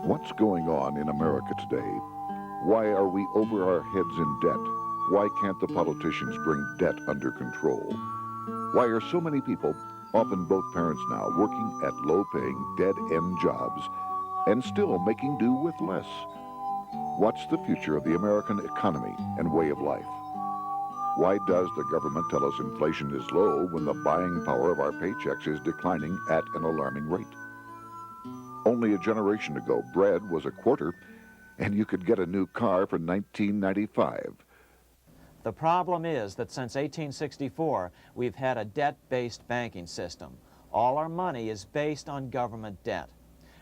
What's going on in America today? Why are we over our heads in debt? Why can't the politicians bring debt under control? Why are so many people, often both parents now, working at low-paying, dead-end jobs and still making do with less? What's the future of the American economy and way of life? Why does the government tell us inflation is low when the buying power of our paychecks is declining at an alarming rate? Only a generation ago, bread was a quarter, and you could get a new car for $19.95. The problem is that since 1864, we've had a debt-based banking system. All our money is based on government debt.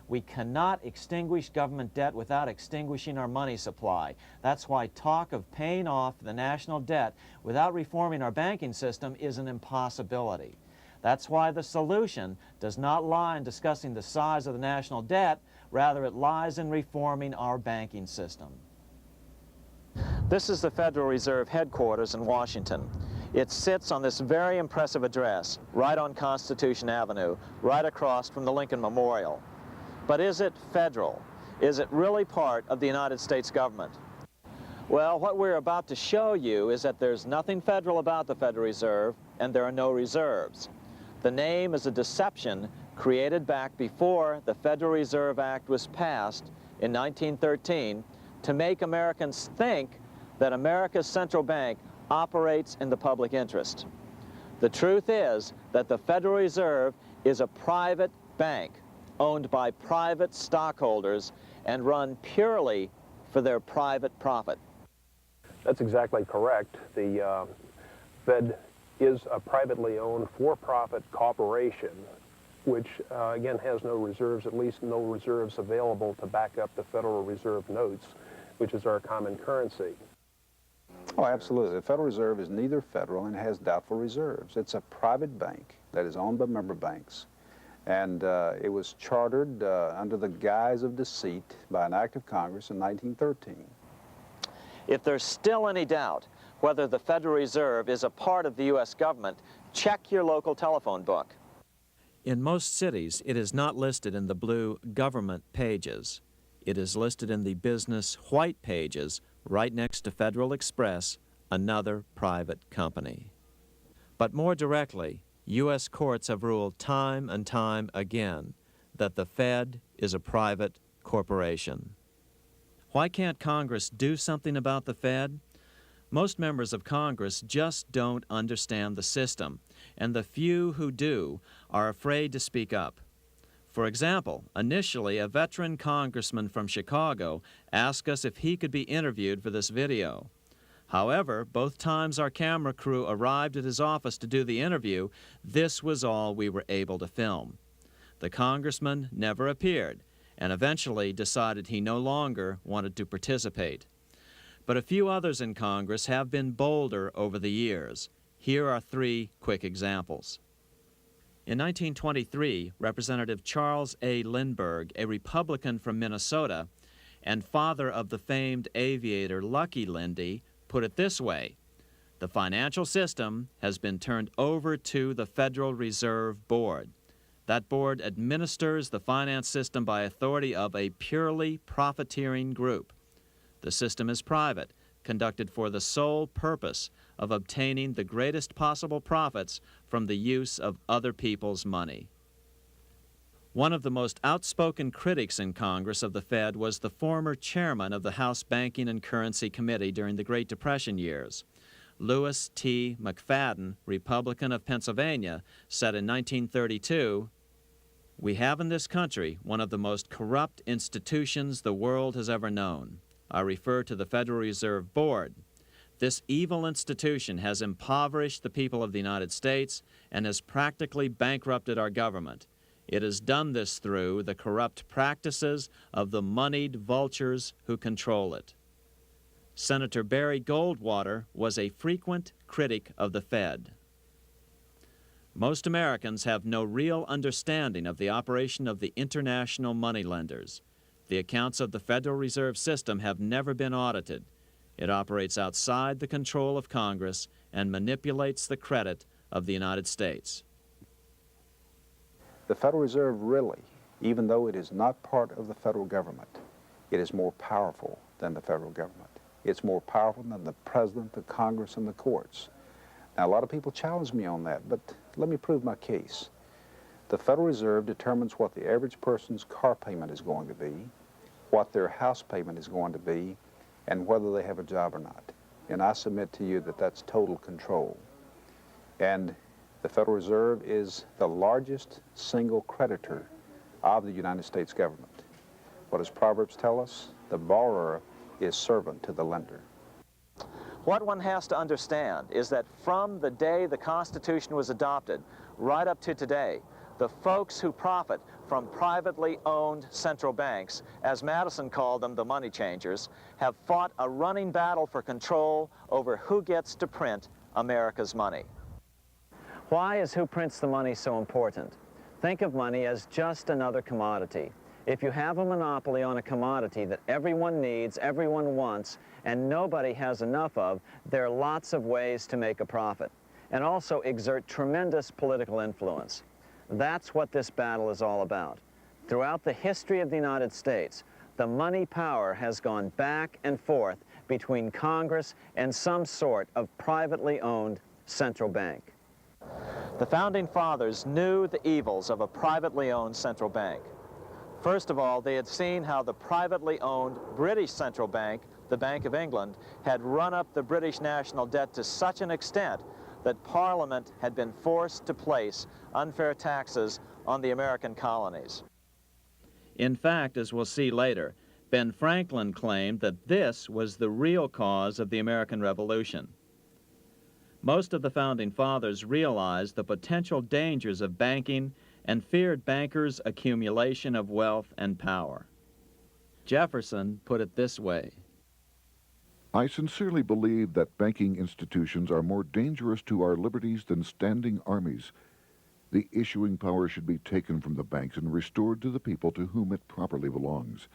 We cannot extinguish government debt without extinguishing our money supply. That's why talk of paying off the national debt without reforming our banking system is an impossibility. That's why the solution does not lie in discussing the size of the national debt, rather it lies in reforming our banking system. This is the Federal Reserve headquarters in Washington. It sits on this very impressive address, right on Constitution Avenue, right across from the Lincoln Memorial. But is it federal? Is it really part of the United States government? Well, what we're about to show you is that there's nothing federal about the Federal Reserve, and there are no reserves. The name is a deception created back before the Federal Reserve Act was passed in 1913 to make Americans think that America's central bank operates in the public interest. The truth is that the Federal Reserve is a private bank owned by private stockholders and run purely for their private profit. That's exactly correct. The Fed is a privately owned for-profit corporation which, again, has no reserves, at least no reserves available to back up the Federal Reserve notes, which is our common currency. Oh, absolutely. The Federal Reserve is neither federal and has doubtful reserves. It's a private bank that is owned by member banks. And it was chartered under the guise of deceit by an act of Congress in 1913. If there's still any doubt whether the Federal Reserve is a part of the U.S. government, check your local telephone book. In most cities, it is not listed in the blue government pages. It is listed in the business white pages right next to Federal Express, another private company. But more directly, U.S. courts have ruled time and time again that the Fed is a private corporation. Why can't Congress do something about the Fed? Most members of Congress just don't understand the system, and the few who do are afraid to speak up. For example, initially a veteran congressman from Chicago asked us if he could be interviewed for this video. However, both times our camera crew arrived at his office to do the interview, this was all we were able to film. The congressman never appeared and eventually decided he no longer wanted to participate. But a few others in Congress have been bolder over the years. Here are three quick examples. In 1923, Representative Charles A. Lindbergh, a Republican from Minnesota and father of the famed aviator Lucky Lindy, put it this way: the financial system has been turned over to the Federal Reserve Board. That board administers the finance system by authority of a purely profiteering group. The system is private, conducted for the sole purpose of obtaining the greatest possible profits from the use of other people's money. One of the most outspoken critics in Congress of the Fed was the former chairman of the House Banking and Currency Committee during the Great Depression years. Lewis T. McFadden, Republican of Pennsylvania, said in 1932, "We have in this country one of the most corrupt institutions the world has ever known. I refer to the Federal Reserve Board. This evil institution has impoverished the people of the United States and has practically bankrupted our government. It has done this through the corrupt practices of the moneyed vultures who control it." Senator Barry Goldwater was a frequent critic of the Fed. Most Americans have no real understanding of the operation of the international moneylenders. The accounts of the Federal Reserve System have never been audited. It operates outside the control of Congress and manipulates the credit of the United States. The Federal Reserve really even though it is not part of the federal government, it is more powerful than the federal government. It's more powerful than the president, the Congress, and the courts. Now, a lot of people challenge me on that, but let me prove my case. The Federal Reserve determines what the average person's car payment is going to be, what their house payment is going to be, and whether they have a job or not. And I submit to you that that's total control. And the Federal Reserve is the largest single creditor of the United States government. What does Proverbs tell us? The borrower is servant to the lender. What one has to understand is that from the day the Constitution was adopted right up to today, the folks who profit from privately owned central banks, as Madison called them, the money changers, have fought a running battle for control over who gets to print America's money. Why is who prints the money so important? Think of money as just another commodity. If you have a monopoly on a commodity that everyone needs, everyone wants, and nobody has enough of, there are lots of ways to make a profit, and also exert tremendous political influence. That's what this battle is all about. Throughout the history of the United States, the money power has gone back and forth between Congress and some sort of privately owned central bank. The Founding Fathers knew the evils of a privately owned central bank. First of all, they had seen how the privately owned British central bank, the Bank of England, had run up the British national debt to such an extent that Parliament had been forced to place unfair taxes on the American colonies. In fact, as we'll see later, Ben Franklin claimed that this was the real cause of the American Revolution. Most of the Founding Fathers realized the potential dangers of banking and feared bankers' accumulation of wealth and power. Jefferson put it this way: I sincerely believe that banking institutions are more dangerous to our liberties than standing armies. The issuing power should be taken from the banks and restored to the people to whom it properly belongs.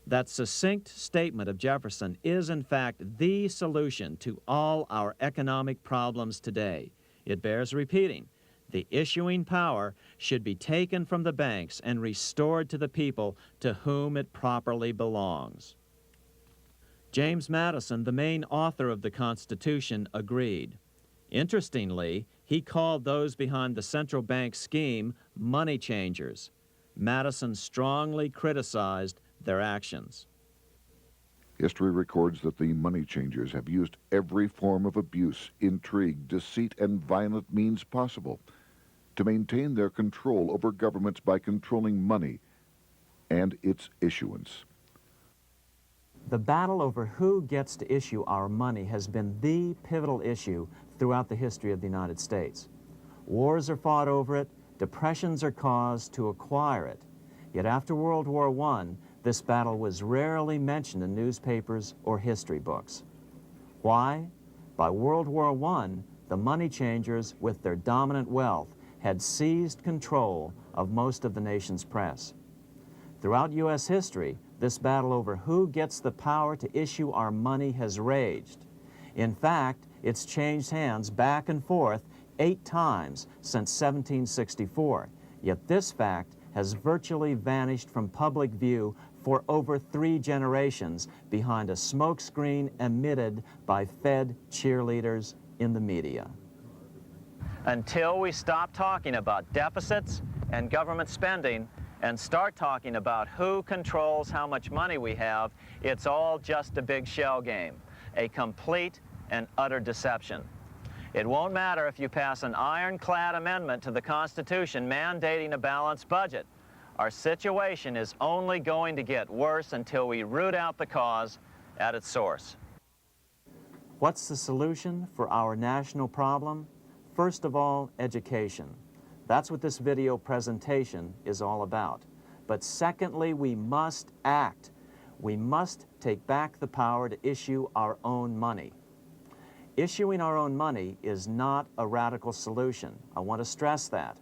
That succinct statement of Jefferson is, in fact, the solution to all our economic problems today. It bears repeating. The issuing power should be taken from the banks and restored to the people to whom it properly belongs. James Madison, the main author of the Constitution, agreed. Interestingly, he called those behind the central bank scheme money changers. Madison strongly criticized their actions. History records that the money changers have used every form of abuse, intrigue, deceit, and violent means possible to maintain their control over governments by controlling money and its issuance. The battle over who gets to issue our money has been the pivotal issue throughout the history of the United States. Wars are fought over it, depressions are caused to acquire it. Yet after World War I, this battle was rarely mentioned in newspapers or history books. Why? By World War I, the money changers, with their dominant wealth, had seized control of most of the nation's press. Throughout U.S. history, this battle over who gets the power to issue our money has raged. In fact, it's changed hands back and forth 8 times since 1764, yet this fact has virtually vanished from public view for over 3 generations behind a smokescreen emitted by Fed cheerleaders in the media. Until we stop talking about deficits and government spending and start talking about who controls how much money we have, it's all just a big shell game, a complete and utter deception. It won't matter if you pass an ironclad amendment to the Constitution mandating a balanced budget. Our situation is only going to get worse until we root out the cause at its source. What's the solution for our national problem? First of all, education. That's what this video presentation is all about. But secondly, we must act. We must take back the power to issue our own money. Issuing our own money is not a radical solution. I want to stress that.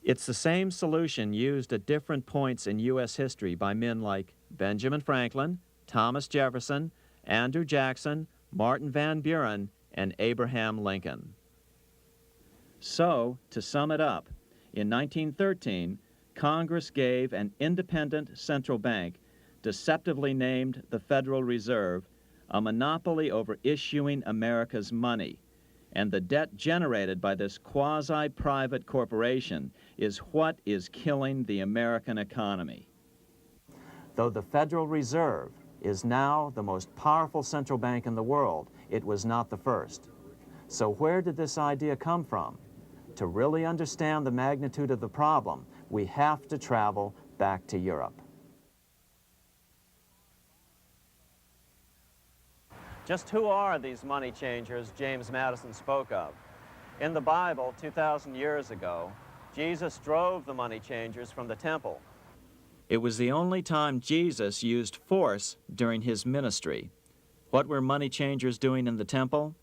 It's the same solution used at different points in U.S. history by men like Benjamin Franklin, Thomas Jefferson, Andrew Jackson, Martin Van Buren, and Abraham Lincoln. So, to sum it up, in 1913, Congress gave an independent central bank, deceptively named the Federal Reserve, a monopoly over issuing America's money. And the debt generated by this quasi-private corporation is what is killing the American economy. Though the Federal Reserve is now the most powerful central bank in the world, it was not the first. So where did this idea come from? To really understand the magnitude of the problem, we have to travel back to Europe. Just who are these money changers James Madison spoke of? In the Bible, 2,000 years ago, Jesus drove the money changers from the temple. It was the only time Jesus used force during his ministry. What were money changers doing in the temple?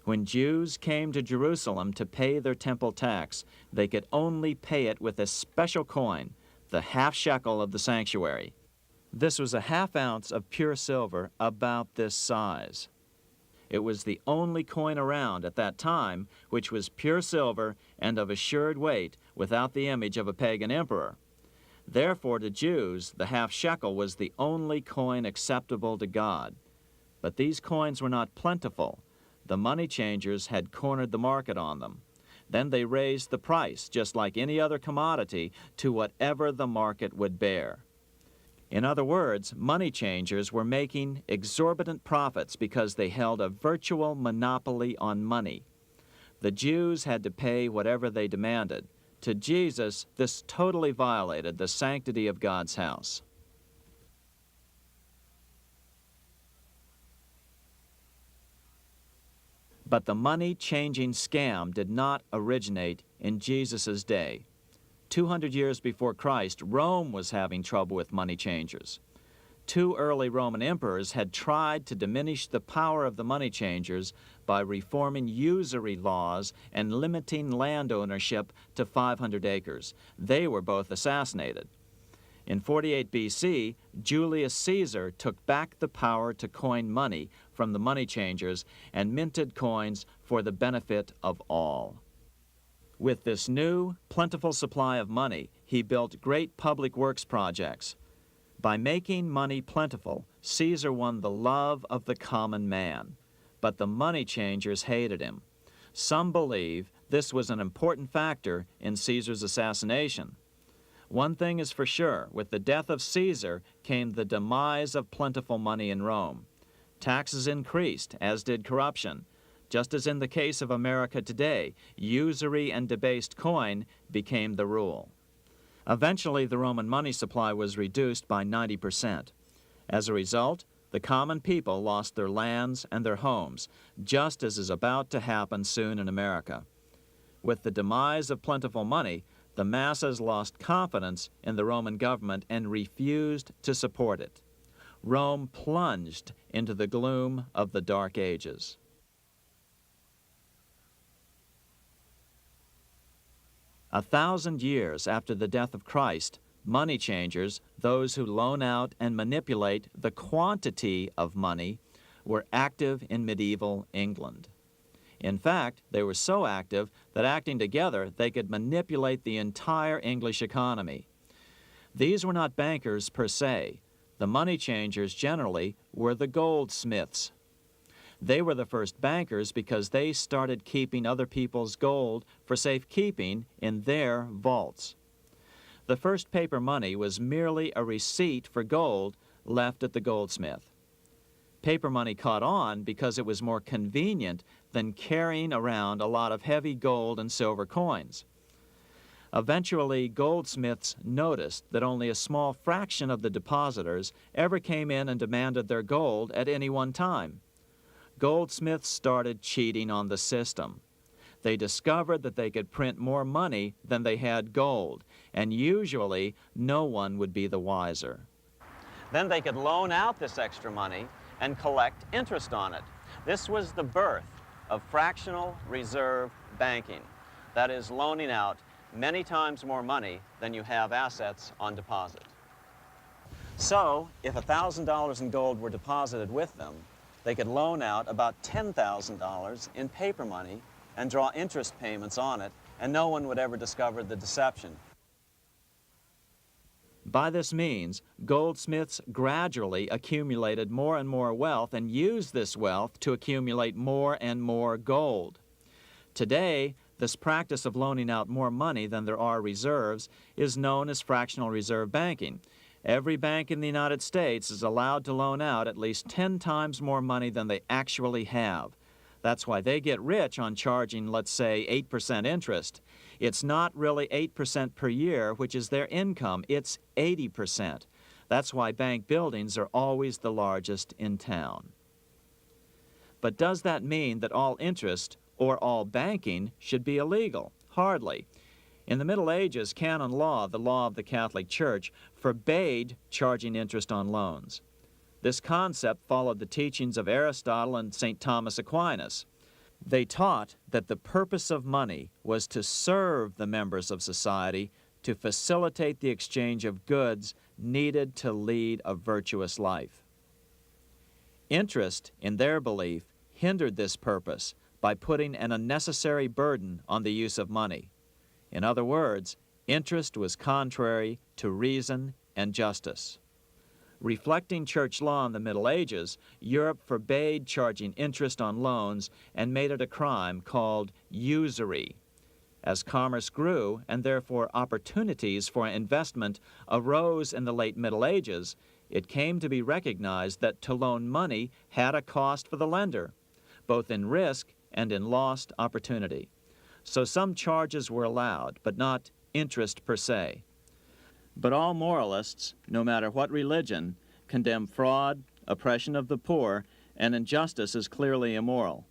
When Jews came to Jerusalem to pay their temple tax, they could only pay it with a special coin, the half shekel of the sanctuary. This was a half ounce of pure silver about this size. It was the only coin around at that time which was pure silver and of assured weight without the image of a pagan emperor. Therefore, to Jews, the half shekel was the only coin acceptable to God. But these coins were not plentiful. The money changers had cornered the market on them. Then they raised the price, just like any other commodity, to whatever the market would bear. In other words, money changers were making exorbitant profits because they held a virtual monopoly on money. The Jews had to pay whatever they demanded. To Jesus, this totally violated the sanctity of God's house. But the money-changing scam did not originate in Jesus' day. 200 years before Christ, Rome was having trouble with money changers. 2 early Roman emperors had tried to diminish the power of the money changers by reforming usury laws and limiting land ownership to 500 acres. They were both assassinated. In 48 BC, Julius Caesar took back the power to coin money from the money changers and minted coins for the benefit of all. With this new, plentiful supply of money, he built great public works projects. By making money plentiful, Caesar won the love of the common man. But the money changers hated him. Some believe this was an important factor in Caesar's assassination. One thing is for sure, with the death of Caesar came the demise of plentiful money in Rome. Taxes increased, as did corruption. Just as in the case of America today, usury and debased coin became the rule. Eventually, the Roman money supply was reduced by 90%. As a result, the common people lost their lands and their homes, just as is about to happen soon in America. With the demise of plentiful money, the masses lost confidence in the Roman government and refused to support it. Rome plunged into the gloom of the Dark Ages. A 1,000 years after the death of Christ, money changers, those who loan out and manipulate the quantity of money, were active in medieval England. In fact, they were so active that acting together, they could manipulate the entire English economy. These were not bankers per se. The money changers generally were the goldsmiths. They were the first bankers because they started keeping other people's gold for safekeeping in their vaults. The first paper money was merely a receipt for gold left at the goldsmith. Paper money caught on because it was more convenient than carrying around a lot of heavy gold and silver coins. Eventually, goldsmiths noticed that only a small fraction of the depositors ever came in and demanded their gold at any one time. Goldsmiths started cheating on the system. They discovered that they could print more money than they had gold, and usually no one would be the wiser. Then they could loan out this extra money and collect interest on it. This was the birth of fractional reserve banking. That is, loaning out many times more money than you have assets on deposit. So, if $1,000 in gold were deposited with them, they could loan out about $10,000 in paper money and draw interest payments on it, and no one would ever discover the deception. By this means, goldsmiths gradually accumulated more and more wealth and used this wealth to accumulate more and more gold. Today, this practice of loaning out more money than there are reserves is known as fractional reserve banking. Every bank in the United States is allowed to loan out at least 10 times more money than they actually have. That's why they get rich on charging, let's say, 8% interest. It's not really 8% per year, which is their income. It's 80%. That's why bank buildings are always the largest in town. But does that mean that all interest or all banking should be illegal? Hardly. In the Middle Ages, canon law, the law of the Catholic Church, forbade charging interest on loans. This concept followed the teachings of Aristotle and St. Thomas Aquinas. They taught that the purpose of money was to serve the members of society, to facilitate the exchange of goods needed to lead a virtuous life. Interest, in their belief, hindered this purpose by putting an unnecessary burden on the use of money. In other words, interest was contrary to reason and justice. Reflecting church law in the Middle Ages, Europe forbade charging interest on loans and made it a crime called usury. As commerce grew, and therefore opportunities for investment arose in the late Middle Ages, it came to be recognized that to loan money had a cost for the lender, both in risk and in lost opportunity. So some charges were allowed, but not interest per se. But all moralists, no matter what religion, condemn fraud, oppression of the poor, and injustice as clearly immoral.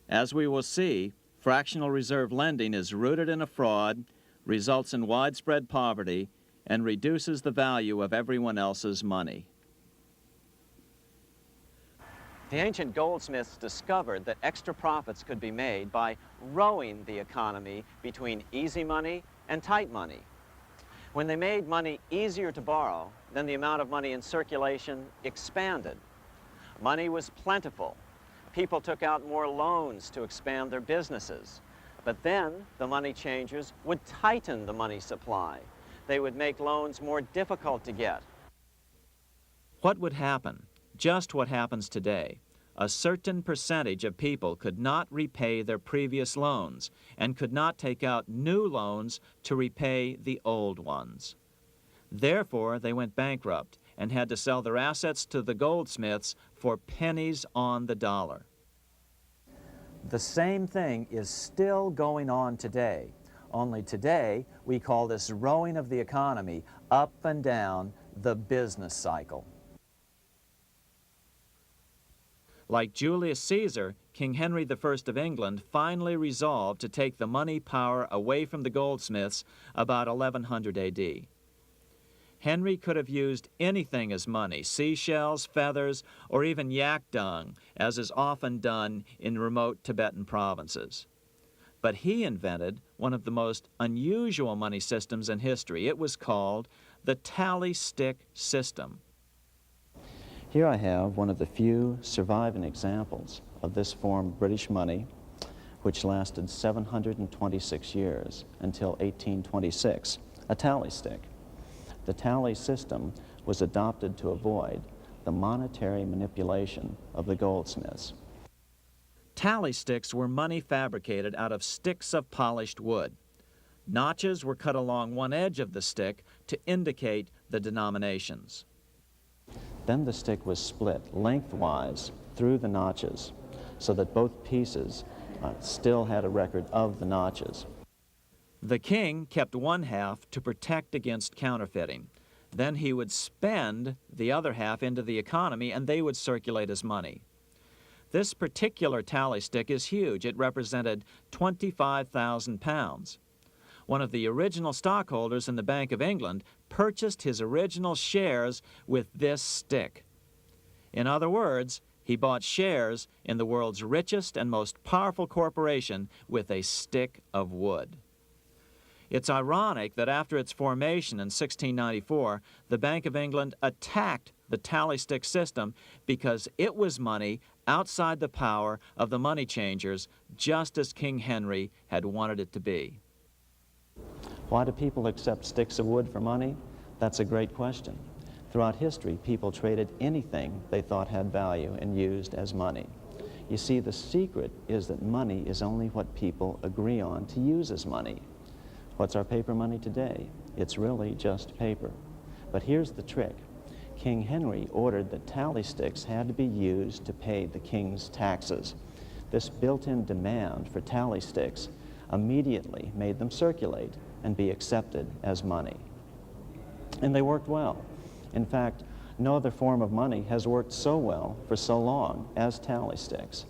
As we will see, fractional reserve lending is rooted in a fraud, results in widespread poverty, and reduces the value of everyone else's money. The ancient goldsmiths discovered that extra profits could be made by rowing the economy between easy money and tight money. When they made money easier to borrow, then the amount of money in circulation expanded. Money was plentiful. People took out more loans to expand their businesses. But then the money changers would tighten the money supply. They would make loans more difficult to get. What would happen? Just what happens today. A certain percentage of people could not repay their previous loans and could not take out new loans to repay the old ones. Therefore, they went bankrupt and had to sell their assets to the goldsmiths for pennies on the dollar. The same thing is still going on today. Only today, we call this rowing of the economy up and down the business cycle. Like Julius Caesar, King Henry I of England finally resolved to take the money power away from the goldsmiths about 1100 AD. Henry could have used anything as money, seashells, feathers, or even yak dung, as is often done in remote Tibetan provinces. But he invented one of the most unusual money systems in history. It was called the tally stick system. Here I have one of the few surviving examples of this form of British money, which lasted 726 years until 1826, a tally stick. The tally system was adopted to avoid the monetary manipulation of the goldsmiths. Tally sticks were money fabricated out of sticks of polished wood. Notches were cut along one edge of the stick to indicate the denominations. Then the stick was split lengthwise through the notches so that both pieces still had a record of the notches. The king kept one half to protect against counterfeiting. Then he would spend the other half into the economy and they would circulate as money. This particular tally stick is huge. It represented 25,000 pounds. One of the original stockholders in the Bank of England purchased his original shares with this stick. In other words, he bought shares in the world's richest and most powerful corporation with a stick of wood. It's ironic that after its formation in 1694, the Bank of England attacked the tally stick system because it was money outside the power of the money changers, just as King Henry had wanted it to be. Why do people accept sticks of wood for money? That's a great question. Throughout history, people traded anything they thought had value and used as money. You see, the secret is that money is only what people agree on to use as money. What's our paper money today? It's really just paper. But here's the trick. King Henry ordered that tally sticks had to be used to pay the king's taxes. This built-in demand for tally sticks immediately made them circulate and be accepted as money. And they worked well. In fact, no other form of money has worked so well for so long as tally sticks.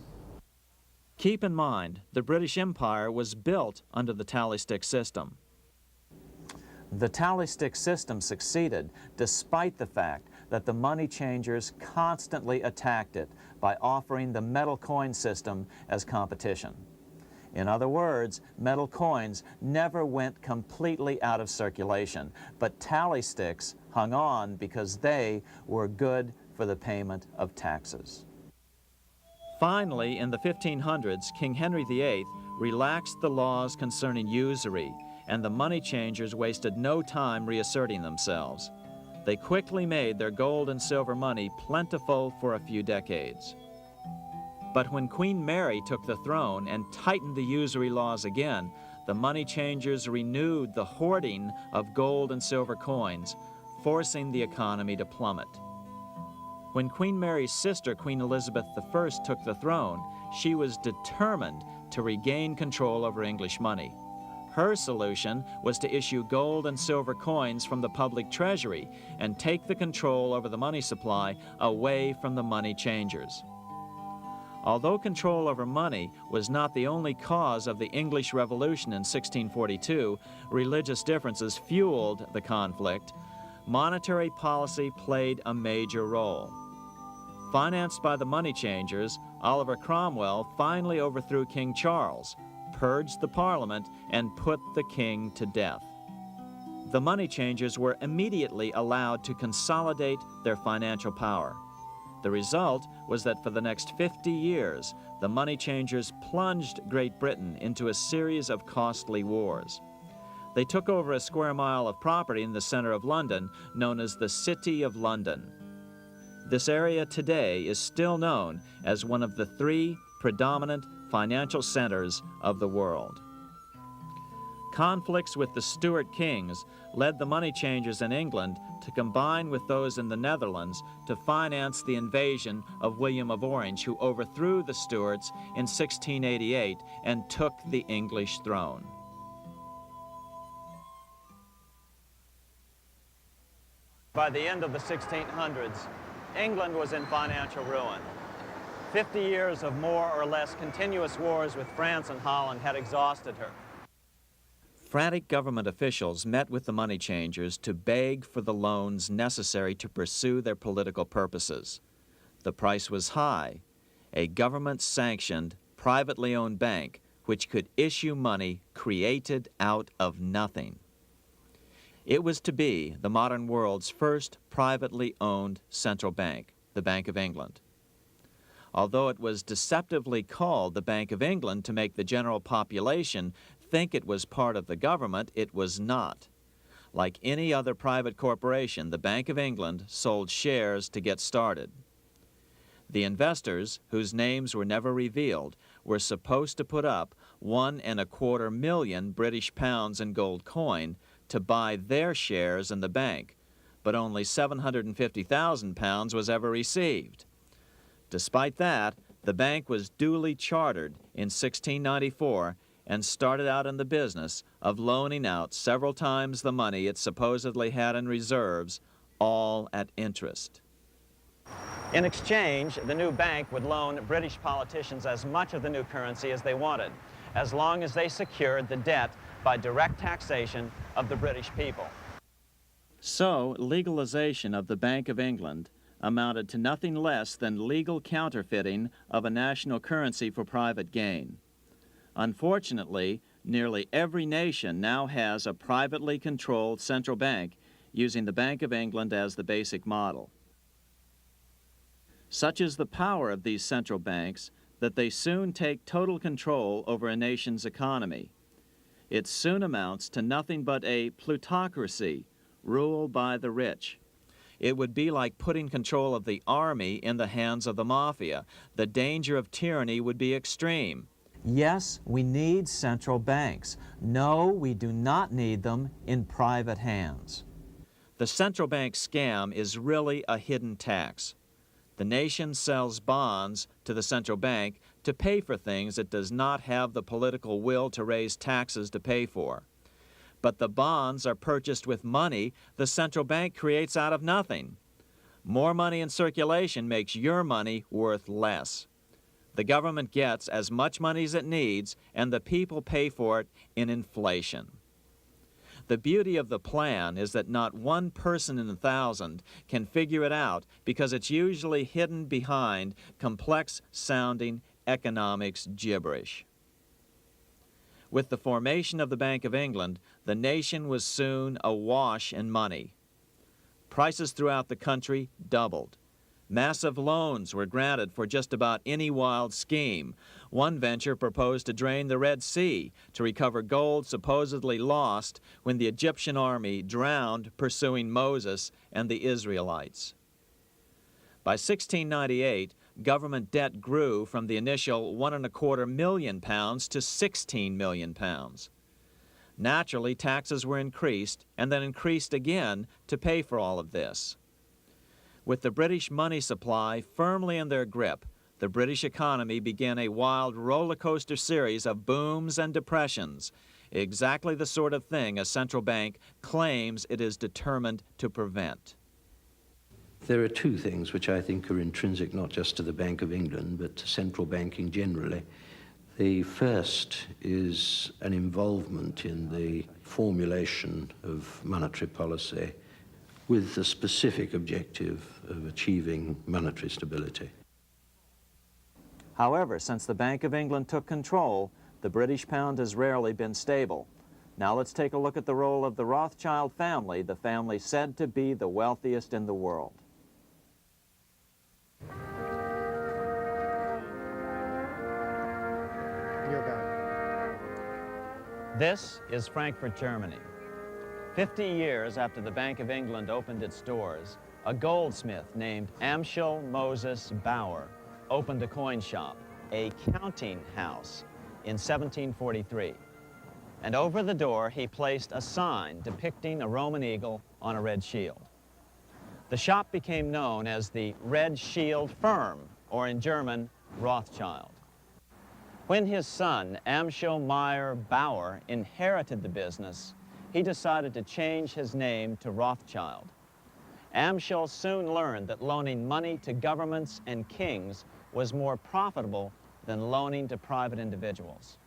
Keep in mind, the British Empire was built under the tally stick system. The tally stick system succeeded despite the fact that the money changers constantly attacked it by offering the metal coin system as competition. In other words, metal coins never went completely out of circulation, but tally sticks hung on because they were good for the payment of taxes. Finally, in the 1500s, King Henry VIII relaxed the laws concerning usury, and the money changers wasted no time reasserting themselves. They quickly made their gold and silver money plentiful for a few decades. But when Queen Mary took the throne and tightened the usury laws again, the money changers renewed the hoarding of gold and silver coins, forcing the economy to plummet. When Queen Mary's sister, Queen Elizabeth I, took the throne, she was determined to regain control over English money. Her solution was to issue gold and silver coins from the public treasury and take the control over the money supply away from the money changers. Although control over money was not the only cause of the English Revolution in 1642, religious differences fueled the conflict. Monetary policy played a major role. Financed by the money changers, Oliver Cromwell finally overthrew King Charles, purged the Parliament, and put the king to death. The money changers were immediately allowed to consolidate their financial power. The result was that for the next 50 years, the money changers plunged Great Britain into a series of costly wars. They took over a square mile of property in the center of London, known as the City of London. This area today is still known as one of the 3 predominant financial centers of the world. Conflicts with the Stuart kings led the money changers in England to combine with those in the Netherlands to finance the invasion of William of Orange, who overthrew the Stuarts in 1688 and took the English throne. By the end of the 1600s, England was in financial ruin. 50 years of more or less continuous wars with France and Holland had exhausted her. Frantic government officials met with the money changers to beg for the loans necessary to pursue their political purposes. The price was high: a government-sanctioned, privately owned bank which could issue money created out of nothing. It was to be the modern world's first privately owned central bank, the Bank of England. Although it was deceptively called the Bank of England to make the general population think it was part of the government, it was not. Like any other private corporation, the Bank of England sold shares to get started. The investors, whose names were never revealed, were supposed to put up £1.25 million British pounds in gold coin to buy their shares in the bank, but only £750,000 was ever received. Despite that, the bank was duly chartered in 1694 and started out in the business of loaning out several times the money it supposedly had in reserves, all at interest. In exchange, the new bank would loan British politicians as much of the new currency as they wanted, as long as they secured the debt by direct taxation of the British people. So, legalization of the Bank of England amounted to nothing less than legal counterfeiting of a national currency for private gain. Unfortunately, nearly every nation now has a privately controlled central bank using the Bank of England as the basic model. Such is the power of these central banks that they soon take total control over a nation's economy. It soon amounts to nothing but a plutocracy, rule by the rich. It would be like putting control of the army in the hands of the mafia. The danger of tyranny would be extreme. Yes, we need central banks. No, we do not need them in private hands. The central bank scam is really a hidden tax. The nation sells bonds to the central bank to pay for things it does not have the political will to raise taxes to pay for. But the bonds are purchased with money the central bank creates out of nothing. More money in circulation makes your money worth less. The government gets as much money as it needs, and the people pay for it in inflation. The beauty of the plan is that not one person in 1,000 can figure it out because it's usually hidden behind complex-sounding economics gibberish. With the formation of the Bank of England, the nation was soon awash in money. Prices throughout the country doubled. Massive loans were granted for just about any wild scheme. One venture proposed to drain the Red Sea to recover gold supposedly lost when the Egyptian army drowned pursuing Moses and the Israelites. By 1698, government debt grew from the initial £1.25 million to £16 million. Naturally, taxes were increased and then increased again to pay for all of this. With the British money supply firmly in their grip, the British economy began a wild roller coaster series of booms and depressions, exactly the sort of thing a central bank claims it is determined to prevent. There are two things which I think are intrinsic not just to the Bank of England, but to central banking generally. The first is an involvement in the formulation of monetary policy with the specific objective of achieving monetary stability. However, since the Bank of England took control, the British pound has rarely been stable. Now let's take a look at the role of the Rothschild family, the family said to be the wealthiest in the world. This is Frankfurt, Germany. 50 years after the Bank of England opened its doors, a goldsmith named Amschel Moses Bauer opened a coin shop, a counting house, in 1743. And over the door, he placed a sign depicting a Roman eagle on a red shield. The shop became known as the Red Shield Firm, or in German, Rothschild. When his son, Amschel Meyer Bauer, inherited the business, he decided to change his name to Rothschild. Amschel soon learned that loaning money to governments and kings was more profitable than loaning to private individuals.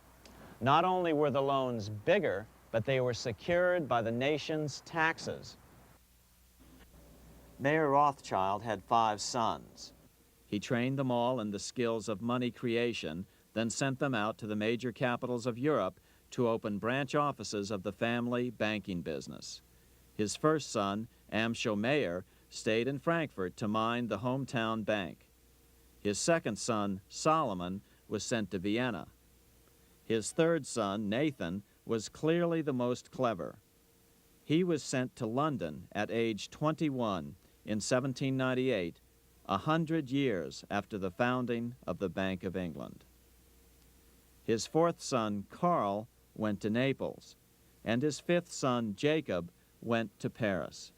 Not only were the loans bigger, but they were secured by the nation's taxes. Mayer Rothschild had 5 sons. He trained them all in the skills of money creation, then sent them out to the major capitals of Europe to open branch offices of the family banking business. His first son, Amschel Meyer, stayed in Frankfurt to mind the hometown bank. His second son, Solomon, was sent to Vienna. His third son, Nathan, was clearly the most clever. He was sent to London at age 21 in 1798, 100 years after the founding of the Bank of England. His fourth son, Karl, went to Naples, and his fifth son, Jacob, went to Paris.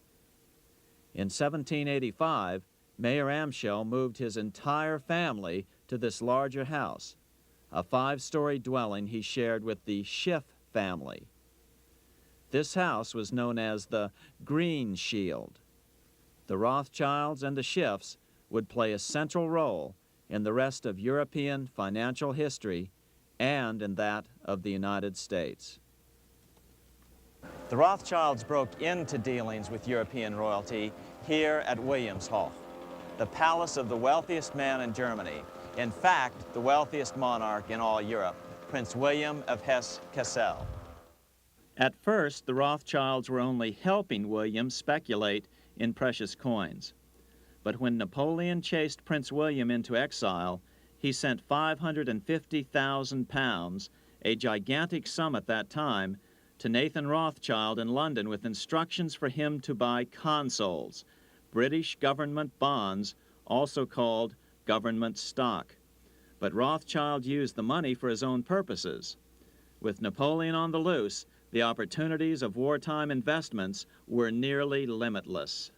In 1785, Mayer Amschel moved his entire family to this larger house, a 5-story dwelling he shared with the Schiff family. This house was known as the Green Shield. The Rothschilds and the Schiffs would play a central role in the rest of European financial history and in that of the United States. The Rothschilds broke into dealings with European royalty here at Wilhelmshof, the palace of the wealthiest man in Germany, in fact, the wealthiest monarch in all Europe, Prince William of Hesse-Kassel. At first, the Rothschilds were only helping William speculate in precious coins. But when Napoleon chased Prince William into exile, he sent £550,000, a gigantic sum at that time, to Nathan Rothschild in London with instructions for him to buy consols, British government bonds, also called government stock. But Rothschild used the money for his own purposes. With Napoleon on the loose, the opportunities of wartime investments were nearly limitless.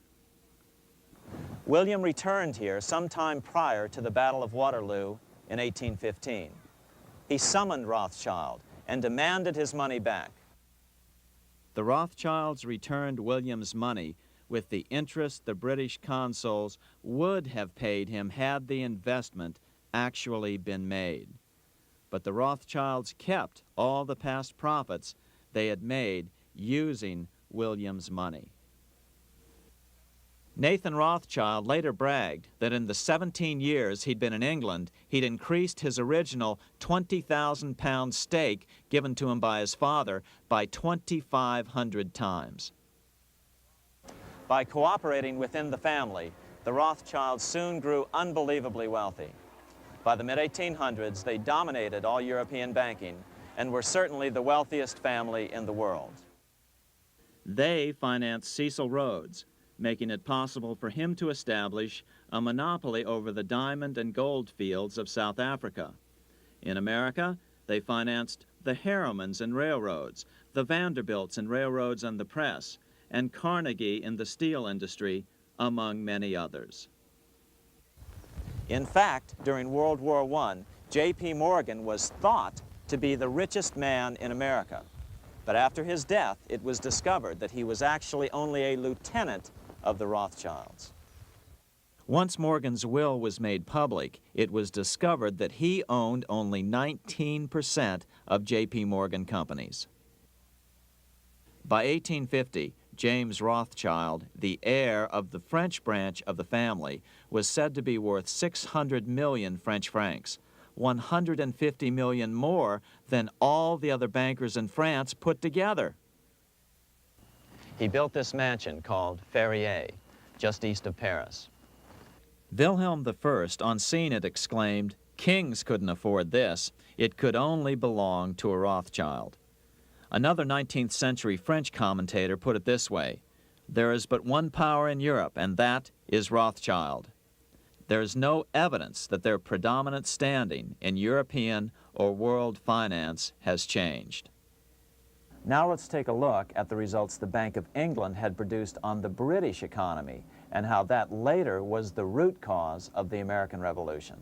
William returned here sometime prior to the Battle of Waterloo in 1815. He summoned Rothschild and demanded his money back. The Rothschilds returned William's money with the interest the British consuls would have paid him had the investment actually been made. But the Rothschilds kept all the past profits they had made using William's money. Nathan Rothschild later bragged that in the 17 years he'd been in England, he'd increased his original £20,000 stake given to him by his father by 2,500 times. By cooperating within the family, the Rothschilds soon grew unbelievably wealthy. By the mid-1800s, they dominated all European banking and were certainly the wealthiest family in the world. They financed Cecil Rhodes, making it possible for him to establish a monopoly over the diamond and gold fields of South Africa. In America, they financed the Harrimans and railroads, the Vanderbilts and railroads and the press, and Carnegie in the steel industry, among many others. In fact, during World War I, J.P. Morgan was thought to be the richest man in America. But after his death, it was discovered that he was actually only a lieutenant of the Rothschilds. Once Morgan's will was made public, it was discovered that he owned only 19% of J.P. Morgan companies. By 1850, James Rothschild, the heir of the French branch of the family, was said to be worth 600 million French francs, 150 million more than all the other bankers in France put together. He built this mansion called Ferrier, just east of Paris. Wilhelm I, on seeing it, exclaimed, "Kings couldn't afford this. It could only belong to a Rothschild." Another 19th century French commentator put it this way: "There is but one power in Europe, and that is Rothschild." There is no evidence that their predominant standing in European or world finance has changed. Now let's take a look at the results the Bank of England had produced on the British economy and how that later was the root cause of the American Revolution.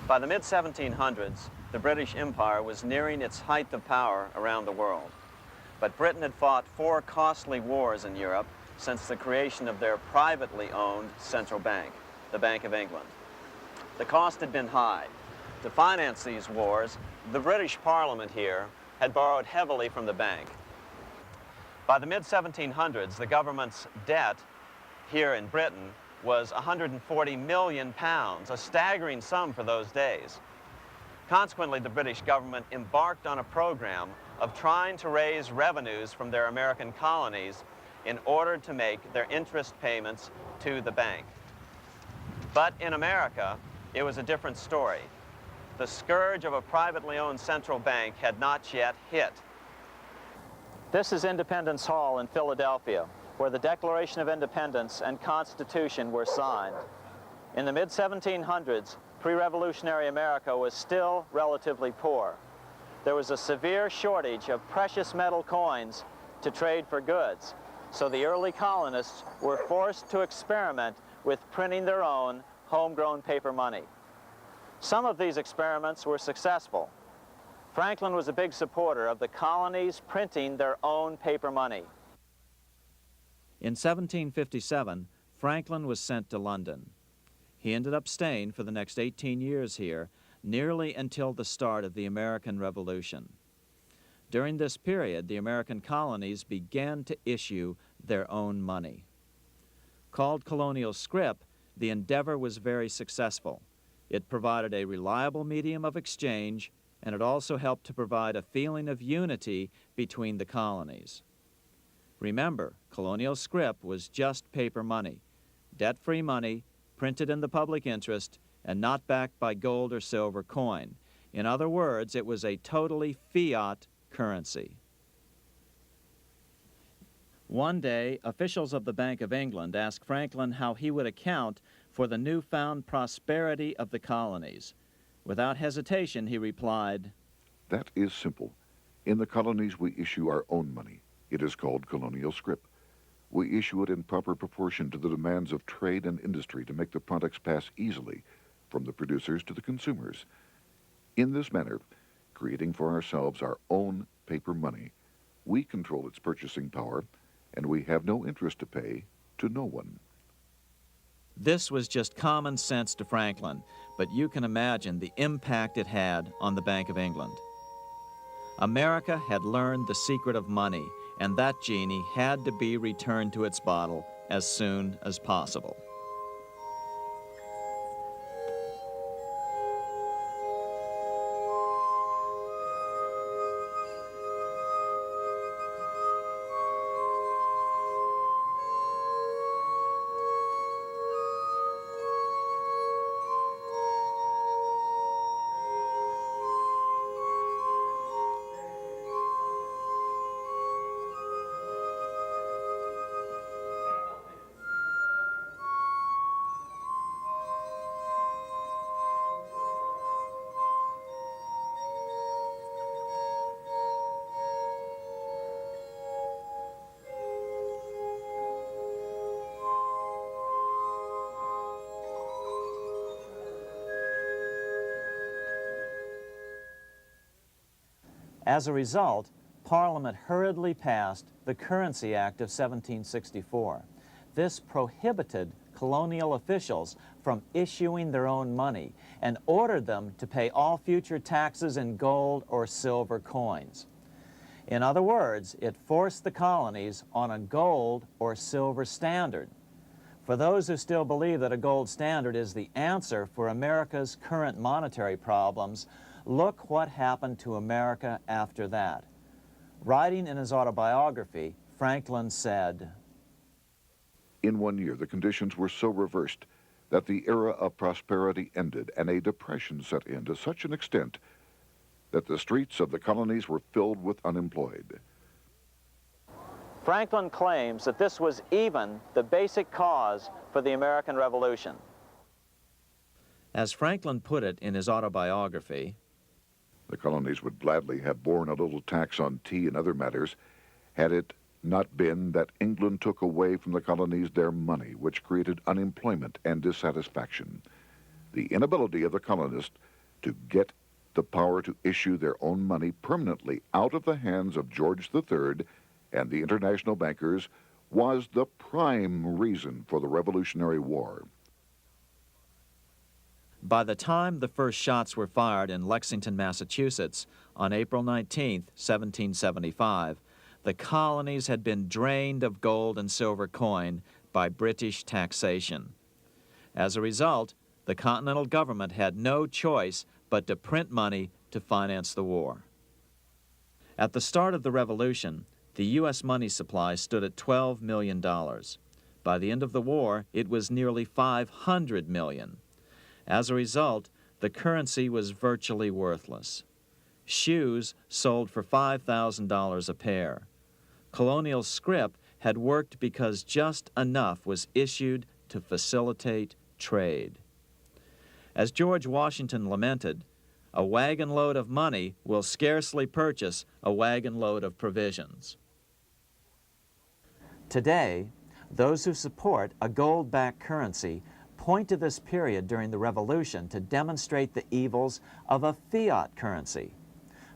By the mid-1700s, the British Empire was nearing its height of power around the world. But Britain had fought 4 costly wars in Europe since the creation of their privately owned central bank, the Bank of England. The cost had been high. To finance these wars, the British Parliament here had borrowed heavily from the bank. By the mid-1700s, the government's debt here in Britain was £140 million, a staggering sum for those days. Consequently, the British government embarked on a program of trying to raise revenues from their American colonies in order to make their interest payments to the bank. But in America, it was a different story. The scourge of a privately owned central bank had not yet hit. This is Independence Hall in Philadelphia, where the Declaration of Independence and Constitution were signed. In the mid-1700s, pre-revolutionary America was still relatively poor. There was a severe shortage of precious metal coins to trade for goods, so the early colonists were forced to experiment with printing their own homegrown paper money. Some of these experiments were successful. Franklin was a big supporter of the colonies printing their own paper money. In 1757, Franklin was sent to London. He ended up staying for the next 18 years here, nearly until the start of the American Revolution. During this period, the American colonies began to issue their own money. Called colonial scrip, the endeavor was very successful. It provided a reliable medium of exchange, and it also helped to provide a feeling of unity between the colonies. Remember, colonial scrip was just paper money, debt-free money, printed in the public interest, and not backed by gold or silver coin. In other words, it was a totally fiat currency. One day, officials of the Bank of England asked Franklin how he would account for the newfound prosperity of the colonies. Without hesitation, he replied, That is simple. In the colonies, we issue our own money. It is called colonial scrip. We issue it in proper proportion to the demands of trade and industry to make the products pass easily from the producers to the consumers. In this manner, creating for ourselves our own paper money, we control its purchasing power, and we have no interest to pay to no one. This was just common sense to Franklin, but you can imagine the impact it had on the Bank of England. America had learned the secret of money, and that genie had to be returned to its bottle as soon as possible. As a result, Parliament hurriedly passed the Currency Act of 1764. This prohibited colonial officials from issuing their own money and ordered them to pay all future taxes in gold or silver coins. In other words, it forced the colonies on a gold or silver standard. For those who still believe that a gold standard is the answer for America's current monetary problems, look what happened to America after that. Writing in his autobiography, Franklin said, In 1 year, the conditions were so reversed that the era of prosperity ended and a depression set in to such an extent that the streets of the colonies were filled with unemployed. Franklin claims that this was even the basic cause for the American Revolution. As Franklin put it in his autobiography, The colonies would gladly have borne a little tax on tea and other matters had it not been that England took away from the colonies their money, which created unemployment and dissatisfaction. The inability of the colonists to get the power to issue their own money permanently out of the hands of George III and the international bankers was the prime reason for the Revolutionary War. by the time the first shots were fired in Lexington, Massachusetts, on April 19, 1775, the colonies had been drained of gold and silver coin by British taxation. As a result, the Continental government had no choice but to print money to finance the war. At the start of the Revolution, the U.S. money supply stood at $12 million. By the end of the war, it was nearly $500 million. As a result, the currency was virtually worthless. Shoes sold for $5,000 a pair. Colonial scrip had worked because just enough was issued to facilitate trade. As George Washington lamented, a wagon load of money will scarcely purchase a wagon load of provisions. Today, those who support a gold-backed currency point to this period during the Revolution to demonstrate the evils of a fiat currency.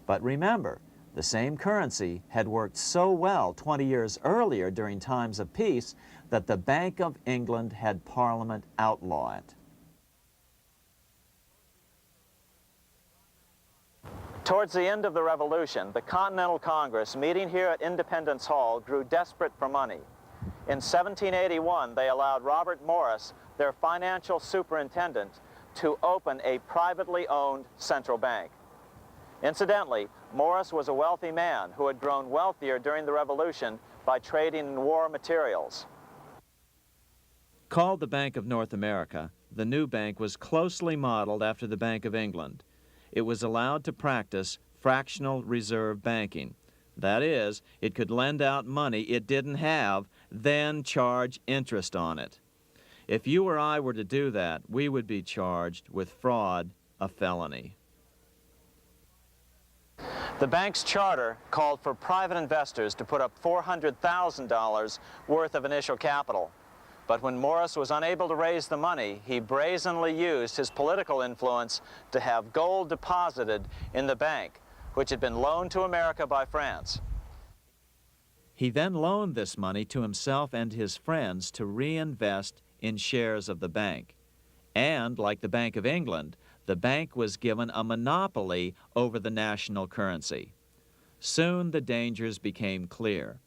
But remember, the same currency had worked so well 20 years earlier during times of peace that the Bank of England had Parliament outlaw it. Towards the end of the Revolution, the Continental Congress, meeting here at Independence Hall, grew desperate for money. In 1781, they allowed Robert Morris, their financial superintendent, to open a privately owned central bank. Incidentally, Morris was a wealthy man who had grown wealthier during the Revolution by trading in war materials. Called the Bank of North America, the new bank was closely modeled after the Bank of England. It was allowed to practice fractional reserve banking. That is, it could lend out money it didn't have, then charge interest on it. If you or I were to do that, we would be charged with fraud, a felony. The bank's charter called for private investors to put up $400,000 worth of initial capital. But when Morris was unable to raise the money, he brazenly used his political influence to have gold deposited in the bank, which had been loaned to America by France. He then loaned this money to himself and his friends to reinvest in shares of the bank. And, like the Bank of England, the bank was given a monopoly over the national currency. Soon the dangers became clear.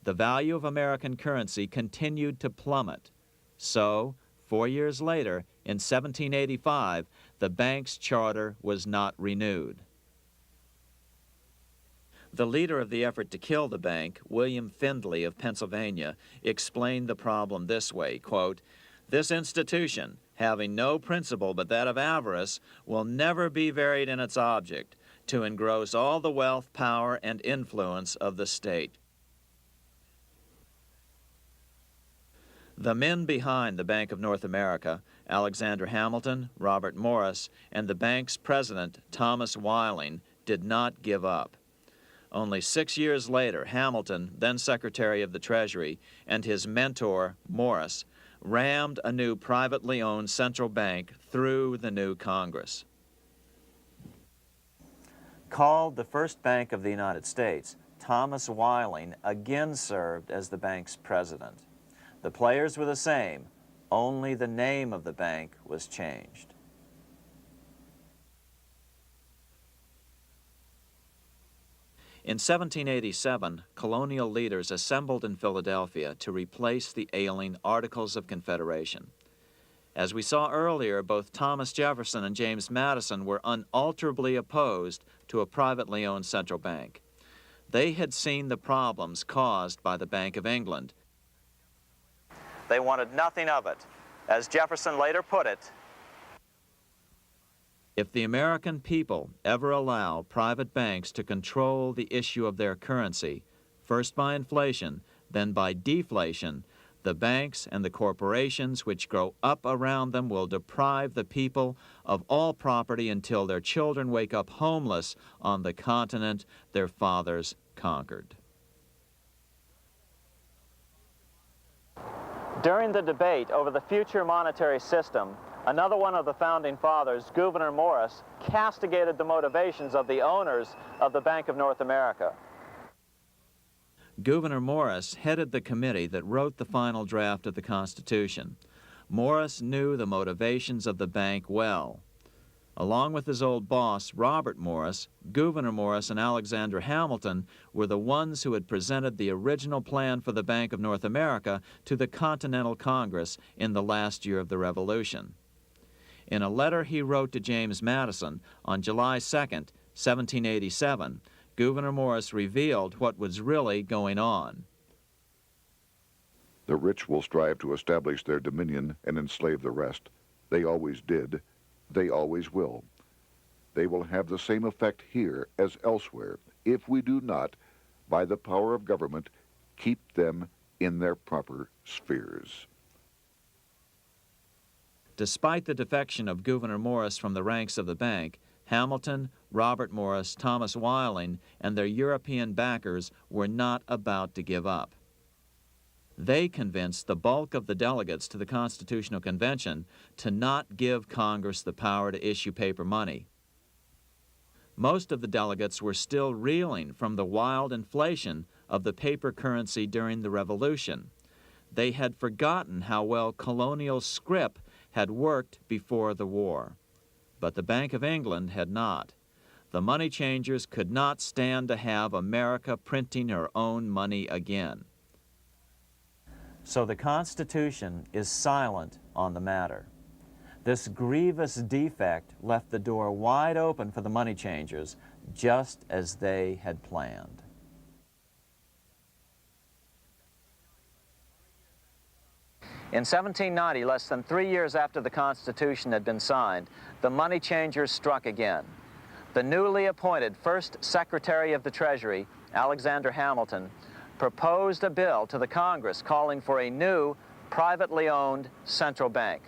The value of American currency continued to plummet. So, 4 years later, in 1785, the bank's charter was not renewed. The leader of the effort to kill the bank, William Findley of Pennsylvania, explained the problem this way, quote, "This institution, having no principle but that of avarice, will never be varied in its object, to engross all the wealth, power, and influence of the state." The men behind the Bank of North America, Alexander Hamilton, Robert Morris, and the bank's president, Thomas Whiling, did not give up. Only 6 years later, Hamilton, then Secretary of the Treasury, and his mentor, Morris, rammed a new privately owned central bank through the new Congress. Called the first bank of the United States, Thomas Whiling again served as the bank's president. The players were the same, only the name of the bank was changed. In 1787, colonial leaders assembled in Philadelphia to replace the ailing Articles of Confederation. As we saw earlier, both Thomas Jefferson and James Madison were unalterably opposed to a privately owned central bank. They had seen the problems caused by the Bank of England. They wanted nothing of it. As Jefferson later put it, "If the American people ever allow private banks to control the issue of their currency, first by inflation, then by deflation, the banks and the corporations which grow up around them will deprive the people of all property until their children wake up homeless on the continent their fathers conquered." During the debate over the future monetary system, another one of the founding fathers, Gouverneur Morris, castigated the motivations of the owners of the Bank of North America. Gouverneur Morris headed the committee that wrote the final draft of the Constitution. Morris knew the motivations of the bank well. Along with his old boss, Robert Morris, Gouverneur Morris and Alexander Hamilton were the ones who had presented the original plan for the Bank of North America to the Continental Congress in the last year of the Revolution. In a letter he wrote to James Madison on July 2nd, 1787, Gouverneur Morris revealed what was really going on. The rich will strive to establish their dominion and enslave the rest. They always did. They always will. They will have the same effect here as elsewhere if we do not, by the power of government, keep them in their proper spheres. Despite the defection of Gouverneur Morris from the ranks of the bank, Hamilton, Robert Morris, Thomas Whiling, and their European backers were not about to give up. They convinced the bulk of the delegates to the Constitutional Convention to not give Congress the power to issue paper money. Most of the delegates were still reeling from the wild inflation of the paper currency during the Revolution. They had forgotten how well colonial scrip had worked before the war. But the Bank of England had not. The money changers could not stand to have America printing her own money again. So the Constitution is silent on the matter. This grievous defect left the door wide open for the money changers, just as they had planned. In 1790, less than 3 years after the Constitution had been signed, the money changers struck again. The newly appointed first Secretary of the Treasury, Alexander Hamilton, proposed a bill to the Congress calling for a new, privately owned central bank.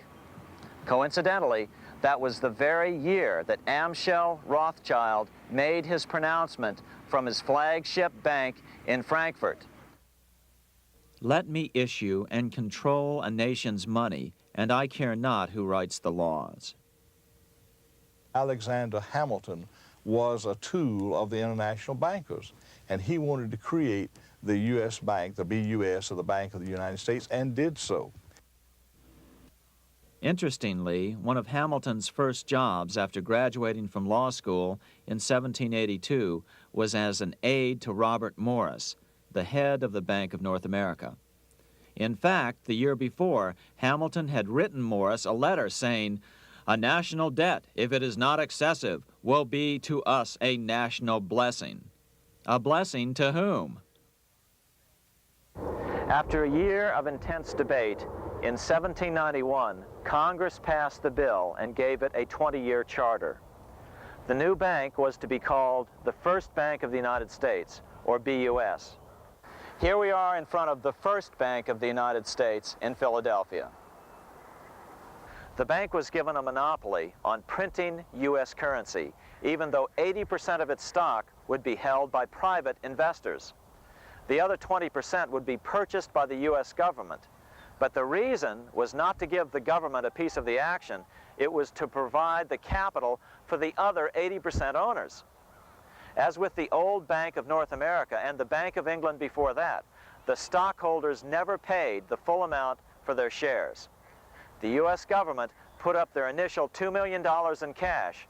Coincidentally, that was the very year that Amschel Rothschild made his pronouncement from his flagship bank in Frankfurt. Let me issue and control a nation's money, and I care not who writes the laws. Alexander Hamilton was a tool of the international bankers, and he wanted to create the U.S. Bank, the BUS, or the Bank of the United States, and did so. Interestingly, one of Hamilton's first jobs after graduating from law school in 1782 was as an aide to Robert Morris, the head of the Bank of North America. In fact, the year before, Hamilton had written Morris a letter saying, "A national debt, if it is not excessive, will be to us a national blessing." A blessing to whom? After a year of intense debate, in 1791, Congress passed the bill and gave it a 20-year charter. The new bank was to be called the First Bank of the United States, or BUS. Here we are in front of the First Bank of the United States in Philadelphia. The bank was given a monopoly on printing U.S. currency, even though 80% of its stock would be held by private investors. The other 20% would be purchased by the U.S. government. But the reason was not to give the government a piece of the action, it was to provide the capital for the other 80% owners. As with the old Bank of North America and the Bank of England before that, the stockholders never paid the full amount for their shares. The U.S. government put up their initial $2 million in cash.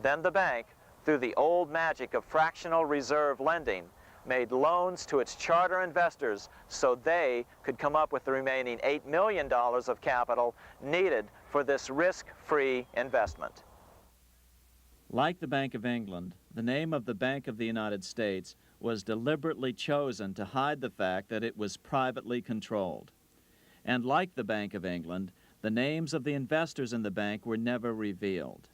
Then the bank, through the old magic of fractional reserve lending, made loans to its charter investors so they could come up with the remaining $8 million of capital needed for this risk-free investment. Like the Bank of England, the name of the Bank of the United States was deliberately chosen to hide the fact that it was privately controlled. And like the Bank of England, the names of the investors in the bank were never revealed.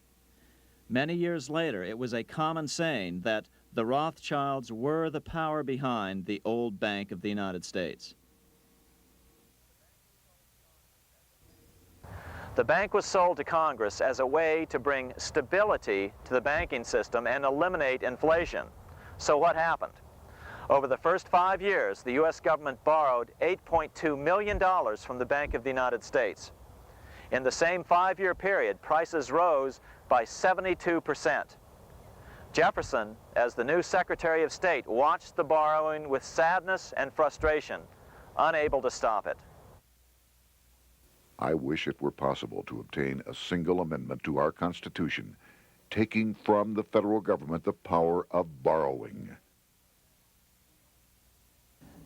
Many years later, it was a common saying that the Rothschilds were the power behind the old Bank of the United States. The bank was sold to Congress as a way to bring stability to the banking system and eliminate inflation. So what happened? Over the first 5 years, the U.S. government borrowed $8.2 million from the Bank of the United States. In the same 5-year period, prices rose by 72%. Jefferson, as the new Secretary of State, watched the borrowing with sadness and frustration, unable to stop it. I wish it were possible to obtain a single amendment to our Constitution, taking from the federal government the power of borrowing.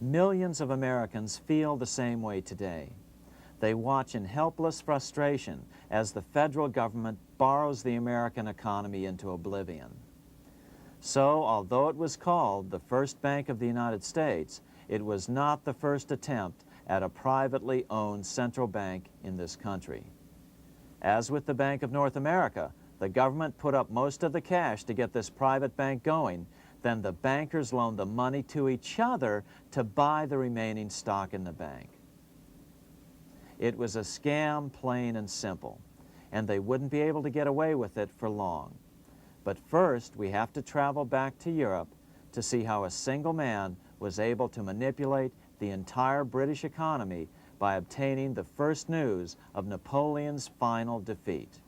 Millions of Americans feel the same way today. They watch in helpless frustration as the federal government borrows the American economy into oblivion. So, although it was called the First Bank of the United States, it was not the first attempt at a privately owned central bank in this country. As with the Bank of North America, the government put up most of the cash to get this private bank going, then the bankers loaned the money to each other to buy the remaining stock in the bank. It was a scam, plain and simple, and they wouldn't be able to get away with it for long. But first, we have to travel back to Europe to see how a single man was able to manipulate the entire British economy by obtaining the first news of Napoleon's final defeat.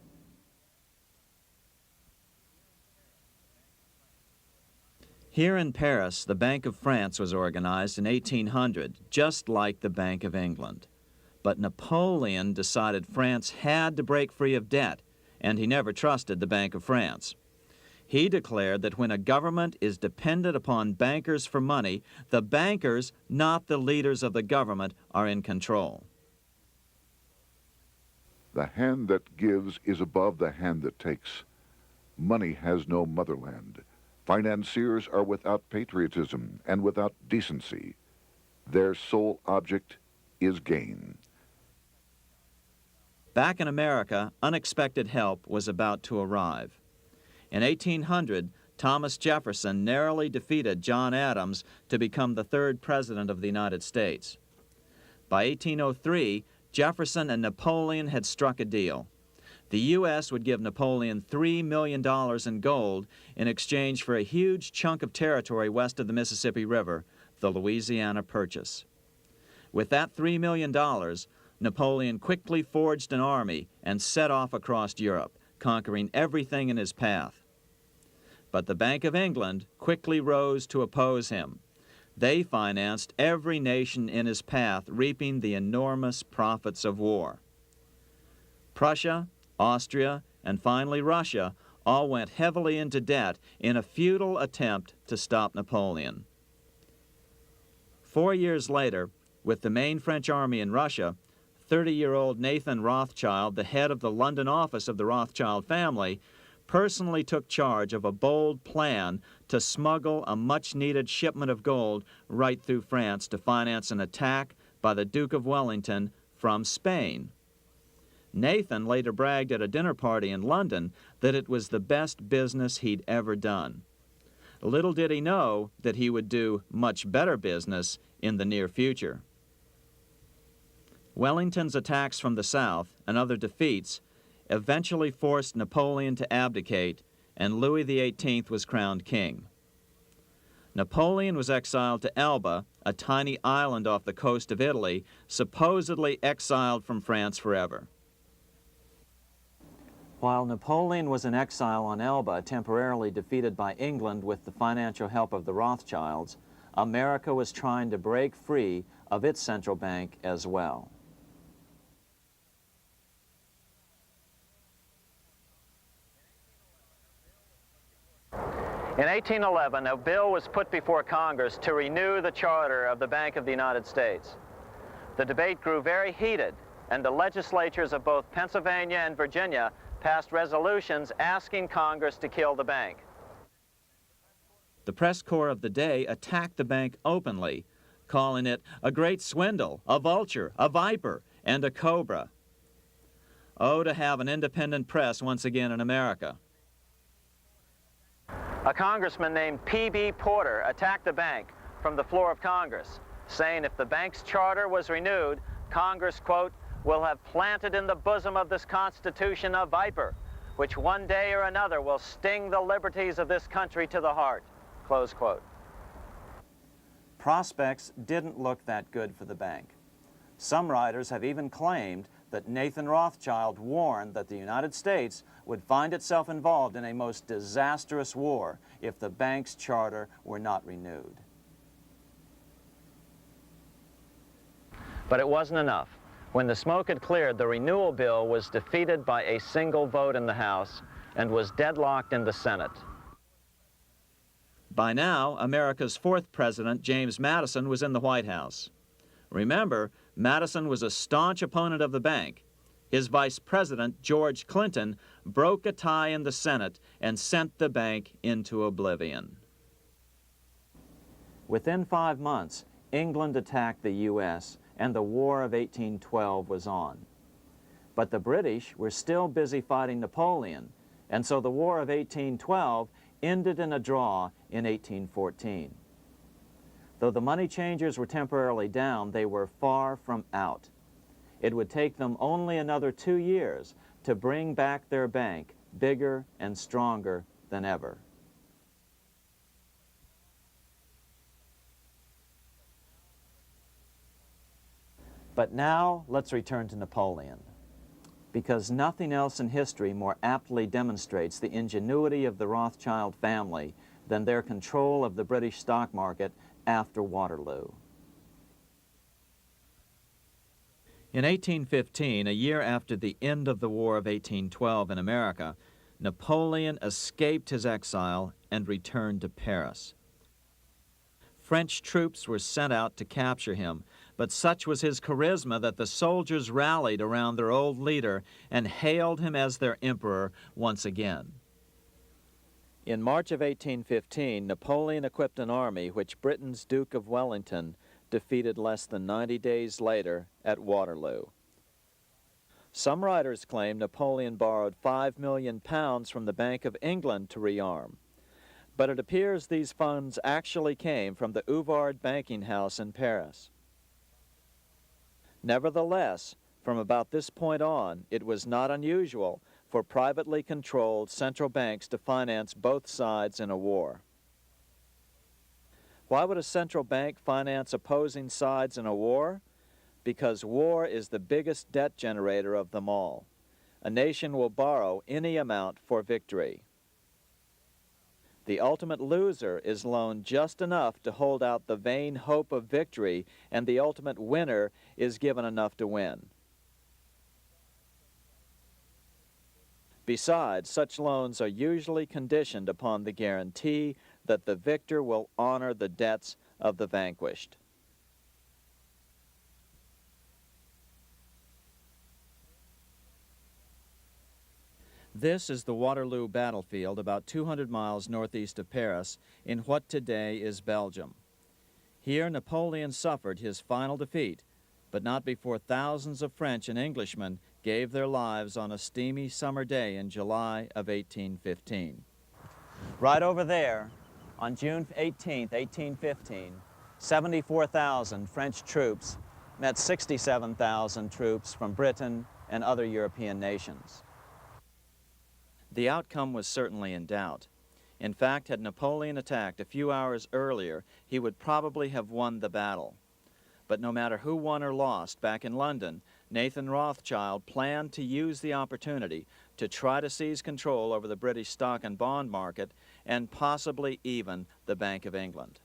Here in Paris, the Bank of France was organized in 1800, just like the Bank of England. But Napoleon decided France had to break free of debt, and he never trusted the Bank of France. He declared that when a government is dependent upon bankers for money, the bankers, not the leaders of the government, are in control. The hand that gives is above the hand that takes. Money has no motherland. Financiers are without patriotism and without decency. Their sole object is gain. Back in America, unexpected help was about to arrive. In 1800, Thomas Jefferson narrowly defeated John Adams to become the third president of the United States. By 1803, Jefferson and Napoleon had struck a deal. The U.S. would give Napoleon $3 million in gold in exchange for a huge chunk of territory west of the Mississippi River, the Louisiana Purchase. With that $3 million, Napoleon quickly forged an army and set off across Europe, conquering everything in his path. But the Bank of England quickly rose to oppose him. They financed every nation in his path, reaping the enormous profits of war. Prussia, Austria, and finally Russia all went heavily into debt in a futile attempt to stop Napoleon. 4 years later, with the main French army in Russia, 30-year-old Nathan Rothschild, the head of the London office of the Rothschild family, personally took charge of a bold plan to smuggle a much-needed shipment of gold right through France to finance an attack by the Duke of Wellington from Spain. Nathan later bragged at a dinner party in London that it was the best business he'd ever done. Little did he know that he would do much better business in the near future. Wellington's attacks from the south and other defeats eventually forced Napoleon to abdicate, and Louis XVIII was crowned king. Napoleon was exiled to Elba, a tiny island off the coast of Italy, supposedly exiled from France forever. While Napoleon was in exile on Elba, temporarily defeated by England with the financial help of the Rothschilds, America was trying to break free of its central bank as well. In 1811, a bill was put before Congress to renew the charter of the Bank of the United States. The debate grew very heated, and the legislatures of both Pennsylvania and Virginia passed resolutions asking Congress to kill the bank. The press corps of the day attacked the bank openly, calling it a great swindle, a vulture, a viper, and a cobra. Oh, to have an independent press once again in America. A congressman named P.B. Porter attacked the bank from the floor of Congress, saying if the bank's charter was renewed, Congress, quote, will have planted in the bosom of this Constitution a viper, which one day or another will sting the liberties of this country to the heart, close quote. Prospects didn't look that good for the bank. Some writers have even claimed that Nathan Rothschild warned that the United States would find itself involved in a most disastrous war if the bank's charter were not renewed. But it wasn't enough. When the smoke had cleared, the renewal bill was defeated by a single vote in the House and was deadlocked in the Senate. By now, America's fourth president, James Madison, was in the White House. Remember, Madison was a staunch opponent of the bank. His vice president, George Clinton, broke a tie in the Senate and sent the bank into oblivion. Within 5 months, England attacked the U.S., and the War of 1812 was on. But the British were still busy fighting Napoleon, and so the War of 1812 ended in a draw in 1814. Though the money changers were temporarily down, they were far from out. It would take them only another 2 years to bring back their bank bigger and stronger than ever. But now let's return to Napoleon, because nothing else in history more aptly demonstrates the ingenuity of the Rothschild family than their control of the British stock market after Waterloo. In 1815, a year after the end of the War of 1812 in America, Napoleon escaped his exile and returned to Paris. French troops were sent out to capture him, but such was his charisma that the soldiers rallied around their old leader and hailed him as their emperor once again. In March of 1815, Napoleon equipped an army which Britain's Duke of Wellington defeated less than 90 days later at Waterloo. Some writers claim Napoleon borrowed £5 million from the Bank of England to rearm, but it appears these funds actually came from the Ouvard banking house in Paris. Nevertheless, from about this point on, it was not unusual for privately controlled central banks to finance both sides in a war. Why would a central bank finance opposing sides in a war? Because war is the biggest debt generator of them all. A nation will borrow any amount for victory. The ultimate loser is loaned just enough to hold out the vain hope of victory, and the ultimate winner is given enough to win. Besides, such loans are usually conditioned upon the guarantee that the victor will honor the debts of the vanquished. This is the Waterloo battlefield about 200 miles northeast of Paris in what today is Belgium. Here Napoleon suffered his final defeat, but not before thousands of French and Englishmen gave their lives on a steamy summer day in July of 1815. Right over there, on June 18, 1815, 74,000 French troops met 67,000 troops from Britain and other European nations. The outcome was certainly in doubt. In fact, had Napoleon attacked a few hours earlier, he would probably have won the battle. But no matter who won or lost, back in London, Nathan Rothschild planned to use the opportunity to try to seize control over the British stock and bond market and possibly even the Bank of England.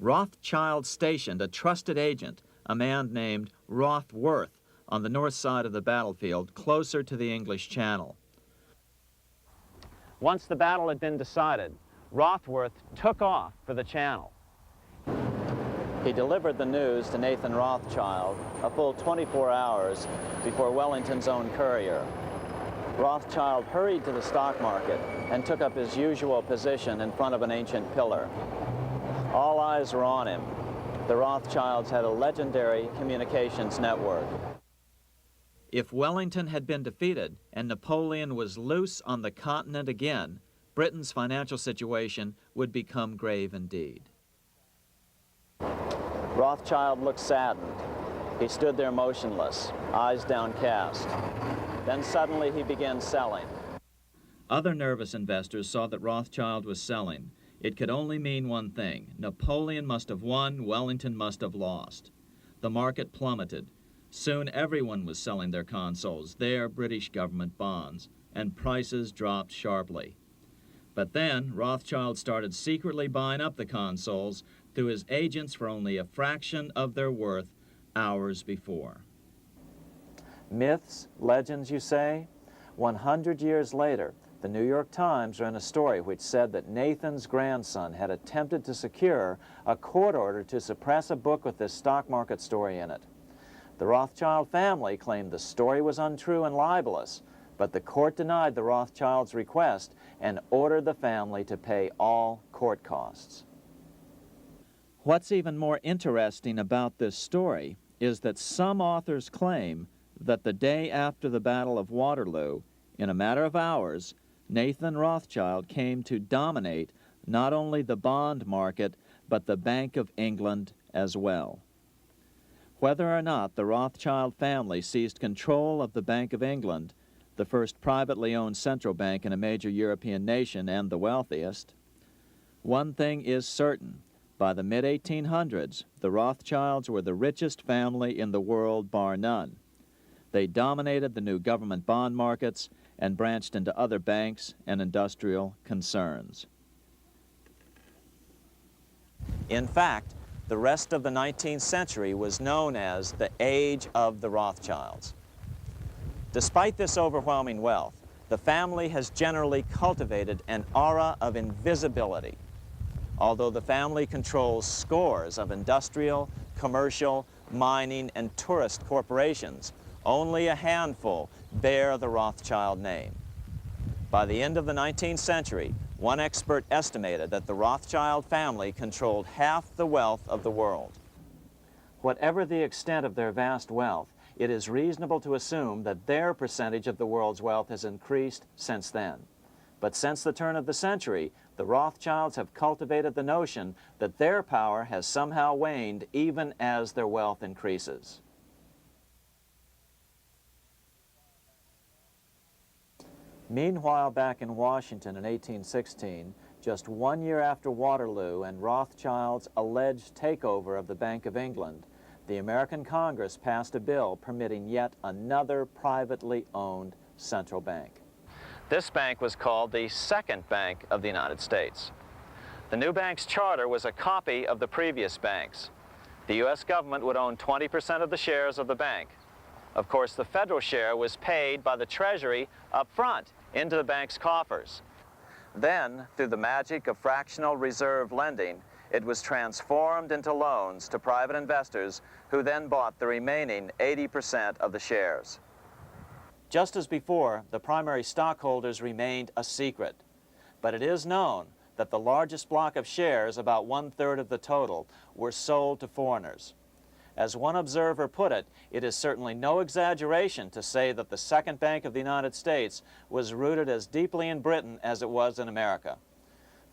Rothschild stationed a trusted agent, a man named Rothworth, on the north side of the battlefield, closer to the English Channel. Once the battle had been decided, Rothworth took off for the Channel. He delivered the news to Nathan Rothschild a full 24 hours before Wellington's own courier. Rothschild hurried to the stock market and took up his usual position in front of an ancient pillar. All eyes were on him. The Rothschilds had a legendary communications network. If Wellington had been defeated and Napoleon was loose on the continent again, Britain's financial situation would become grave indeed. Rothschild looked saddened. He stood there motionless, eyes downcast. Then suddenly he began selling. Other nervous investors saw that Rothschild was selling. It could only mean one thing: Napoleon must have won, Wellington must have lost. The market plummeted. Soon everyone was selling their consols, their British government bonds, and prices dropped sharply. But then Rothschild started secretly buying up the consols through his agents for only a fraction of their worth hours before. Myths, legends, you say? 100 years later, the New York Times ran a story which said that Nathan's grandson had attempted to secure a court order to suppress a book with this stock market story in it. The Rothschild family claimed the story was untrue and libelous, but the court denied the Rothschilds' request and ordered the family to pay all court costs. What's even more interesting about this story is that some authors claim that the day after the Battle of Waterloo, in a matter of hours, Nathan Rothschild came to dominate not only the bond market, but the Bank of England as well. Whether or not the Rothschild family seized control of the Bank of England, the first privately owned central bank in a major European nation and the wealthiest, one thing is certain: by the mid-1800s, the Rothschilds were the richest family in the world, bar none. They dominated the new government bond markets and branched into other banks and industrial concerns. In fact, the rest of the 19th century was known as the Age of the Rothschilds. Despite this overwhelming wealth, the family has generally cultivated an aura of invisibility. Although the family controls scores of industrial, commercial, mining, and tourist corporations, only a handful bear the Rothschild name. By the end of the 19th century, one expert estimated that the Rothschild family controlled half the wealth of the world. Whatever the extent of their vast wealth, it is reasonable to assume that their percentage of the world's wealth has increased since then. But since the turn of the century, the Rothschilds have cultivated the notion that their power has somehow waned even as their wealth increases. Meanwhile, back in Washington in 1816, just 1 year after Waterloo and Rothschild's alleged takeover of the Bank of England, the American Congress passed a bill permitting yet another privately owned central bank. This bank was called the Second Bank of the United States. The new bank's charter was a copy of the previous banks. The U.S. government would own 20% of the shares of the bank. Of course, the federal share was paid by the Treasury up front into the bank's coffers. Then, through the magic of fractional reserve lending, it was transformed into loans to private investors who then bought the remaining 80% of the shares. Just as before, the primary stockholders remained a secret. But it is known that the largest block of shares, about 1/3 of the total, were sold to foreigners. As one observer put it, it is certainly no exaggeration to say that the Second Bank of the United States was rooted as deeply in Britain as it was in America.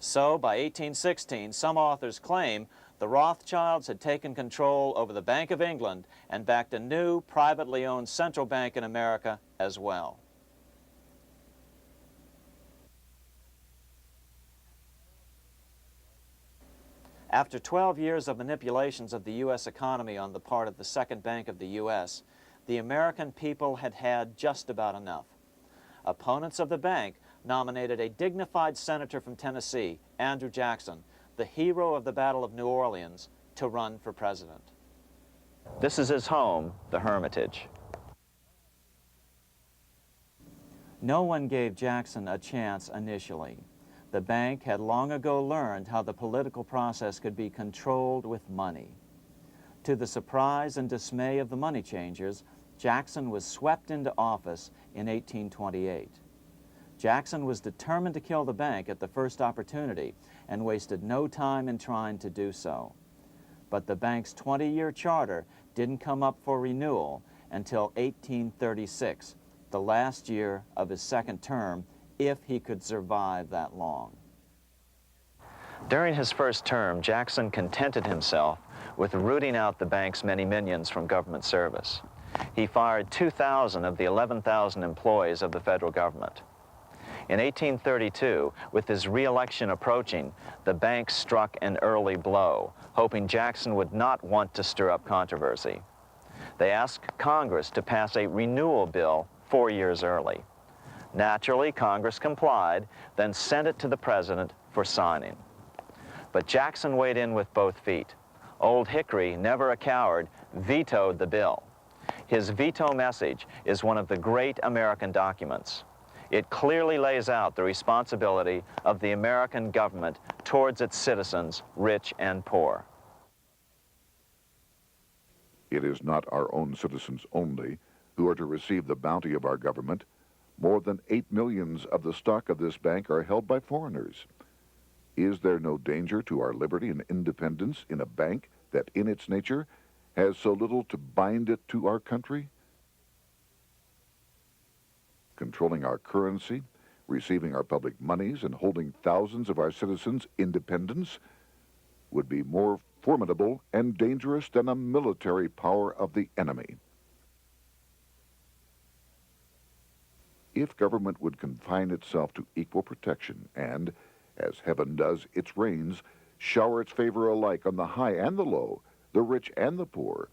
So, by 1816, some authors claim the Rothschilds had taken control over the Bank of England and backed a new, privately owned central bank in America as well. After 12 years of manipulations of the U.S. economy on the part of the Second Bank of the U.S., the American people had had just about enough. Opponents of the bank nominated a dignified senator from Tennessee, Andrew Jackson, the hero of the Battle of New Orleans, to run for president. This is his home, the Hermitage. No one gave Jackson a chance initially. The bank had long ago learned how the political process could be controlled with money. To the surprise and dismay of the money changers, Jackson was swept into office in 1828. Jackson was determined to kill the bank at the first opportunity and wasted no time in trying to do so. But the bank's 20-year charter didn't come up for renewal until 1836, the last year of his second term, if he could survive that long. During his first term, Jackson contented himself with rooting out the bank's many minions from government service. He fired 2,000 of the 11,000 employees of the federal government. In 1832, with his re-election approaching, the bank struck an early blow, hoping Jackson would not want to stir up controversy. They asked Congress to pass a renewal bill 4 years early. Naturally, Congress complied, then sent it to the president for signing. But Jackson weighed in with both feet. Old Hickory, never a coward, vetoed the bill. His veto message is one of the great American documents. It clearly lays out the responsibility of the American government towards its citizens, rich and poor. It is not our own citizens only who are to receive the bounty of our government. More than 8 million of the stock of this bank are held by foreigners. Is there no danger to our liberty and independence in a bank that in its nature has so little to bind it to our country? Controlling our currency, receiving our public monies, and holding thousands of our citizens' independence would be more formidable and dangerous than a military power of the enemy. If government would confine itself to equal protection and, as heaven does its rains, shower its favor alike on the high and the low, the rich and the poor,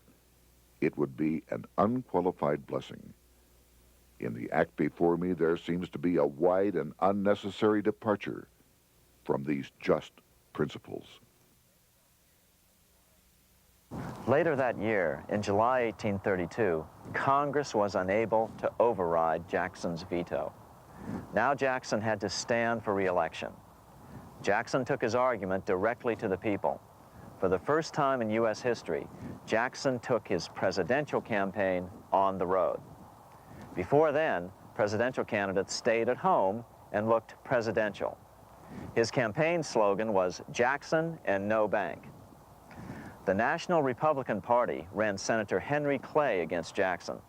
it would be an unqualified blessing. In the act before me, there seems to be a wide and unnecessary departure from these just principles. Later that year, in July 1832, Congress was unable to override Jackson's veto. Now Jackson had to stand for re-election. Jackson took his argument directly to the people. For the first time in U.S. history, Jackson took his presidential campaign on the road. Before then, presidential candidates stayed at home and looked presidential. His campaign slogan was "Jackson and no bank." The National Republican Party ran Senator Henry Clay against Jackson.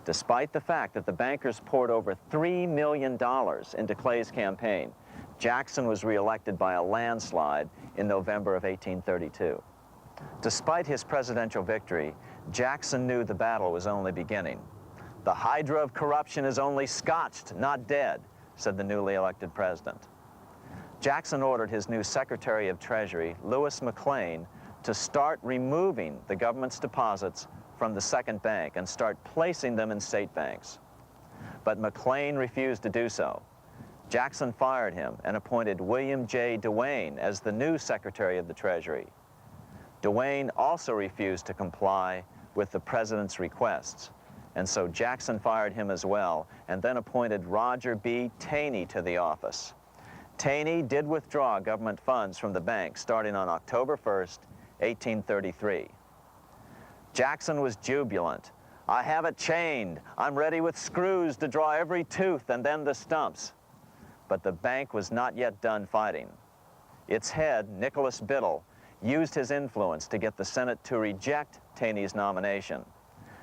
Despite the fact that the bankers poured over $3 million into Clay's campaign, Jackson was reelected by a landslide in November of 1832. Despite his presidential victory, Jackson knew the battle was only beginning. "The hydra of corruption is only scotched, not dead," said the newly elected president. Jackson ordered his new Secretary of Treasury, Lewis McLean, to start removing the government's deposits from the second bank and start placing them in state banks. But McLean refused to do so. Jackson fired him and appointed William J. Duane as the new Secretary of the Treasury. Duane also refused to comply with the president's requests, and so Jackson fired him as well and then appointed Roger B. Taney to the office. Taney did withdraw government funds from the bank starting on October 1st, 1833. Jackson was jubilant. "I have it chained. I'm ready with screws to draw every tooth and then the stumps." But the bank was not yet done fighting. Its head, Nicholas Biddle, used his influence to get the Senate to reject Taney's nomination.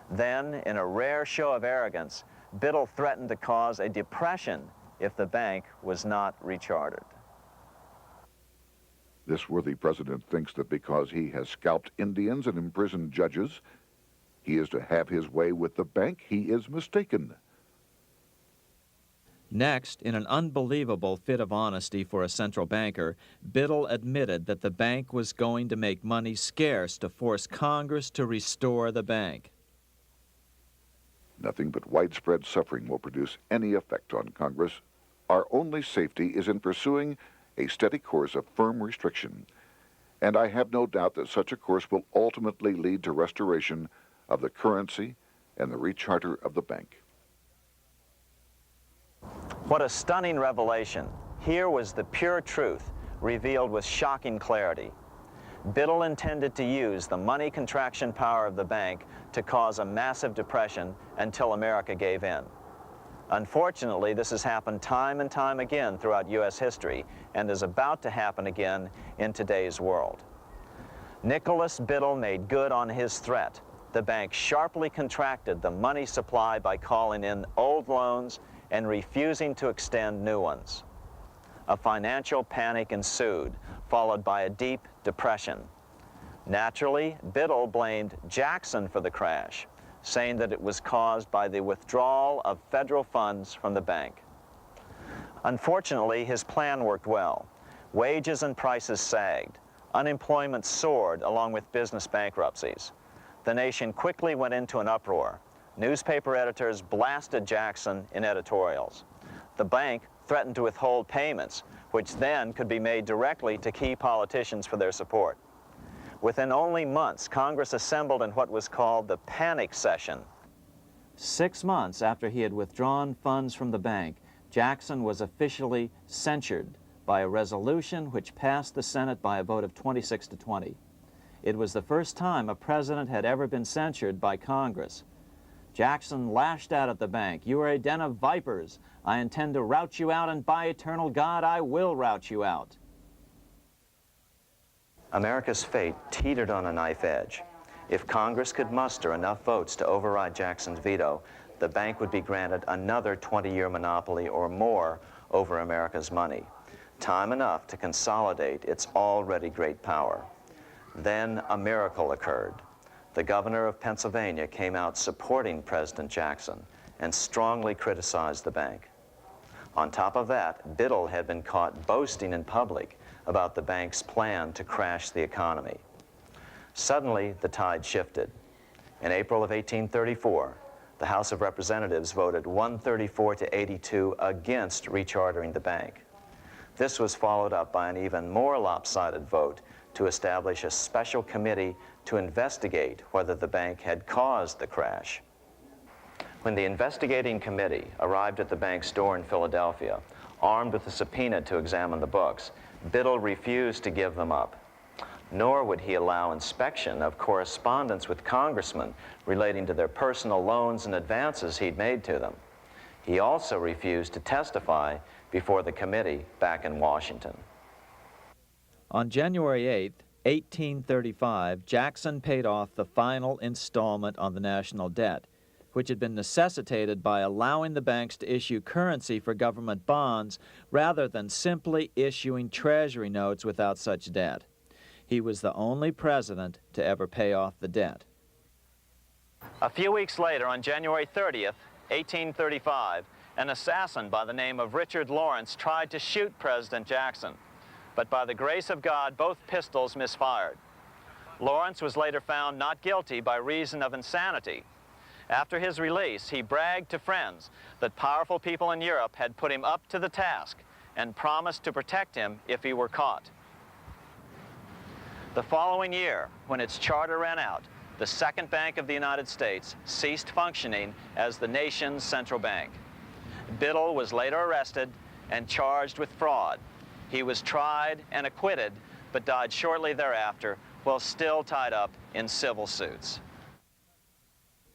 Then, in a rare show of arrogance, Biddle threatened to cause a depression if the bank was not rechartered. This worthy president thinks that because he has scalped Indians and imprisoned judges, he is to have his way with the bank. He is mistaken. Next, in an unbelievable fit of honesty for a central banker, Biddle admitted that the bank was going to make money scarce to force Congress to restore the bank. Nothing but widespread suffering will produce any effect on Congress. Our only safety is in pursuing a steady course of firm restriction, and I have no doubt that such a course will ultimately lead to restoration of the currency and the recharter of the bank. What a stunning revelation. Here was the pure truth, revealed with shocking clarity. Biddle intended to use the money contraction power of the bank to cause a massive depression until America gave in. Unfortunately, this has happened time and time again throughout U.S. history and is about to happen again in today's world. Nicholas Biddle made good on his threat. The bank sharply contracted the money supply by calling in old loans and refusing to extend new ones. A financial panic ensued, followed by a deep depression. Naturally, Biddle blamed Jackson for the crash, saying that it was caused by the withdrawal of federal funds from the bank. Unfortunately, his plan worked well. Wages and prices sagged. Unemployment soared along with business bankruptcies. The nation quickly went into an uproar. Newspaper editors blasted Jackson in editorials. The bank threatened to withhold payments, which then could be made directly to key politicians for their support. Within only months, Congress assembled in what was called the panic session. 6 months after he had withdrawn funds from the bank, Jackson was officially censured by a resolution which passed the Senate by a vote of 26 to 20. It was the first time a president had ever been censured by Congress. Jackson lashed out at the bank. "You are a den of vipers. I intend to rout you out, and by eternal God, I will rout you out." America's fate teetered on a knife edge. If Congress could muster enough votes to override Jackson's veto, the bank would be granted another 20-year monopoly or more over America's money, time enough to consolidate its already great power. Then a miracle occurred. The governor of Pennsylvania came out supporting President Jackson and strongly criticized the bank. On top of that, Biddle had been caught boasting in public about the bank's plan to crash the economy. Suddenly, the tide shifted. In April of 1834, the House of Representatives voted 134 to 82 against rechartering the bank. This was followed up by an even more lopsided vote to establish a special committee to investigate whether the bank had caused the crash. When the investigating committee arrived at the bank's door in Philadelphia, armed with a subpoena to examine the books, Biddle refused to give them up. Nor would he allow inspection of correspondence with congressmen relating to their personal loans and advances he'd made to them. He also refused to testify before the committee back in Washington. On January 8, 1835, Jackson paid off the final installment on the national debt, which had been necessitated by allowing the banks to issue currency for government bonds rather than simply issuing treasury notes without such debt. He was the only president to ever pay off the debt. A few weeks later, on January 30th, 1835, an assassin by the name of Richard Lawrence tried to shoot President Jackson, but by the grace of God, both pistols misfired. Lawrence was later found not guilty by reason of insanity. After his release, he bragged to friends that powerful people in Europe had put him up to the task and promised to protect him if he were caught. The following year, when its charter ran out, the Second Bank of the United States ceased functioning as the nation's central bank. Biddle was later arrested and charged with fraud. He was tried and acquitted, but died shortly thereafter while still tied up in civil suits.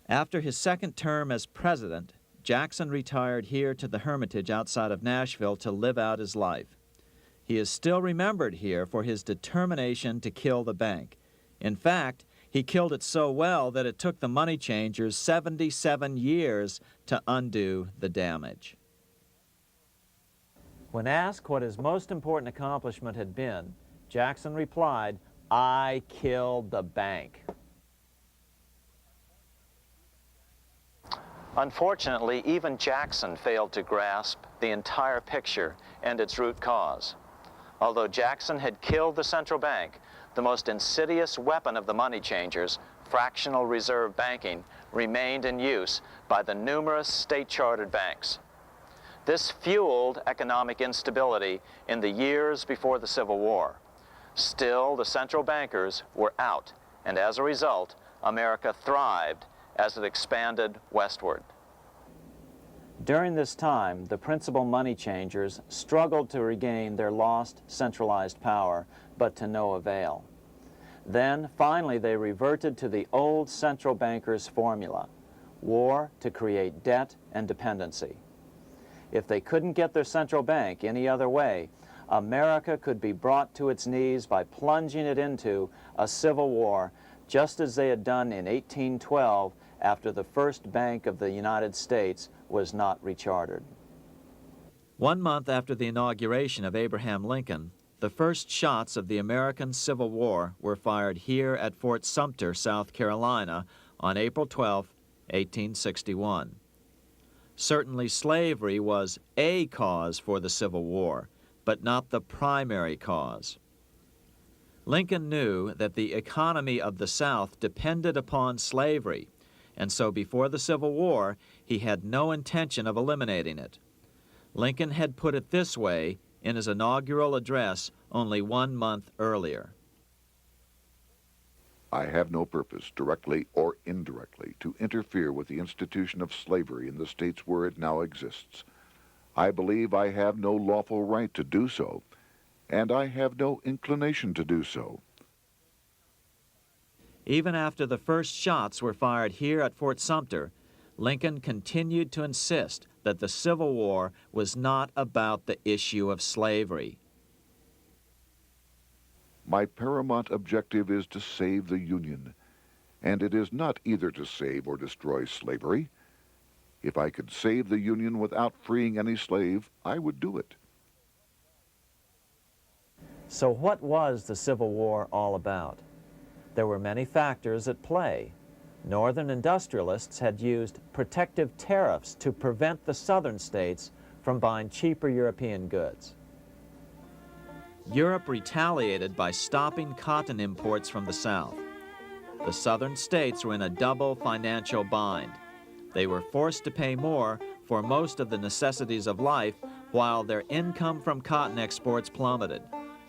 After his second term as president, Jackson retired here to the Hermitage outside of Nashville to live out his life. He is still remembered here for his determination to kill the bank. In fact, he killed it so well that it took the money changers 77 years to undo the damage. When asked what his most important accomplishment had been, Jackson replied, "I killed the bank." Unfortunately, even Jackson failed to grasp the entire picture and its root cause. Although Jackson had killed the central bank, the most insidious weapon of the money changers, fractional reserve banking, remained in use by the numerous state-chartered banks. This fueled economic instability in the years before the Civil War. Still, the central bankers were out, and as a result, America thrived as it expanded westward. During this time, the principal money changers struggled to regain their lost centralized power, but to no avail. Then, finally, they reverted to the old central bankers' formula: war to create debt and dependency. If they couldn't get their central bank any other way, America could be brought to its knees by plunging it into a civil war, just as they had done in 1812 after the first Bank of the United States was not rechartered. 1 month after the inauguration of Abraham Lincoln, the first shots of the American Civil War were fired here at Fort Sumter, South Carolina, on April 12, 1861. Certainly slavery was a cause for the Civil War, but not the primary cause. Lincoln knew that the economy of the South depended upon slavery, and so before the Civil War, he had no intention of eliminating it. Lincoln had put it this way in his inaugural address only 1 month earlier. I have no purpose, directly or indirectly, to interfere with the institution of slavery in the states where it now exists. I believe I have no lawful right to do so, and I have no inclination to do so. Even after the first shots were fired here at Fort Sumter, Lincoln continued to insist that the Civil War was not about the issue of slavery. My paramount objective is to save the Union, and it is not either to save or destroy slavery. If I could save the Union without freeing any slave, I would do it. So what was the Civil War all about? There were many factors at play. Northern industrialists had used protective tariffs to prevent the southern states from buying cheaper European goods. Europe retaliated by stopping cotton imports from the South. The southern states were in a double financial bind. They were forced to pay more for most of the necessities of life, while their income from cotton exports plummeted.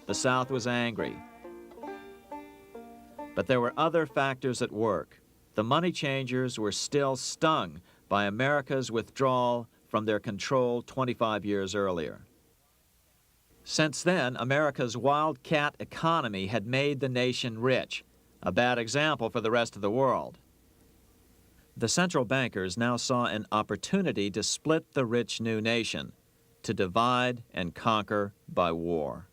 The South was angry. But there were other factors at work. The money changers were still stung by America's withdrawal from their control 25 years earlier. Since then, America's wildcat economy had made the nation rich, a bad example for the rest of the world. The central bankers now saw an opportunity to split the rich new nation, to divide and conquer by war.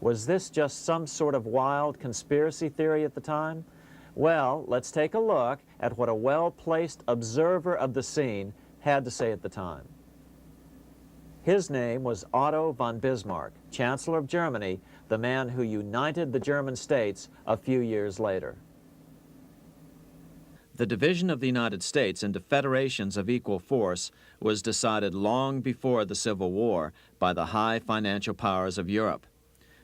Was this just some sort of wild conspiracy theory at the time? Well, let's take a look at what a well-placed observer of the scene had to say at the time. His name was Otto von Bismarck, Chancellor of Germany, the man who united the German states a few years later. The division of the United States into federations of equal force was decided long before the Civil War by the high financial powers of Europe.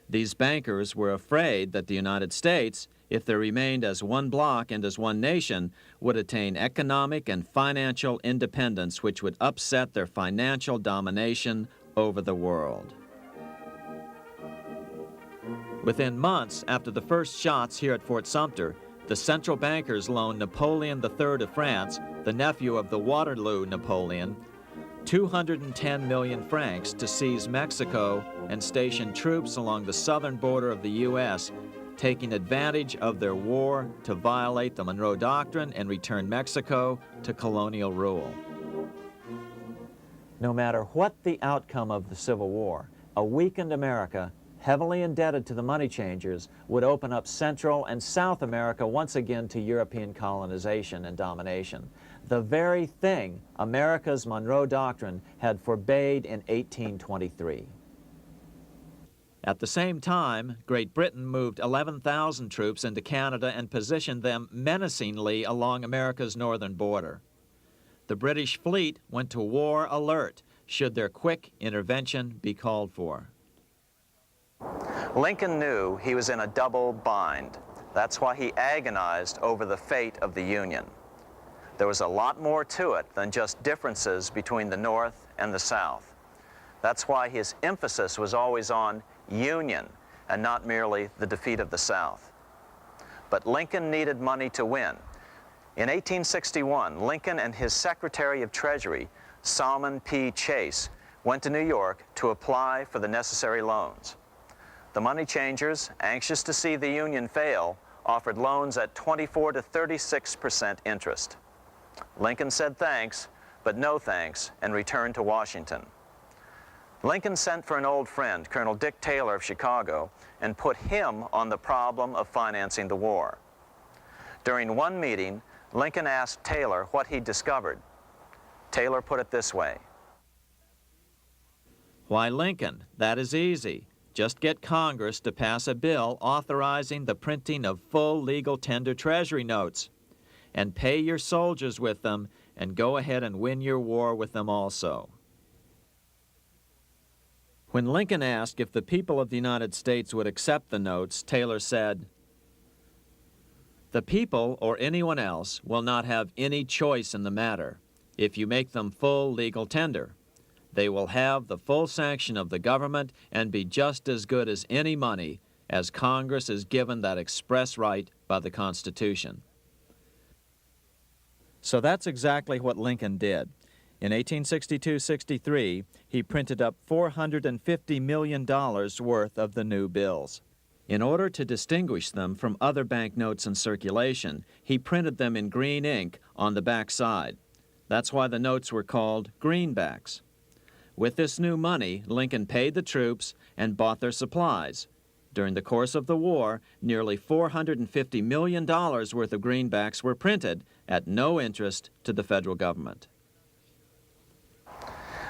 These bankers were afraid that the United States, if they remained as one bloc and as one nation, would attain economic and financial independence which would upset their financial domination over the world. Within months after the first shots here at Fort Sumter, the central bankers loaned Napoleon III of France, the nephew of the Waterloo Napoleon, 210 million francs to seize Mexico and station troops along the southern border of the U.S., taking advantage of their war to violate the Monroe Doctrine and return Mexico to colonial rule. No matter what the outcome of the Civil War, a weakened America, heavily indebted to the money changers, would open up Central and South America once again to European colonization and domination. The very thing America's Monroe Doctrine had forbade in 1823. At the same time, Great Britain moved 11,000 troops into Canada and positioned them menacingly along America's northern border. The British fleet went to war alert should their quick intervention be called for. Lincoln knew he was in a double bind. That's why he agonized over the fate of the Union. There was a lot more to it than just differences between the North and the South. That's why his emphasis was always on union and not merely the defeat of the South. But Lincoln needed money to win. In 1861, Lincoln and his Secretary of Treasury, Salmon P. Chase, went to New York to apply for the necessary loans. The money changers, anxious to see the Union fail, offered loans at 24 to 36% interest. Lincoln said thanks, but no thanks, and returned to Washington. Lincoln sent for an old friend, Colonel Dick Taylor of Chicago, and put him on the problem of financing the war. During one meeting, Lincoln asked Taylor what he'd discovered. Taylor put it this way: "Why, Lincoln, that is easy. Just get Congress to pass a bill authorizing the printing of full legal tender Treasury notes, and pay your soldiers with them, and go ahead and win your war with them also." When Lincoln asked if the people of the United States would accept the notes, Taylor said, "The people, or anyone else, will not have any choice in the matter if you make them full legal tender. They will have the full sanction of the government and be just as good as any money, as Congress is given that express right by the Constitution." So that's exactly what Lincoln did. In 1862-63, he printed up $450 million worth of the new bills. In order to distinguish them from other banknotes in circulation, he printed them in green ink on the back side. That's why the notes were called greenbacks. With this new money, Lincoln paid the troops and bought their supplies. During the course of the war, nearly $450 million worth of greenbacks were printed at no interest to the federal government.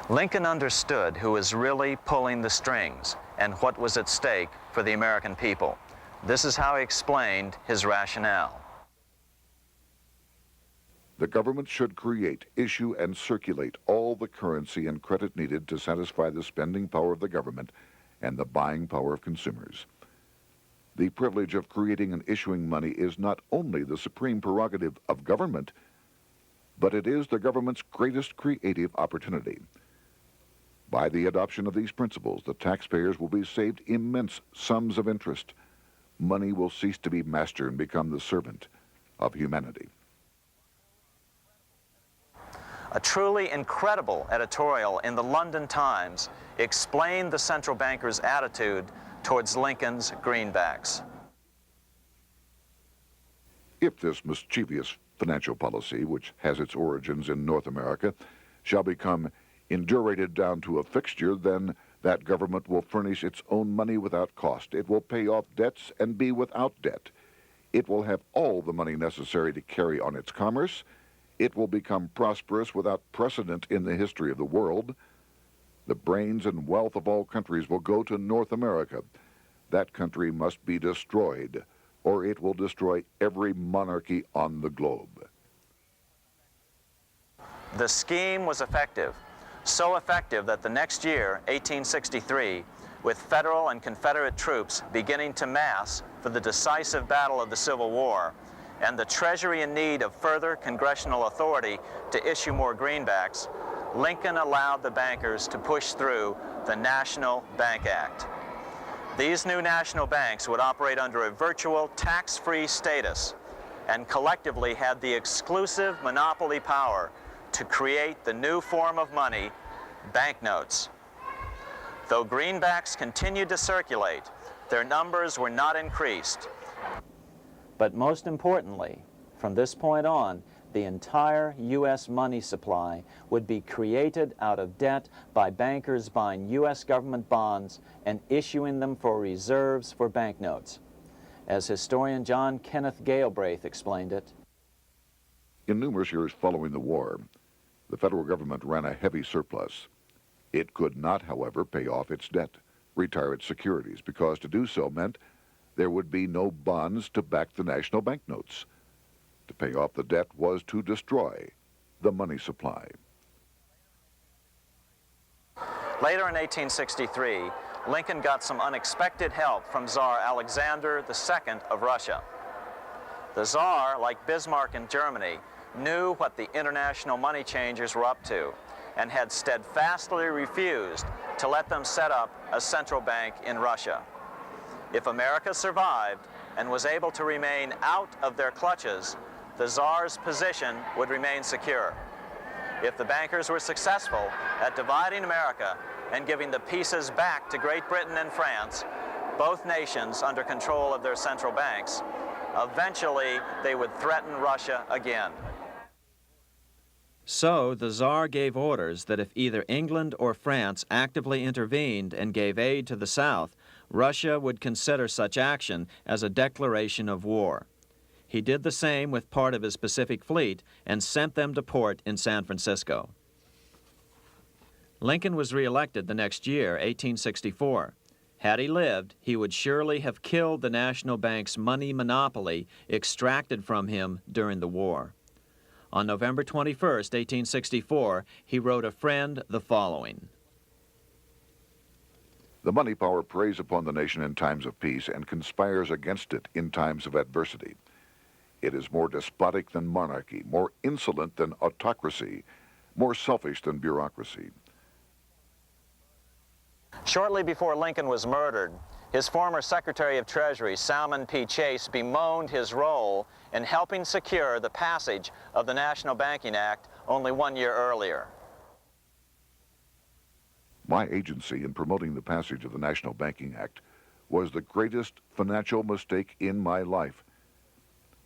Lincoln understood who was really pulling the strings and what was at stake for the American people. This is how he explained his rationale. The government should create, issue, and circulate all the currency and credit needed to satisfy the spending power of the government and the buying power of consumers. The privilege of creating and issuing money is not only the supreme prerogative of government, but it is the government's greatest creative opportunity. By the adoption of these principles, the taxpayers will be saved immense sums of interest. Money will cease to be master and become the servant of humanity. A truly incredible editorial in the London Times explained the central bankers' attitude towards Lincoln's greenbacks. If this mischievous financial policy, which has its origins in North America, shall become indurated down to a fixture, then That government will furnish its own money without cost. It will pay off debts and be without debt. It will have all the money necessary to carry on its commerce. It will become prosperous without precedent in the history of the world. The brains and wealth of all countries will go to North America. That country must be destroyed, or it will destroy every monarchy on the globe. The scheme was effective, so effective that the next year, 1863, with Federal and Confederate troops beginning to mass for the decisive battle of the Civil War, and the Treasury in need of further congressional authority to issue more greenbacks, Lincoln allowed the bankers to push through the National Bank Act. These new national banks would operate under a virtual tax-free status and collectively had the exclusive monopoly power to create the new form of money, banknotes. Though greenbacks continued to circulate, their numbers were not increased. But most importantly, from this point on, the entire U.S. money supply would be created out of debt by bankers buying U.S. government bonds and issuing them for reserves for banknotes. As historian John Kenneth Galbraith explained it, in numerous years following the war, the federal government ran a heavy surplus. It could not, however, pay off its debt, retire its securities, because to do so meant there would be no bonds to back the national banknotes. To pay off the debt was to destroy the money supply. later in 1863, Lincoln got some unexpected help from Tsar Alexander II of Russia. The Tsar, like Bismarck in Germany, knew what the international money changers were up to and had steadfastly refused to let them set up a central bank in Russia. If America survived and was able to remain out of their clutches, the Tsar's position would remain secure. If the bankers were successful at dividing America and giving the pieces back to Great Britain and France, both nations under control of their central banks, eventually they would threaten Russia again. So the Tsar gave orders that if either England or France actively intervened and gave aid to the South, Russia would consider such action as a declaration of war. He did the same with part of his Pacific Fleet and sent them to port in San Francisco. Lincoln was reelected the next year, 1864. Had he lived, he would surely have killed the national bank's money monopoly extracted from him during the war. On November 21, 1864, he wrote a friend the following. The money power preys upon the nation in times of peace and conspires against it in times of adversity. It is more despotic than monarchy, more insolent than autocracy, more selfish than bureaucracy. Shortly before Lincoln was murdered, his former Secretary of Treasury, Salmon P. Chase, bemoaned his role in helping secure the passage of the National Banking Act only 1 year earlier. My agency in promoting the passage of the National Banking Act was the greatest financial mistake in my life.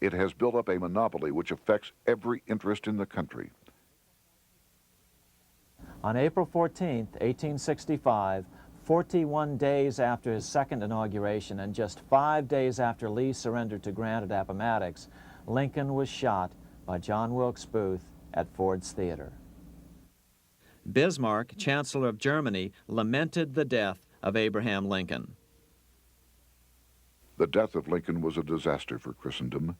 It has built up a monopoly which affects every interest in the country. On April 14, 1865, 41 days after his second inauguration and just 5 days after Lee surrendered to Grant at Appomattox, Lincoln was shot by John Wilkes Booth at Ford's Theater. Bismarck, Chancellor of Germany, lamented the death of Abraham Lincoln. The death of Lincoln was a disaster for Christendom.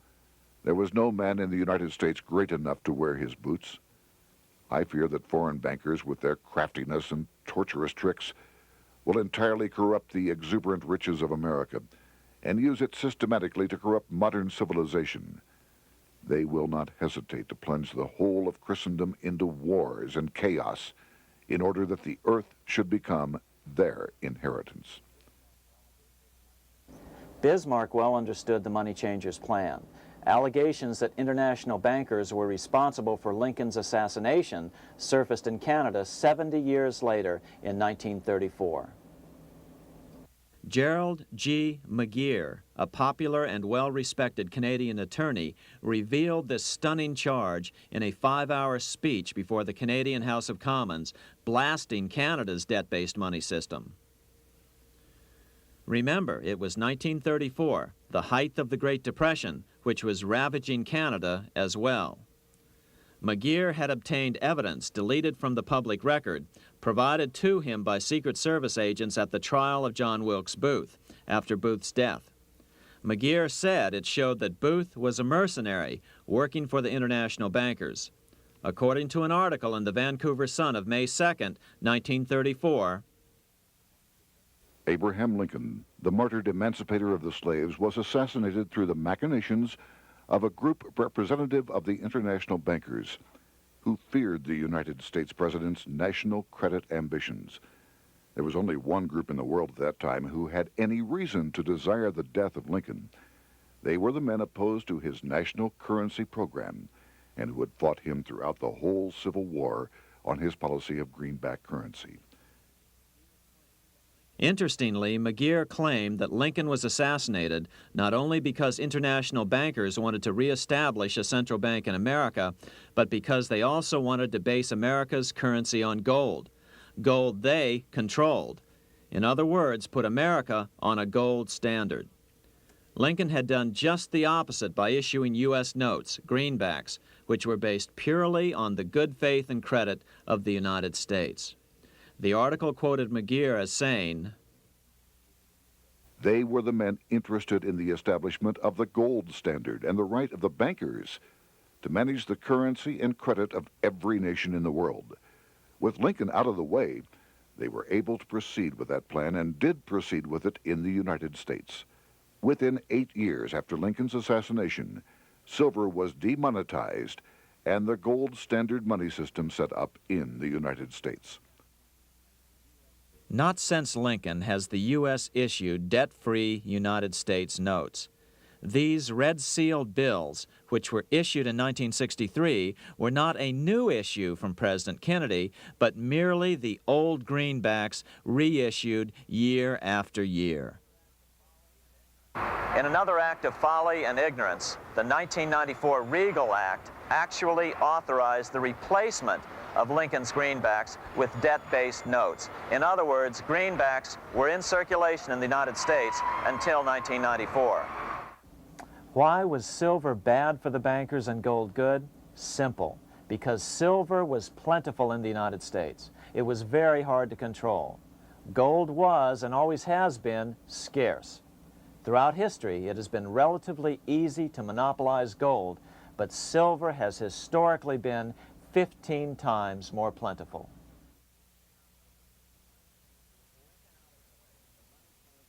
There was no man in the United States great enough to wear his boots. I fear that foreign bankers, with their craftiness and torturous tricks, will entirely corrupt the exuberant riches of America and use it systematically to corrupt modern civilization. They will not hesitate to plunge the whole of Christendom into wars and chaos in order that the earth should become their inheritance. Bismarck well understood the money changers' plan. Allegations that international bankers were responsible for Lincoln's assassination surfaced in Canada 70 years later in 1934. Gerald G. McGeer a popular and well-respected Canadian attorney, revealed this stunning charge in a 5-hour speech before the Canadian House of Commons, blasting Canada's debt-based money system. Remember, it was 1934, the height of the Great Depression, which was ravaging Canada as well. McGeer had obtained evidence deleted from the public record, provided to him by Secret Service agents at the trial of John Wilkes Booth after Booth's death. McGeer said it showed that Booth was a mercenary working for the international bankers. According to an article in the Vancouver Sun of May 2nd, 1934, Abraham Lincoln, the martyred emancipator of the slaves, was assassinated through the machinations of a group representative of the international bankers who feared the United States president's national credit ambitions. There was only one group in the world at that time who had any reason to desire the death of Lincoln. They were the men opposed to his national currency program and who had fought him throughout the whole Civil War on his policy of greenback currency. Interestingly, McGeer claimed that Lincoln was assassinated not only because international bankers wanted to reestablish a central bank in America, but because they also wanted to base America's currency on gold. Gold they controlled. In other words, put America on a gold standard. Lincoln had done just the opposite by issuing U.S. notes, greenbacks, which were based purely on the good faith and credit of the United States. The article quoted McGeer as saying, "They were the men interested in the establishment of the gold standard and the right of the bankers to manage the currency and credit of every nation in the world. With Lincoln out of the way, they were able to proceed with that plan and did proceed with it in the United States. Within 8 years after Lincoln's assassination, silver was demonetized and the gold standard money system set up in the United States." Not since Lincoln has the U.S. issued debt-free United States notes. These red-sealed bills, which were issued in 1963, were not a new issue from President Kennedy, but merely the old greenbacks reissued year after year. In another act of folly and ignorance, the 1994 Regal Act actually authorized the replacement of Lincoln's greenbacks with debt-based notes. In other words, greenbacks were in circulation in the United States until 1994. Why was silver bad for the bankers and gold good? Simple. Because silver was plentiful in the United States. It was very hard to control. Gold was, and always has been, scarce. Throughout history, it has been relatively easy to monopolize gold, but silver has historically been 15 times more plentiful.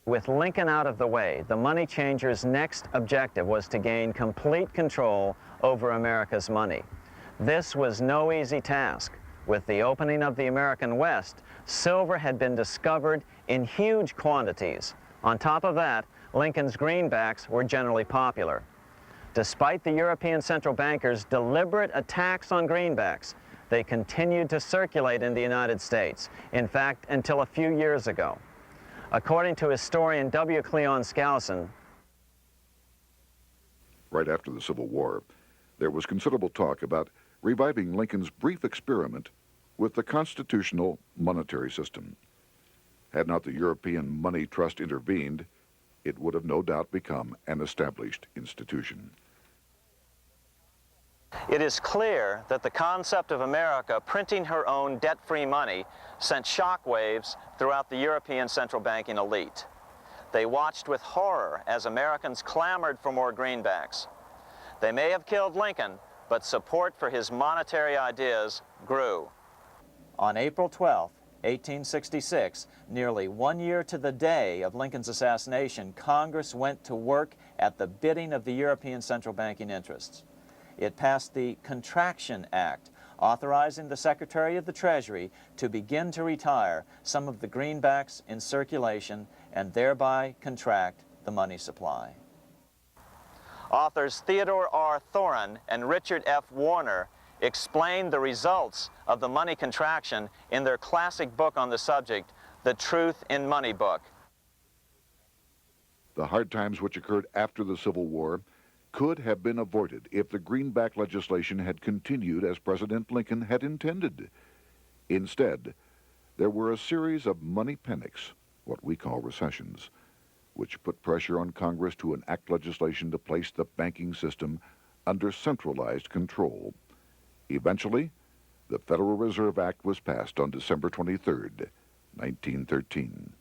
With Lincoln out of the way, the money changers' next objective was to gain complete control over America's money. This was no easy task. With the opening of the American West, silver had been discovered in huge quantities. On top of that, Lincoln's greenbacks were generally popular. Despite the European central bankers' deliberate attacks on greenbacks, they continued to circulate in the United States, in fact, until a few years ago. According to historian W. Cleon Skousen, right after the Civil War, there was considerable talk about reviving Lincoln's brief experiment with the constitutional monetary system. Had not the European Money Trust intervened, it would have no doubt become an established institution. It is clear that the concept of America printing her own debt-free money sent shockwaves throughout the European central banking elite. They watched with horror as Americans clamored for more greenbacks. They may have killed Lincoln, but support for his monetary ideas grew. On April 12, 1866, nearly 1 year to the day of Lincoln's assassination, Congress went to work at the bidding of the European central banking interests. It passed the Contraction Act, authorizing the Secretary of the Treasury to begin to retire some of the greenbacks in circulation and thereby contract the money supply. Authors Theodore R. Thorin and Richard F. Warner explained the results of the money contraction in their classic book on the subject, The Truth in Money Book. The hard times which occurred after the Civil War could have been avoided if the greenback legislation had continued as President Lincoln had intended. Instead, there were a series of money panics, what we call recessions, which put pressure on Congress to enact legislation to place the banking system under centralized control. Eventually, the Federal Reserve Act was passed on December 23, 1913.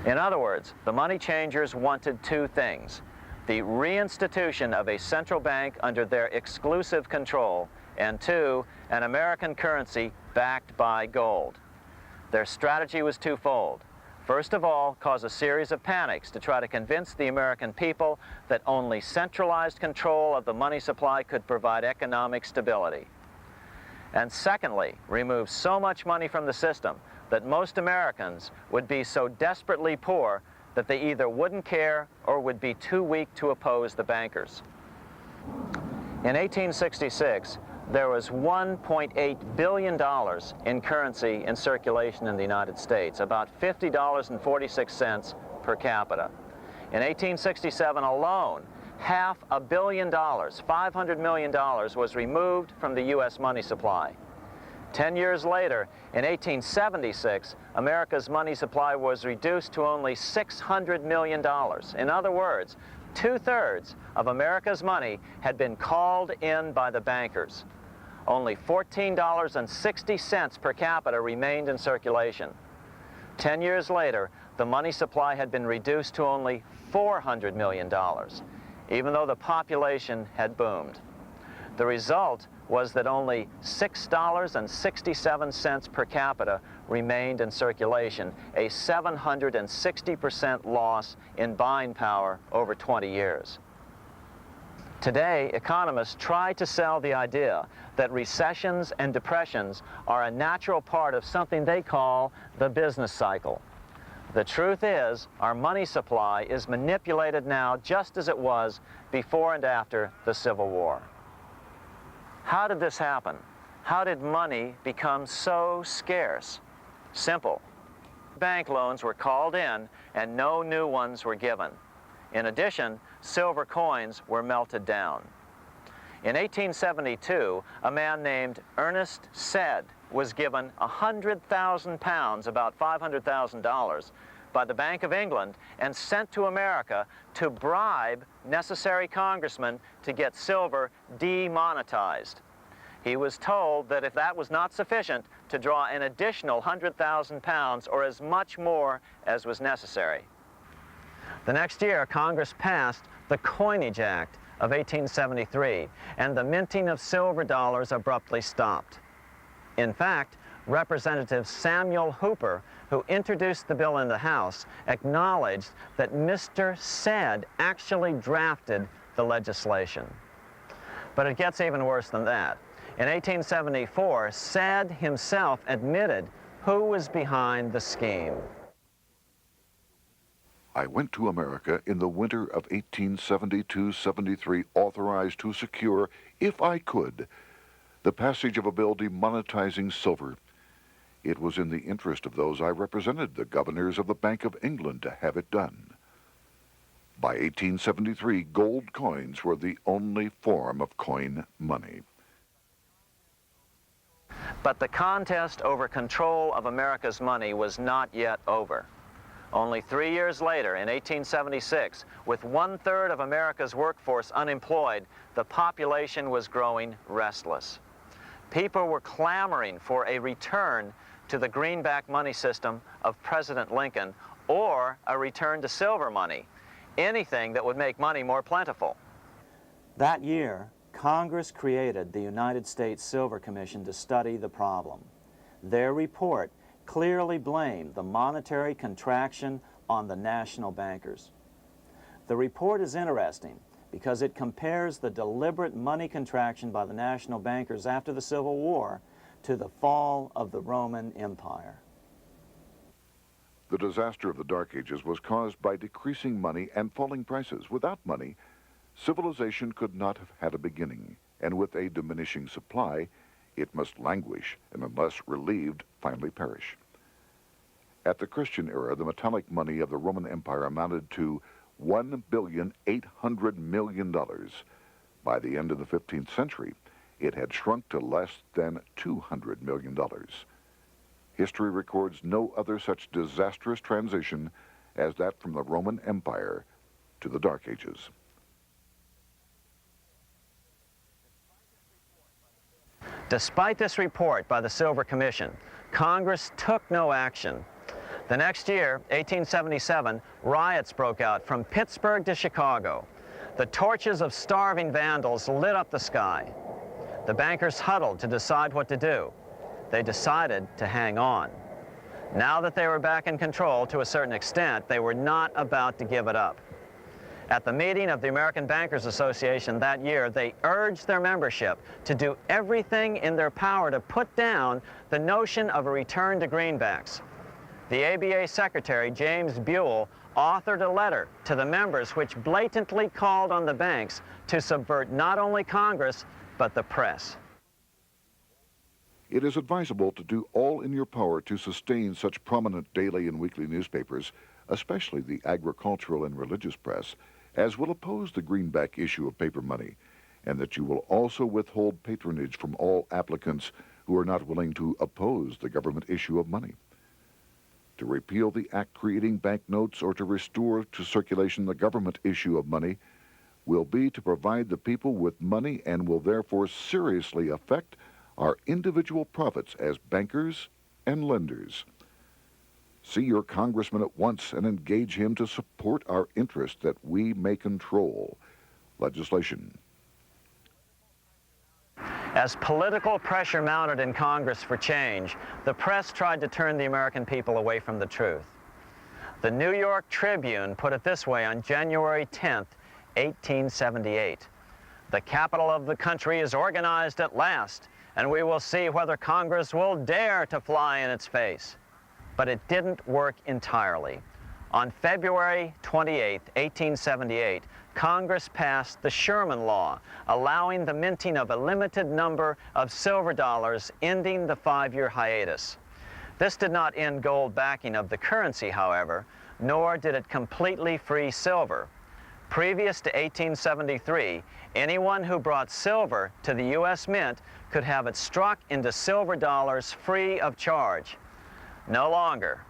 In other words, the money changers wanted two things: the reinstitution of a central bank under their exclusive control, and two, an American currency backed by gold. Their strategy was twofold. First of all, cause a series of panics to try to convince the American people that only centralized control of the money supply could provide economic stability. And secondly, remove so much money from the system that most Americans would be so desperately poor that they either wouldn't care or would be too weak to oppose the bankers. In 1866, there was $1.8 billion in currency in circulation in the United States, about $50.46 per capita. In 1867 alone, $500 million, $500 million, was removed from the U.S. money supply. 10 years later, in 1876, America's money supply was reduced to only $600 million. In other words, 2/3 of America's money had been called in by the bankers. Only $14.60 per capita remained in circulation. 10 years later, the money supply had been reduced to only $400 million, even though the population had boomed. The result was that only $6.67 per capita remained in circulation, a 760% loss in buying power over 20 years. Today, economists try to sell the idea that recessions and depressions are a natural part of something they call the business cycle. The truth is, our money supply is manipulated now just as it was before and after the Civil War. How did this happen? How did money become so scarce? Simple. Bank loans were called in and no new ones were given. In addition, silver coins were melted down. In 1872, a man named Ernest Sed was given 100,000 pounds, about $500,000, by the Bank of England and sent to America to bribe necessary congressmen to get silver demonetized. He was told that if that was not sufficient, to draw an additional 100,000 pounds or as much more as was necessary. The next year, Congress passed the Coinage Act of 1873, and the minting of silver dollars abruptly stopped. In fact, Representative Samuel Hooper, who introduced the bill in the House, acknowledged that Mr. Sed actually drafted the legislation. But it gets even worse than that. In 1874, Sed himself admitted who was behind the scheme. I went to America in the winter of 1872-73, authorized to secure, if I could, the passage of a bill demonetizing silver. It was in the interest of those I represented, the governors of the Bank of England, to have it done. By 1873, gold coins were the only form of coin money. But the contest over control of America's money was not yet over. Only 3 years later, in 1876, with 1/3 of America's workforce unemployed, the population was growing restless. People were clamoring for a return to the greenback money system of President Lincoln, or a return to silver money, anything that would make money more plentiful. That year, Congress created the United States Silver Commission to study the problem. Their report clearly blamed the monetary contraction on the national bankers. The report is interesting because it compares the deliberate money contraction by the national bankers after the Civil War to the fall of the Roman Empire. The disaster of the Dark Ages was caused by decreasing money and falling prices. Without money, civilization could not have had a beginning, and with a diminishing supply, it must languish and unless relieved, finally perish. At the Christian era, the metallic money of the Roman Empire amounted to $1,800,000,000. By the end of the 15th century, it had shrunk to less than $200 million. History records no other such disastrous transition as that from the Roman Empire to the Dark Ages. Despite this report by the Silver Commission, Congress took no action. The next year, 1877, riots broke out from Pittsburgh to Chicago. The torches of starving vandals lit up the sky. The bankers huddled to decide what to do. They decided to hang on. Now that they were back in control to a certain extent, they were not about to give it up. At the meeting of the American Bankers Association that year, they urged their membership to do everything in their power to put down the notion of a return to greenbacks. The ABA Secretary, James Buell, authored a letter to the members which blatantly called on the banks to subvert not only Congress, but the press. It is advisable to do all in your power to sustain such prominent daily and weekly newspapers, especially the agricultural and religious press, as will oppose the greenback issue of paper money, and that you will also withhold patronage from all applicants who are not willing to oppose the government issue of money. To repeal the act creating banknotes or to restore to circulation the government issue of money will be to provide the people with money and will therefore seriously affect our individual profits as bankers and lenders. See your congressman at once and engage him to support our interest that we may control legislation. As political pressure mounted in Congress for change, the press tried to turn the American people away from the truth. The New York Tribune put it this way on January 10th, 1878. "The capital of the country is organized at last, and we will see whether Congress will dare to fly in its face." But it didn't work entirely. On February 28, 1878, Congress passed the Sherman Law, allowing the minting of a limited number of silver dollars, ending the 5-year hiatus. This did not end gold backing of the currency, however, nor did it completely free silver. Previous to 1873, anyone who brought silver to the U.S. Mint could have it struck into silver dollars free of charge. No longer.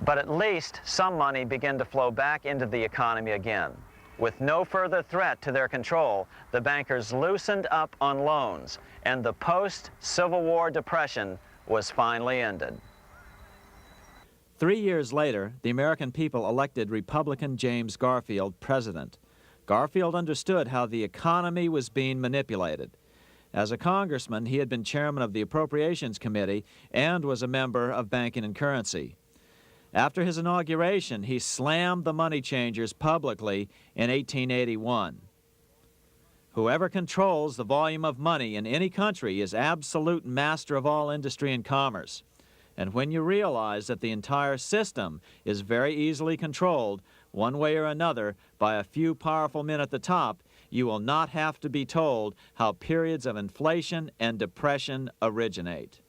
But at least some money began to flow back into the economy again. With no further threat to their control, the bankers loosened up on loans, and the post-Civil War depression was finally ended. 3 years later, the American people elected Republican James Garfield president. Garfield understood how the economy was being manipulated. As a congressman, he had been chairman of the Appropriations Committee and was a member of Banking and Currency. After his inauguration, he slammed the money changers publicly in 1881. Whoever controls the volume of money in any country is absolute master of all industry and commerce. And when you realize that the entire system is very easily controlled, one way or another, by a few powerful men at the top, you will not have to be told how periods of inflation and depression originate.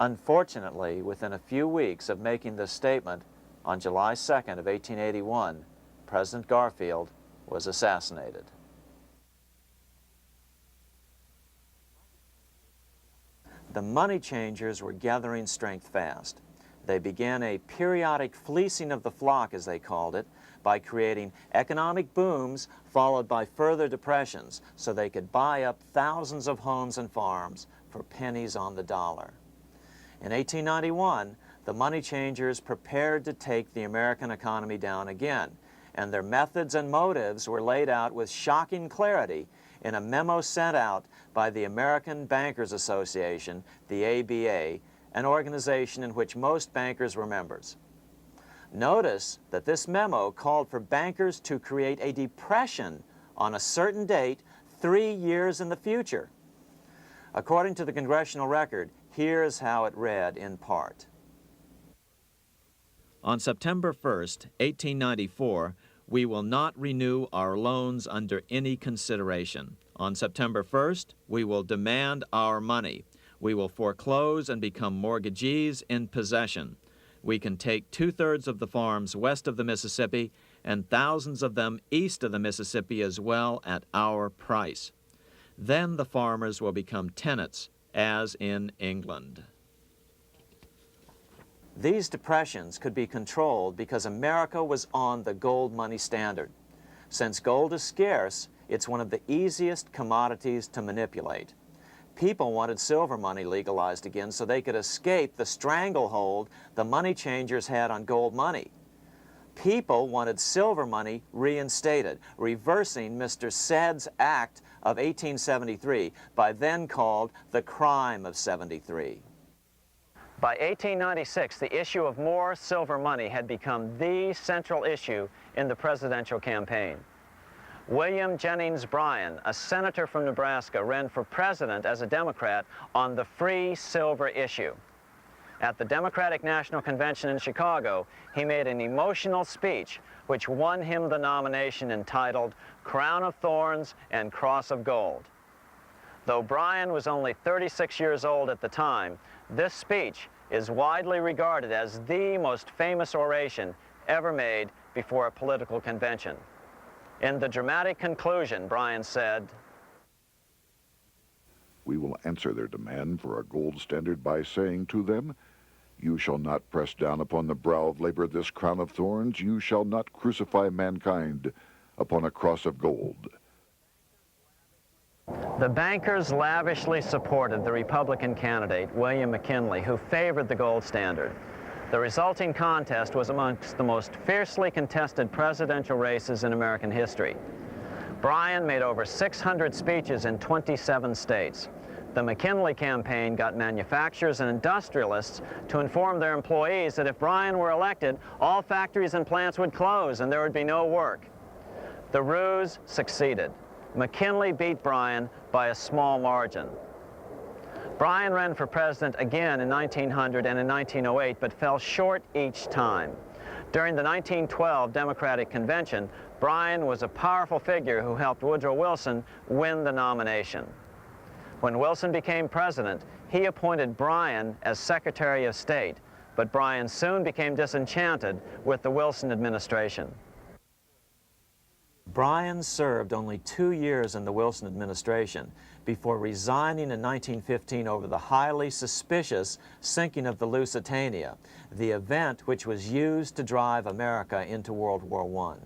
Unfortunately, within a few weeks of making this statement, on July 2nd of 1881, President Garfield was assassinated. The money changers were gathering strength fast. They began a periodic fleecing of the flock, as they called it, by creating economic booms followed by further depressions so they could buy up thousands of homes and farms for pennies on the dollar. In 1891, the money changers prepared to take the American economy down again, and their methods and motives were laid out with shocking clarity in a memo sent out by the American Bankers Association, the ABA, an organization in which most bankers were members. Notice that this memo called for bankers to create a depression on a certain date 3 years in the future. According to the congressional record, here's how it read in part. On September 1st, 1894, we will not renew our loans under any consideration. On September 1st, we will demand our money. We will foreclose and become mortgagees in possession. We can take 2/3 of the farms west of the Mississippi and thousands of them east of the Mississippi as well at our price. Then the farmers will become tenants, as in England. These depressions could be controlled because America was on the gold money standard. Since gold is scarce, it's one of the easiest commodities to manipulate. People wanted silver money legalized again so they could escape the stranglehold the money changers had on gold money. People wanted silver money reinstated, reversing Mr. Said's Act of 1873, by then called the Crime of '73. By 1896, the issue of more silver money had become the central issue in the presidential campaign. William Jennings Bryan, a senator from Nebraska, ran for president as a Democrat on the free silver issue. At the Democratic National Convention in Chicago, he made an emotional speech which won him the nomination entitled Crown of Thorns and Cross of Gold. Though Bryan was only 36 years old at the time, this speech is widely regarded as the most famous oration ever made before a political convention. In the dramatic conclusion, Bryan said, "We will answer their demand for a gold standard by saying to them, you shall not press down upon the brow of labor this crown of thorns. You shall not crucify mankind upon a cross of gold." The bankers lavishly supported the Republican candidate, William McKinley, who favored the gold standard. The resulting contest was amongst the most fiercely contested presidential races in American history. Bryan made over 600 speeches in 27 states. The McKinley campaign got manufacturers and industrialists to inform their employees that if Bryan were elected, all factories and plants would close and there would be no work. The ruse succeeded. McKinley beat Bryan by a small margin. Bryan ran for president again in 1900 and in 1908, but fell short each time. During the 1912 Democratic Convention, Bryan was a powerful figure who helped Woodrow Wilson win the nomination. When Wilson became president, he appointed Bryan as Secretary of State, but Bryan soon became disenchanted with the Wilson administration. Bryan served only 2 years in the Wilson administration before resigning in 1915 over the highly suspicious sinking of the Lusitania, the event which was used to drive America into World War I.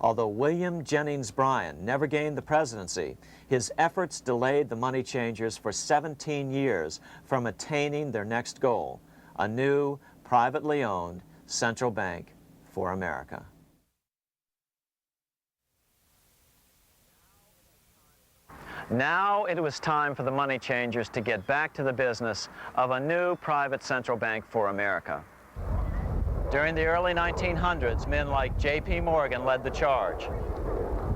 Although William Jennings Bryan never gained the presidency, his efforts delayed the money changers for 17 years from attaining their next goal, a new, privately owned central bank for America. Now it was time for the money changers to get back to the business of a new private central bank for America. During the early 1900s, men like J.P. Morgan led the charge.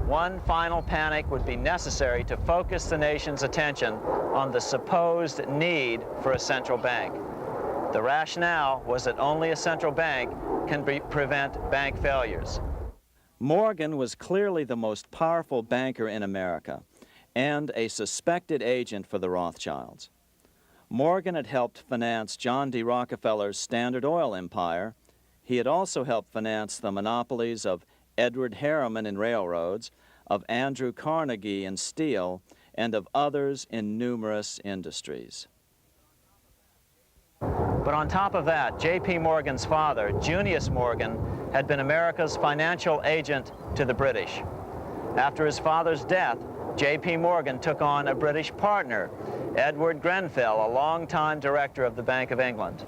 One final panic would be necessary to focus the nation's attention on the supposed need for a central bank. The rationale was that only a central bank can prevent bank failures. Morgan was clearly the most powerful banker in America and a suspected agent for the Rothschilds. Morgan had helped finance John D. Rockefeller's Standard Oil empire. He had also helped finance the monopolies of Edward Harriman in railroads, of Andrew Carnegie in steel, and of others in numerous industries. But on top of that, J.P. Morgan's father, Junius Morgan, had been America's financial agent to the British. After his father's death, J.P. Morgan took on a British partner, Edward Grenfell, a longtime director of the Bank of England.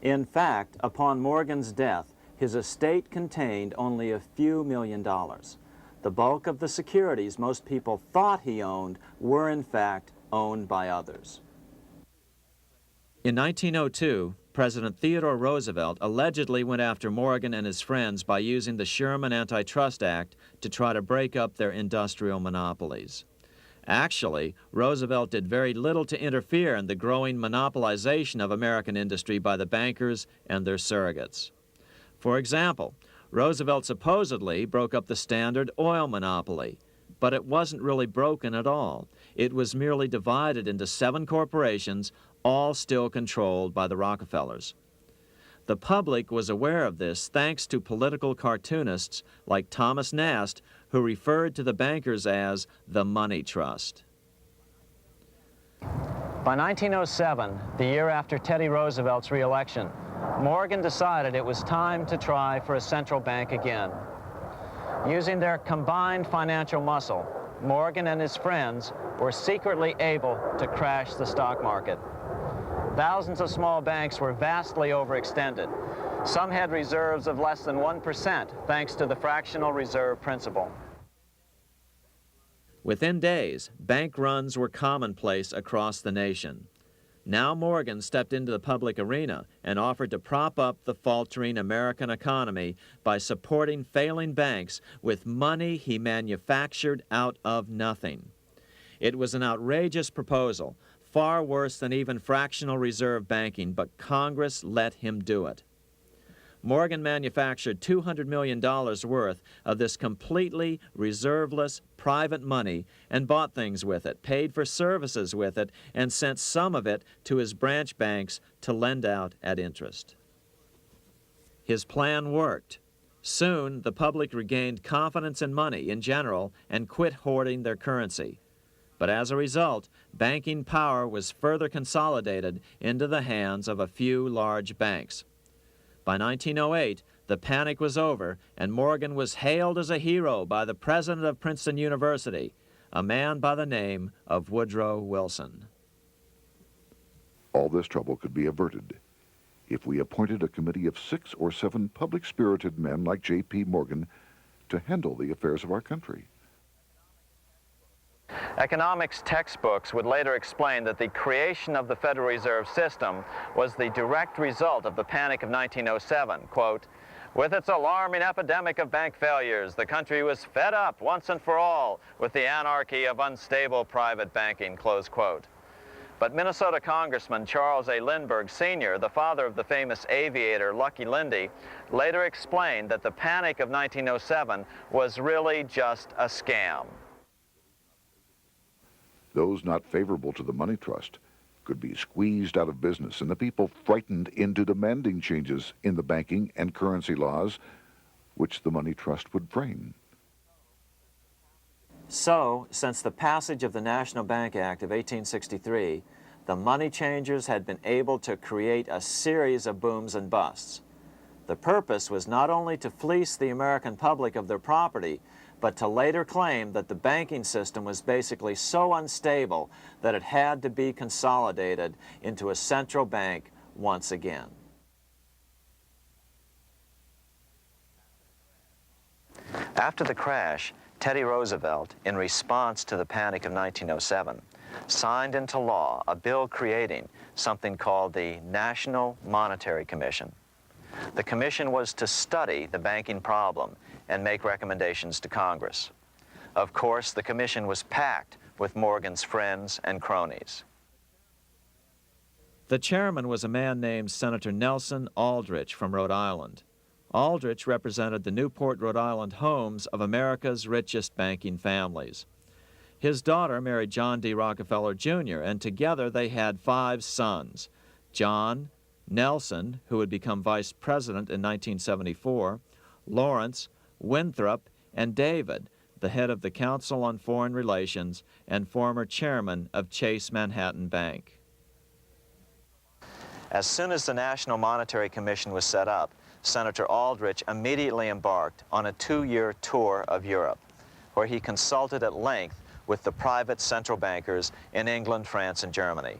In fact, upon Morgan's death, his estate contained only a few $1 million. The bulk of the securities most people thought he owned were in fact owned by others. In 1902, President Theodore Roosevelt allegedly went after Morgan and his friends by using the Sherman Antitrust Act to try to break up their industrial monopolies. Actually, Roosevelt did very little to interfere in the growing monopolization of American industry by the bankers and their surrogates. For example, Roosevelt supposedly broke up the Standard Oil monopoly, but it wasn't really broken at all. It was merely divided into 7 corporations, all still controlled by the Rockefellers. The public was aware of this thanks to political cartoonists like Thomas Nast, who referred to the bankers as the money trust. By 1907, the year after Teddy Roosevelt's re-election, Morgan decided it was time to try for a central bank again. Using their combined financial muscle, Morgan and his friends were secretly able to crash the stock market. Thousands of small banks were vastly overextended. Some had reserves of less than 1% thanks to the fractional reserve principle. Within days, bank runs were commonplace across the nation. Now Morgan stepped into the public arena and offered to prop up the faltering American economy by supporting failing banks with money he manufactured out of nothing. It was an outrageous proposal, far worse than even fractional reserve banking, but Congress let him do it. Morgan manufactured $200 million worth of this completely reserveless private money and bought things with it, paid for services with it, and sent some of it to his branch banks to lend out at interest. His plan worked. Soon, the public regained confidence in money in general and quit hoarding their currency. But as a result, banking power was further consolidated into the hands of a few large banks. By 1908, the panic was over, and Morgan was hailed as a hero by the president of Princeton University, a man by the name of Woodrow Wilson. All this trouble could be averted if we appointed a committee of 6 or 7 public-spirited men like J.P. Morgan to handle the affairs of our country. Economics textbooks would later explain that the creation of the Federal Reserve System was the direct result of the Panic of 1907. Quote, "With its alarming epidemic of bank failures, the country was fed up once and for all with the anarchy of unstable private banking," close quote. But Minnesota Congressman Charles A. Lindbergh Sr., the father of the famous aviator Lucky Lindy, later explained that the Panic of 1907 was really just a scam. Those not favorable to the money trust could be squeezed out of business and the people frightened into demanding changes in the banking and currency laws which the money trust would frame. So, since the passage of the National Bank Act of 1863, the money changers had been able to create a series of booms and busts. The purpose was not only to fleece the American public of their property, but to later claim that the banking system was basically so unstable that it had to be consolidated into a central bank once again. After the crash, Teddy Roosevelt, in response to the Panic of 1907, signed into law a bill creating something called the National Monetary Commission. The commission was to study the banking problem and make recommendations to Congress. Of course, the commission was packed with Morgan's friends and cronies. The chairman was a man named Senator Nelson Aldrich from Rhode Island. Aldrich represented the Newport, Rhode Island homes of America's richest banking families. His daughter married John D. Rockefeller Jr., and together they had 5 sons: John, Nelson, who would become vice president in 1974, Lawrence, Winthrop, and David, the head of the Council on Foreign Relations and former chairman of Chase Manhattan Bank. As soon as the National Monetary Commission was set up, Senator Aldrich immediately embarked on a 2-year tour of Europe, where he consulted at length with the private central bankers in England, France, and Germany.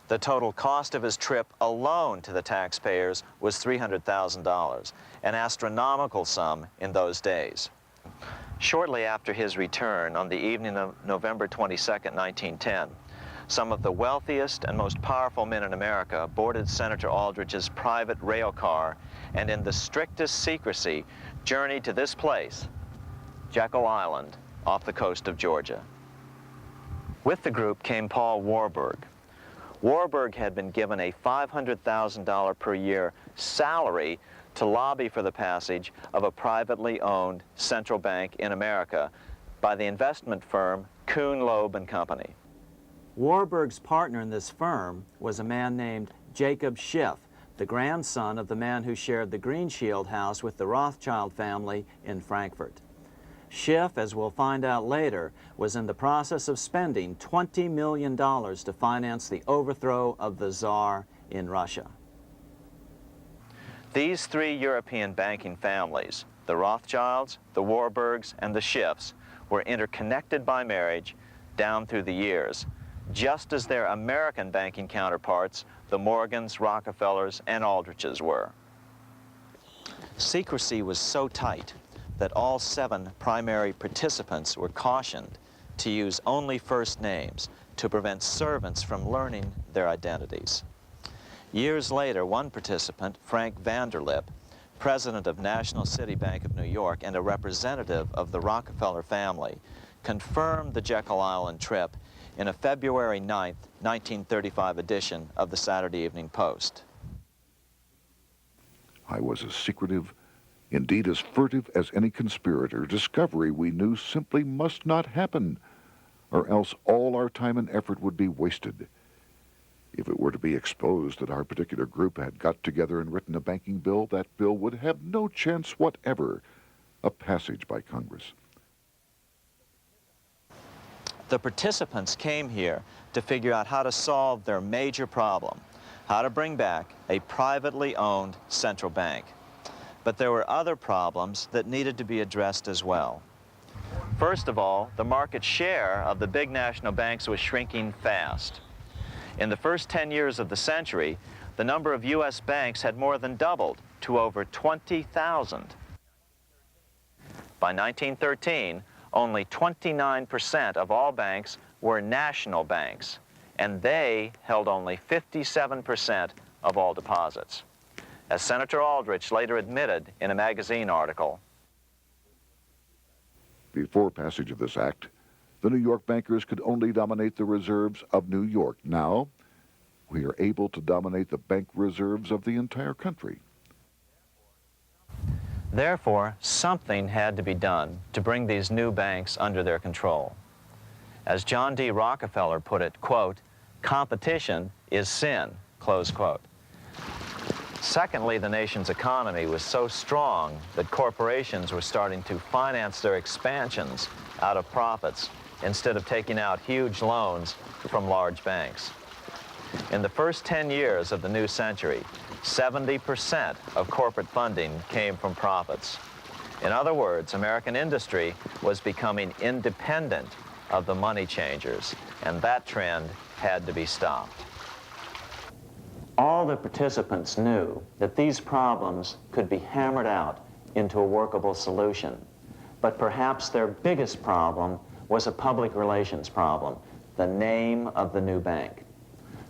The total cost of his trip alone to the taxpayers was $300,000, an astronomical sum in those days. Shortly after his return, on the evening of November 22, 1910, some of the wealthiest and most powerful men in America boarded Senator Aldrich's private rail car and in the strictest secrecy journeyed to this place, Jekyll Island, off the coast of Georgia. With the group came Paul Warburg. Warburg had been given a $500,000 per year salary to lobby for the passage of a privately owned central bank in America by the investment firm Kuhn, Loeb and Company. Warburg's partner in this firm was a man named Jacob Schiff, the grandson of the man who shared the Greenshield house with the Rothschild family in Frankfurt. Schiff, as we'll find out later, was in the process of spending $20 million to finance the overthrow of the Tsar in Russia. These three European banking families, the Rothschilds, the Warburgs, and the Schiffs, were interconnected by marriage down through the years, just as their American banking counterparts, the Morgans, Rockefellers, and Aldriches were. Secrecy was so tight that all 7 primary participants were cautioned to use only first names to prevent servants from learning their identities. Years later, one participant, Frank Vanderlip, president of National City Bank of New York and a representative of the Rockefeller family, confirmed the Jekyll Island trip in a February 9, 1935 edition of the Saturday Evening Post. I was as secretive, indeed as furtive as any conspirator. Discovery we knew simply must not happen, or else all our time and effort would be wasted. If it were to be exposed that our particular group had got together and written a banking bill, that bill would have no chance whatever of passage by Congress. The participants came here to figure out how to solve their major problem, how to bring back a privately owned central bank. But there were other problems that needed to be addressed as well. First of all, the market share of the big national banks was shrinking fast. In the first 10 years of the century, the number of U.S. banks had more than doubled to over 20,000. By 1913, only 29% of all banks were national banks, and they held only 57% of all deposits. As Senator Aldrich later admitted in a magazine article, Before passage of this act, the New York bankers could only dominate the reserves of New York. Now, we are able to dominate the bank reserves of the entire country. therefore, something had to be done to bring these new banks under their control. As John D. Rockefeller put it, quote, "Competition is sin," close quote. Secondly, the nation's economy was so strong that corporations were starting to finance their expansions out of profits instead of taking out huge loans from large banks. In the first 10 years of the new century, 70% of corporate funding came from profits. In other words, American industry was becoming independent of the money changers, and that trend had to be stopped. All the participants knew that these problems could be hammered out into a workable solution. But perhaps their biggest problem was a public relations problem, the name of the new bank.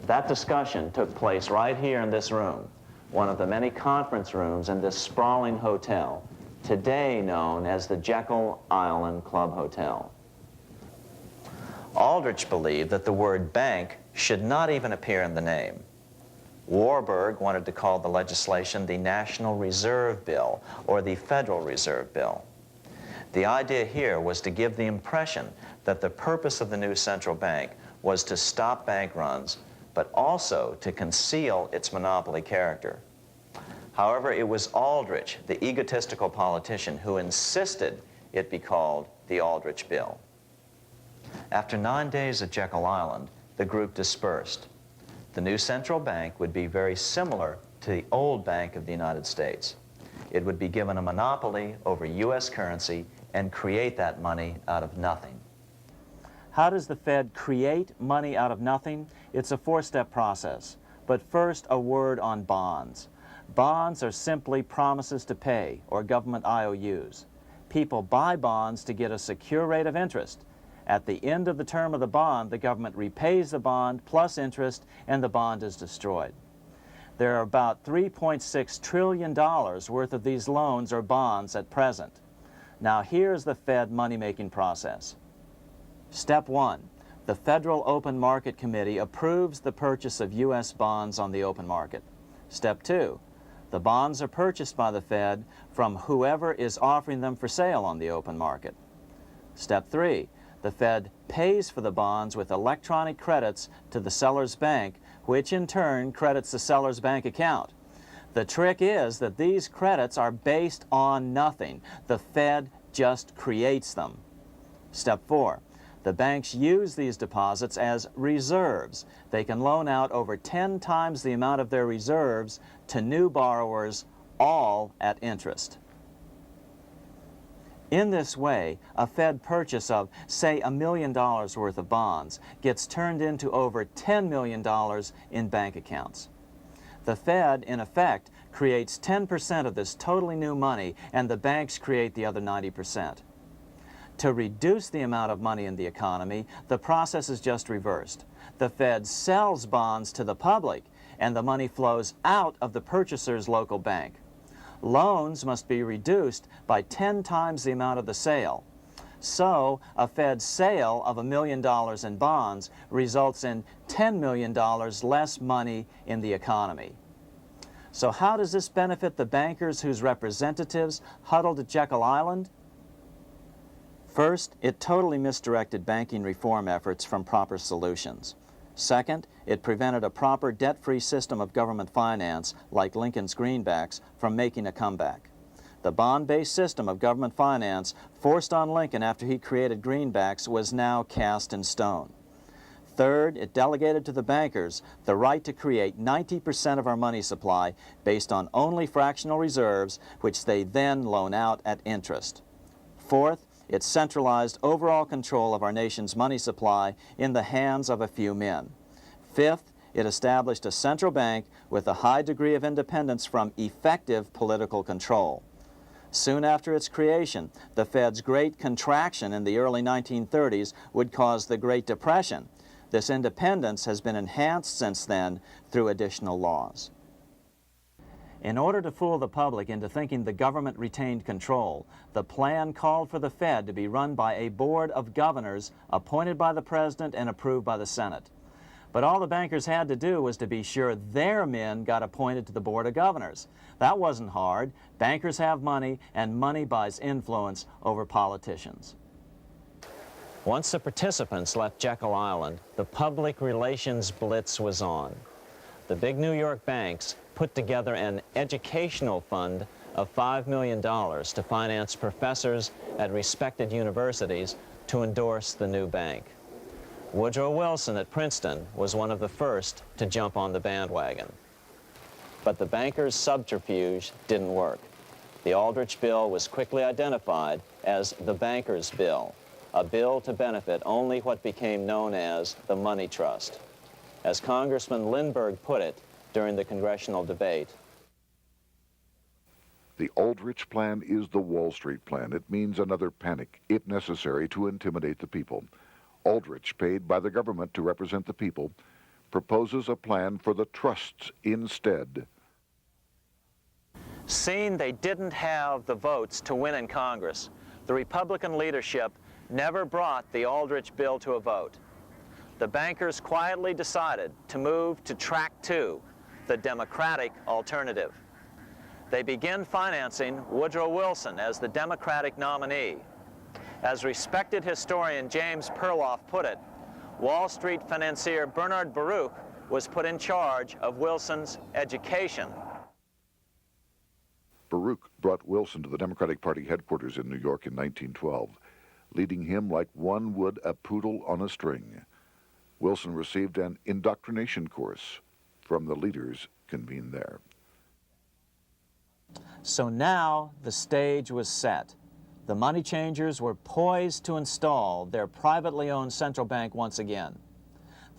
That discussion took place right here in this room, one of the many conference rooms in this sprawling hotel, today known as the Jekyll Island Club Hotel. Aldrich believed that the word bank should not even appear in the name. Warburg wanted to call the legislation the National Reserve Bill or the Federal Reserve Bill. The idea here was to give the impression that the purpose of the new central bank was to stop bank runs, but also to conceal its monopoly character. However, it was Aldrich, the egotistical politician, who insisted it be called the Aldrich Bill. After 9 days at Jekyll Island, the group dispersed. The new central bank would be very similar to the old Bank of the United States. It would be given a monopoly over U.S. currency and create that money out of nothing. How does the Fed create money out of nothing? It's a four-step process. But first, a word on bonds. Bonds are simply promises to pay, or government IOUs. People buy bonds to get a secure rate of interest. At the end of the term of the bond, the government repays the bond plus interest, and the bond is destroyed. There are about $3.6 trillion worth of these loans or bonds at present. Now here's the Fed money-making process. Step 1. The Federal Open Market Committee approves the purchase of U.S. bonds on the open market. Step 2. The bonds are purchased by the Fed from whoever is offering them for sale on the open market. Step 3, the Fed pays for the bonds with electronic credits to the seller's bank, which in turn credits the seller's bank account. The trick is that these credits are based on nothing. The Fed just creates them. Step 4, the banks use these deposits as reserves. They can loan out over 10 times the amount of their reserves to new borrowers, all at interest. In this way, a Fed purchase of, say, $1 million worth of bonds gets turned into over $10 million in bank accounts. The Fed, in effect, creates 10% of this totally new money, and the banks create the other 90%. To reduce the amount of money in the economy, the process is just reversed. The Fed sells bonds to the public, and the money flows out of the purchaser's local bank. Loans must be reduced by 10 times the amount of the sale. So, a Fed sale of $1 million in bonds results in $10 million less money in the economy. So how does this benefit the bankers whose representatives huddled at Jekyll Island? First, it totally misdirected banking reform efforts from proper solutions. Second, it prevented a proper debt-free system of government finance, like Lincoln's greenbacks, from making a comeback. The bond-based system of government finance forced on Lincoln after he created greenbacks was now cast in stone. Third, it delegated to the bankers the right to create 90% of our money supply based on only fractional reserves, which they then loan out at interest. Fourth, it centralized overall control of our nation's money supply in the hands of a few men. Fifth, it established a central bank with a high degree of independence from effective political control. Soon after its creation, the Fed's great contraction in the early 1930s would cause the Great Depression. This independence has been enhanced since then through additional laws. In order to fool the public into thinking the government retained control, the plan called for the Fed to be run by a board of governors appointed by the President and approved by the Senate. But all the bankers had to do was to be sure their men got appointed to the board of governors. That wasn't hard. Bankers have money, and money buys influence over politicians. Once the participants left Jekyll Island, the public relations blitz was on. The big New York banks put together an educational fund of $5 million to finance professors at respected universities to endorse the new bank. Woodrow Wilson at Princeton was one of the first to jump on the bandwagon. But the bankers' subterfuge didn't work. The Aldrich Bill was quickly identified as the bankers' bill, a bill to benefit only what became known as the money trust. As Congressman Lindbergh put it during the congressional debate, the Aldrich Plan is the Wall Street Plan. It means another panic, if necessary, to intimidate the people. Aldrich, paid by the government to represent the people, proposes a plan for the trusts instead. seeing they didn't have the votes to win in Congress, the Republican leadership never brought the Aldrich bill to a vote. The bankers quietly decided to move to track 2, the Democratic alternative. They began financing Woodrow Wilson as the Democratic nominee. As respected historian James Perloff put it, Wall Street financier Bernard Baruch was put in charge of Wilson's education. Baruch brought Wilson to the Democratic Party headquarters in New York in 1912, leading him like one would a poodle on a string. Wilson received an indoctrination course from the leaders convened there. So now the stage was set. The money changers were poised to install their privately owned central bank once again.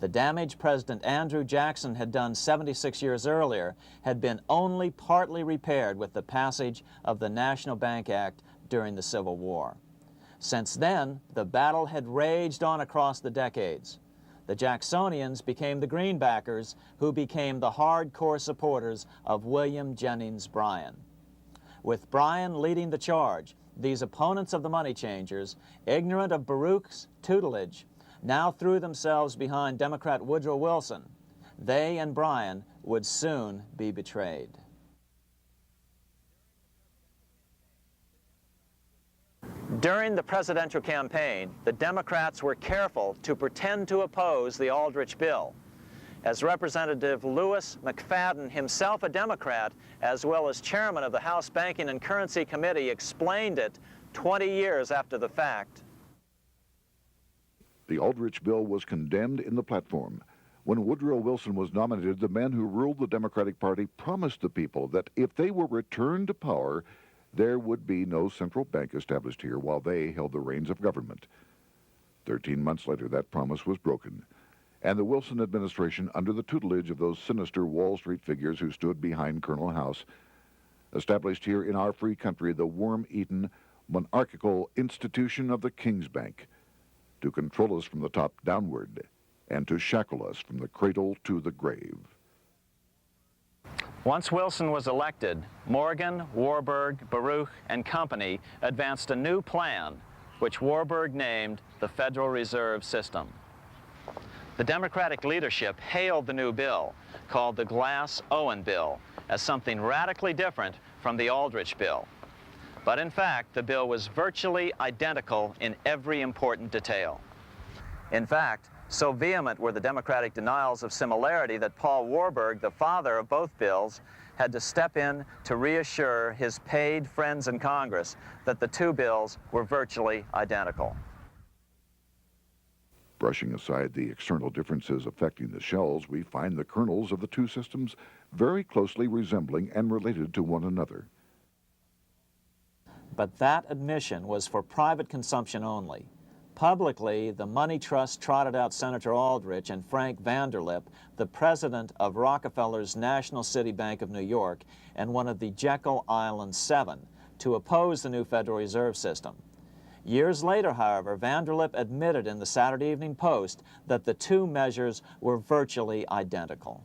The damage President Andrew Jackson had done 76 years earlier had been only partly repaired with the passage of the National Bank Act during the Civil War. Since then, the battle had raged on across the decades. The Jacksonians became the greenbackers, who became the hardcore supporters of William Jennings Bryan. With Bryan leading the charge, these opponents of the money changers, ignorant of Baruch's tutelage, now threw themselves behind Democrat Woodrow Wilson. They and Bryan would soon be betrayed. During the presidential campaign, the Democrats were careful to pretend to oppose the Aldrich bill. As Representative Lewis McFadden, himself a Democrat, as well as chairman of the House Banking and Currency Committee, explained it 20 years after the fact. The Aldrich bill was condemned in the platform. When Woodrow Wilson was nominated, the men who ruled the Democratic Party promised the people that if they were returned to power, there would be no central bank established here while they held the reins of government. 13 months later, that promise was broken, and the Wilson administration, under the tutelage of those sinister Wall Street figures who stood behind Colonel House, established here in our free country the worm-eaten, monarchical institution of the King's Bank, to control us from the top downward and to shackle us from the cradle to the grave. Once Wilson was elected, Morgan, Warburg, Baruch, and company advanced a new plan, which Warburg named the Federal Reserve System. The Democratic leadership hailed the new bill, called the Glass-Owen Bill, as something radically different from the Aldrich bill. But in fact, the bill was virtually identical in every important detail. In fact, so vehement were the Democratic denials of similarity that Paul Warburg, the father of both bills, had to step in to reassure his paid friends in Congress that the two bills were virtually identical. Brushing aside the external differences affecting the shells, we find the kernels of the two systems very closely resembling and related to one another. But that admission was for private consumption only. Publicly, the money trust trotted out Senator Aldrich and Frank Vanderlip, the president of Rockefeller's National City Bank of New York and one of the Jekyll Island Seven, to oppose the new Federal Reserve System. Years later, however, Vanderlip admitted in the Saturday Evening Post that the two measures were virtually identical.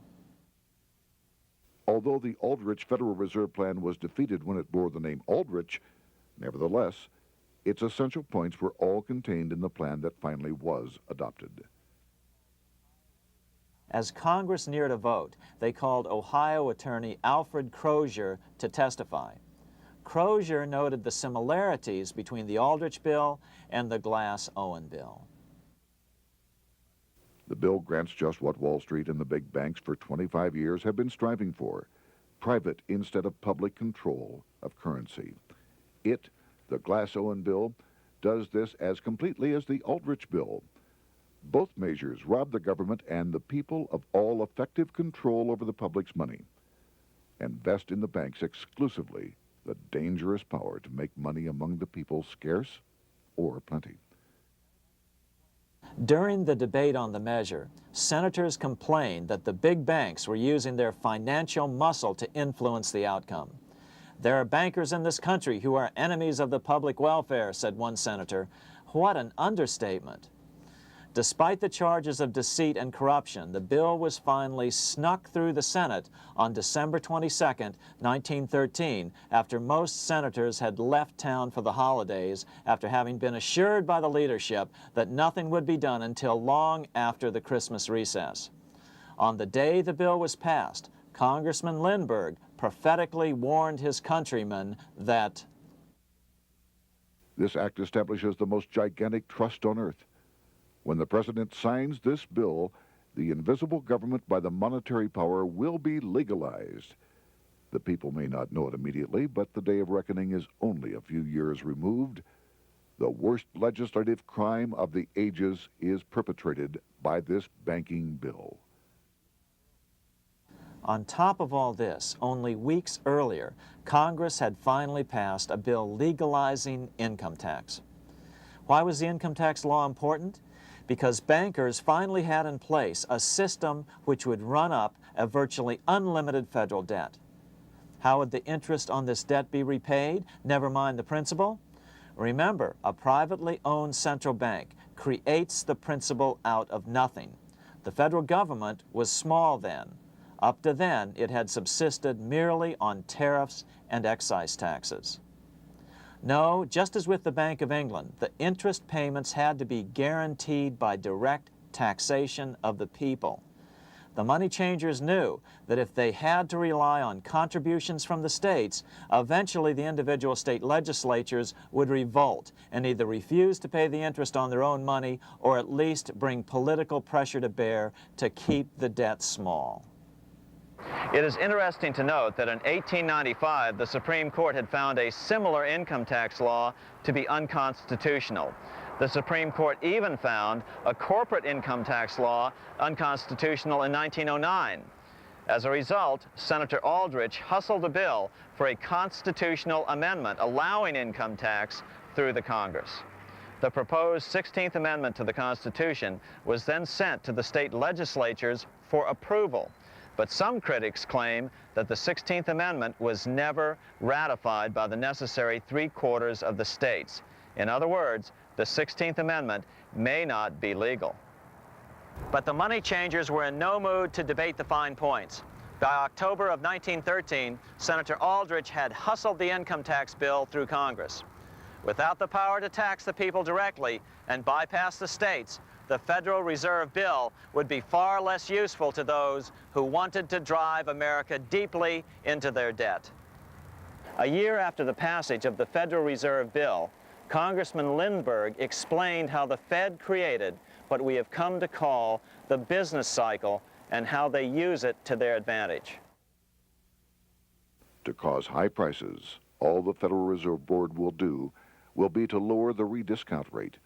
Although the Aldrich Federal Reserve Plan was defeated when it bore the name Aldrich, nevertheless, its essential points were all contained in the plan that finally was adopted. As Congress neared a vote, they called Ohio attorney Alfred Crozier to testify. Crozier noted the similarities between the Aldrich bill and the Glass-Owen bill. The bill grants just what Wall Street and the big banks for 25 years have been striving for: private instead of public control of currency. It, the Glass-Owen bill, does this as completely as the Aldrich bill. Both measures rob the government and the people of all effective control over the public's money and vest in the banks exclusively the dangerous power to make money among the people scarce or plenty. During the debate on the measure, senators complained that the big banks were using their financial muscle to influence the outcome. "There are bankers in this country who are enemies of the public welfare," said one senator. What an understatement. Despite the charges of deceit and corruption, the bill was finally snuck through the Senate on December 22, 1913, after most senators had left town for the holidays, after having been assured by the leadership that nothing would be done until long after the Christmas recess. On the day the bill was passed, Congressman Lindbergh prophetically warned his countrymen that this act establishes the most gigantic trust on earth. When the president signs this bill, the invisible government by the monetary power will be legalized. The people may not know it immediately, but the day of reckoning is only a few years removed. The worst legislative crime of the ages is perpetrated by this banking bill. On top of all this, only weeks earlier, Congress had finally passed a bill legalizing income tax. Why was the income tax law important? Because bankers finally had in place a system which would run up a virtually unlimited federal debt. How would the interest on this debt be repaid? Never mind the principal. Remember, a privately owned central bank creates the principal out of nothing. The federal government was small then. Up to then, it had subsisted merely on tariffs and excise taxes. No, just as with the Bank of England, the interest payments had to be guaranteed by direct taxation of the people. The money changers knew that if they had to rely on contributions from the states, eventually the individual state legislatures would revolt and either refuse to pay the interest on their own money or at least bring political pressure to bear to keep the debt small. It is interesting to note that in 1895, the Supreme Court had found a similar income tax law to be unconstitutional. The Supreme Court even found a corporate income tax law unconstitutional in 1909. As a result, Senator Aldrich hustled a bill for a constitutional amendment allowing income tax through the Congress. The proposed 16th Amendment to the Constitution was then sent to the state legislatures for approval. But some critics claim that the 16th Amendment was never ratified by the necessary 3/4 of the states. In other words, the 16th Amendment may not be legal. But the money changers were in no mood to debate the fine points. By October of 1913, Senator Aldrich had hustled the income tax bill through Congress. Without the power to tax the people directly and bypass the states, the Federal Reserve Bill would be far less useful to those who wanted to drive America deeply into their debt. A year after the passage of the Federal Reserve Bill, Congressman Lindbergh explained how the Fed created what we have come to call the business cycle and how they use it to their advantage. To cause high prices, all the Federal Reserve Board will do will be to lower the rediscount rate,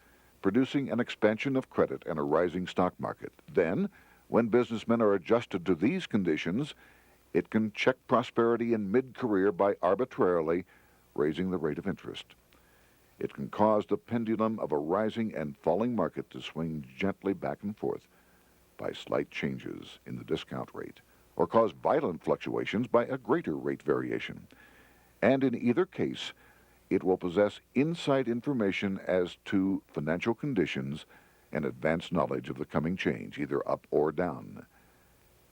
producing an expansion of credit and a rising stock market. Then, when businessmen are adjusted to these conditions, it can check prosperity in mid-career by arbitrarily raising the rate of interest. It can cause the pendulum of a rising and falling market to swing gently back and forth by slight changes in the discount rate, or cause violent fluctuations by a greater rate variation. And in either case, it will possess inside information as to financial conditions and advanced knowledge of the coming change, either up or down.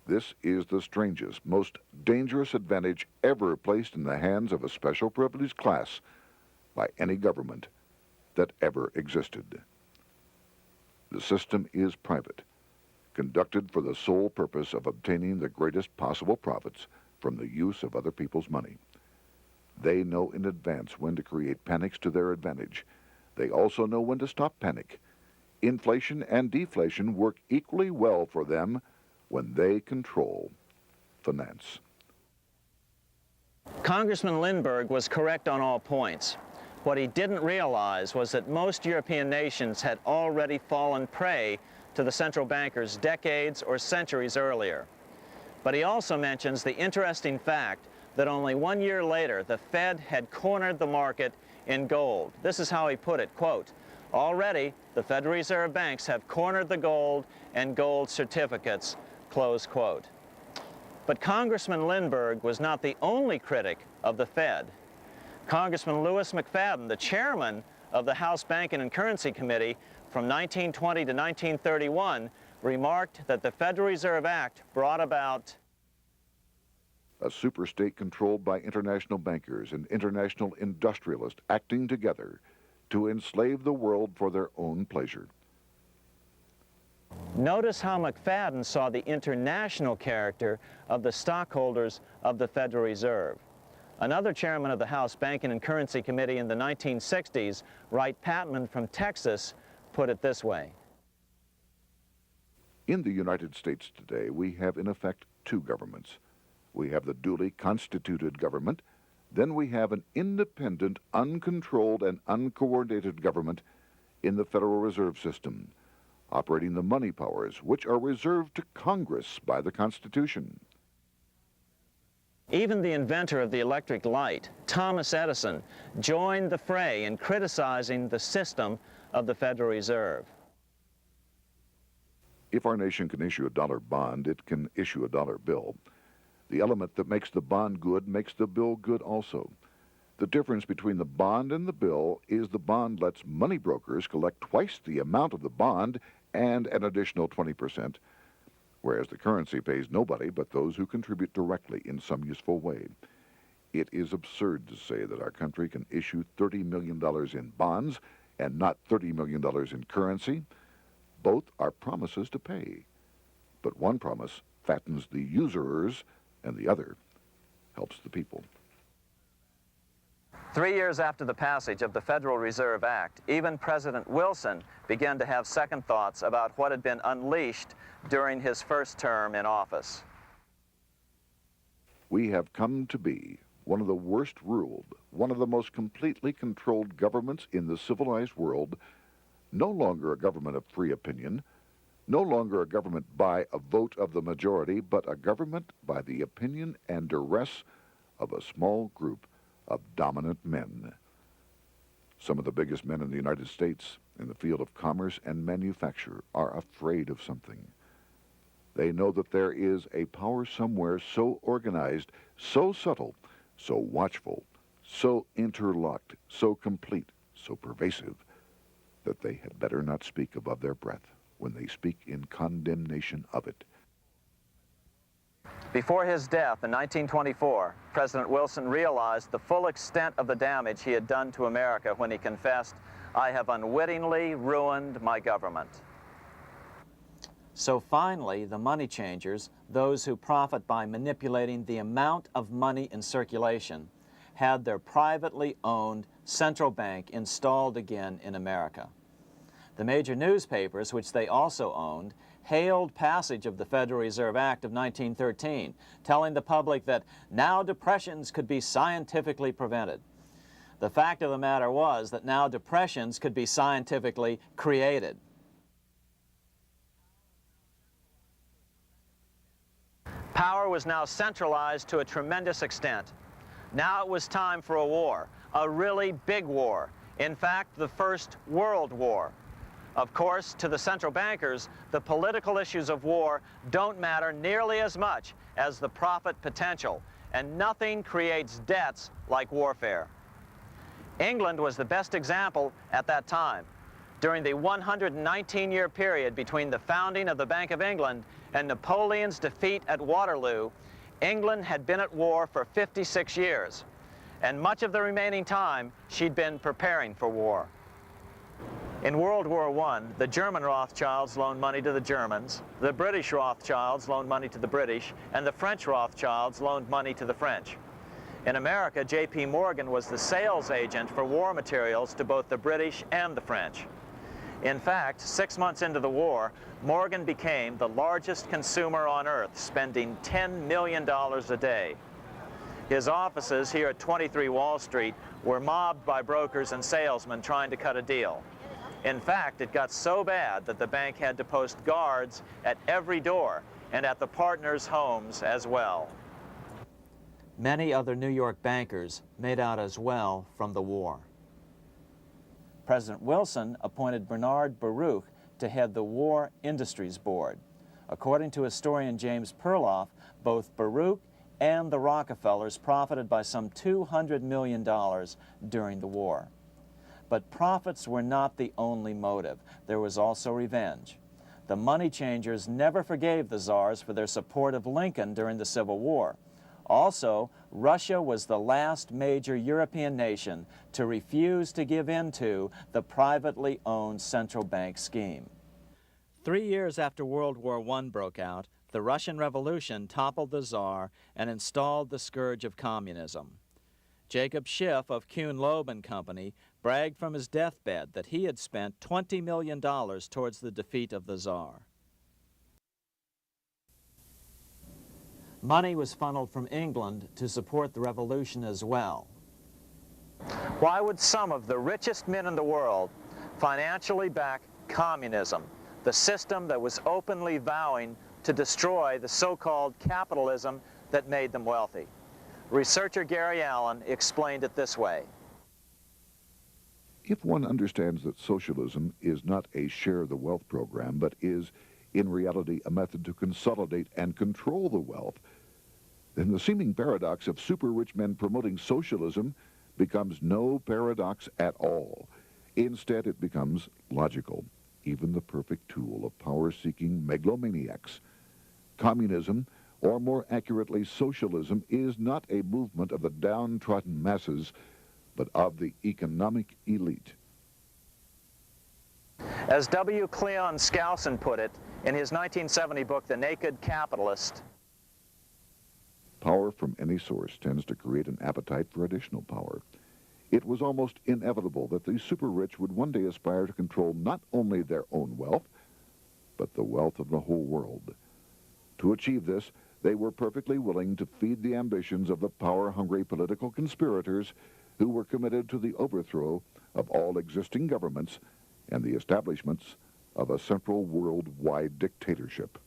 This is the strangest, most dangerous advantage ever placed in the hands of a special privileged class by any government that ever existed. The system is private, conducted for the sole purpose of obtaining the greatest possible profits from the use of other people's money. They know in advance when to create panics to their advantage. They also know when to stop panic. Inflation and deflation work equally well for them when they control finance. Congressman Lindbergh was correct on all points. What he didn't realize was that most European nations had already fallen prey to the central bankers decades or centuries earlier. But he also mentions the interesting fact that only 1 year later, the Fed had cornered the market in gold. This is how he put it, quote, "Already, the Federal Reserve banks have cornered the gold and gold certificates," close quote. But Congressman Lindbergh was not the only critic of the Fed. Congressman Lewis McFadden, the chairman of the House Banking and Currency Committee from 1920 to 1931, remarked that the Federal Reserve Act brought about a superstate controlled by international bankers and international industrialists acting together to enslave the world for their own pleasure. Notice how McFadden saw the international character of the stockholders of the Federal Reserve. Another chairman of the House Banking and Currency Committee in the 1960s, Wright Patman from Texas, put it this way. In the United States today, we have in effect two governments. We have the duly constituted government, then we have an independent, uncontrolled, and uncoordinated government in the Federal Reserve System, operating the money powers which are reserved to Congress by the Constitution. Even the inventor of the electric light, Thomas Edison, joined the fray in criticizing the system of the Federal Reserve. If our nation can issue a dollar bond, it can issue a dollar bill. The element that makes the bond good makes the bill good also. The difference between the bond and the bill is the bond lets money brokers collect twice the amount of the bond and an additional 20%, whereas the currency pays nobody but those who contribute directly in some useful way. It is absurd to say that our country can issue $30 million in bonds and not $30 million in currency. Both are promises to pay, but one promise fattens the usurers, and the other helps the people. 3 years after the passage of the Federal Reserve Act, even President Wilson began to have second thoughts about what had been unleashed during his first term in office. We have come to be one of the worst ruled, one of the most completely controlled governments in the civilized world, no longer a government of free opinion, no longer a government by a vote of the majority, but a government by the opinion and duress of a small group of dominant men. Some of the biggest men in the United States in the field of commerce and manufacture are afraid of something. They know that there is a power somewhere so organized, so subtle, so watchful, so interlocked, so complete, so pervasive, that they had better not speak above their breath when they speak in condemnation of it. Before his death in 1924, President Wilson realized the full extent of the damage he had done to America when he confessed, "I have unwittingly ruined my government." So finally, the money changers, those who profit by manipulating the amount of money in circulation, had their privately owned central bank installed again in America. The major newspapers, which they also owned, hailed passage of the Federal Reserve Act of 1913, telling the public that now depressions could be scientifically prevented. The fact of the matter was that now depressions could be scientifically created. Power was now centralized to a tremendous extent. Now it was time for a war, a really big war. In fact, the First World War. Of course, to the central bankers, the political issues of war don't matter nearly as much as the profit potential, and nothing creates debts like warfare. England was the best example at that time. During the 119-year period between the founding of the Bank of England and Napoleon's defeat at Waterloo, England had been at war for 56 years, and much of the remaining time she'd been preparing for war. In World War I, the German Rothschilds loaned money to the Germans, the British Rothschilds loaned money to the British, and the French Rothschilds loaned money to the French. In America, J.P. Morgan was the sales agent for war materials to both the British and the French. In fact, 6 months into the war, Morgan became the largest consumer on earth, spending $10 million a day. His offices here at 23 Wall Street were mobbed by brokers and salesmen trying to cut a deal. In fact, it got so bad that the bank had to post guards at every door and at the partners' homes as well. Many other New York bankers made out as well from the war. President Wilson appointed Bernard Baruch to head the War Industries Board. According to historian James Perloff, both Baruch and the Rockefellers profited by some $200 million during the war. But profits were not the only motive. There was also revenge. The money changers never forgave the czars for their support of Lincoln during the Civil War. Also, Russia was the last major European nation to refuse to give in to the privately owned central bank scheme. 3 years after World War I broke out, the Russian Revolution toppled the Tsar and installed the scourge of communism. Jacob Schiff of Kuhn-Loeb and Company bragged from his deathbed that he had spent $20 million towards the defeat of the Tsar. Money was funneled from England to support the revolution as well. Why would some of the richest men in the world financially back communism, the system that was openly vowing to destroy the so-called capitalism that made them wealthy? Researcher Gary Allen explained it this way. If one understands that socialism is not a share the wealth program, but is in reality a method to consolidate and control the wealth, then the seeming paradox of super-rich men promoting socialism becomes no paradox at all. Instead, it becomes logical, even the perfect tool of power-seeking megalomaniacs. Communism, or more accurately socialism, is not a movement of the downtrodden masses, but of the economic elite. As W. Cleon Skousen put it, In his 1970 book, The Naked Capitalist, Power from any source tends to create an appetite for additional power. It was almost inevitable that the super-rich would one day aspire to control not only their own wealth, but the wealth of the whole world. To achieve this, they were perfectly willing to feed the ambitions of the power-hungry political conspirators who were committed to the overthrow of all existing governments and the establishments of a central worldwide dictatorship.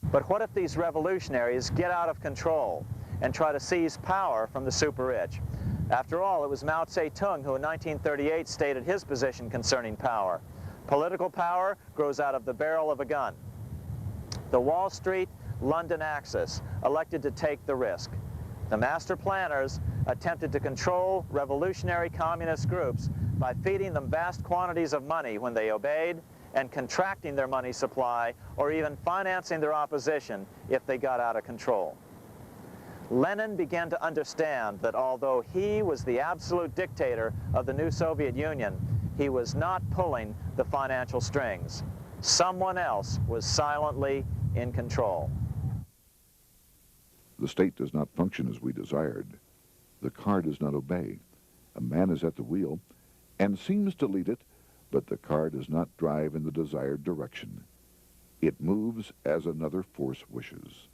but what if these revolutionaries get out of control and try to seize power from the super-rich? After all, it was Mao Zedong who in 1938 stated his position concerning power. Political power grows out of the barrel of a gun. The Wall Street, London axis elected to take the risk. The master planners attempted to control revolutionary communist groups by feeding them vast quantities of money when they obeyed, and contracting their money supply, or even financing their opposition if they got out of control. Lenin began to understand that although he was the absolute dictator of the new Soviet Union, he was not pulling the financial strings. Someone else was silently in control. The state does not function as we desired. The car does not obey. A man is at the wheel and seems to lead it, but the car does not drive in the desired direction. It moves as another force wishes.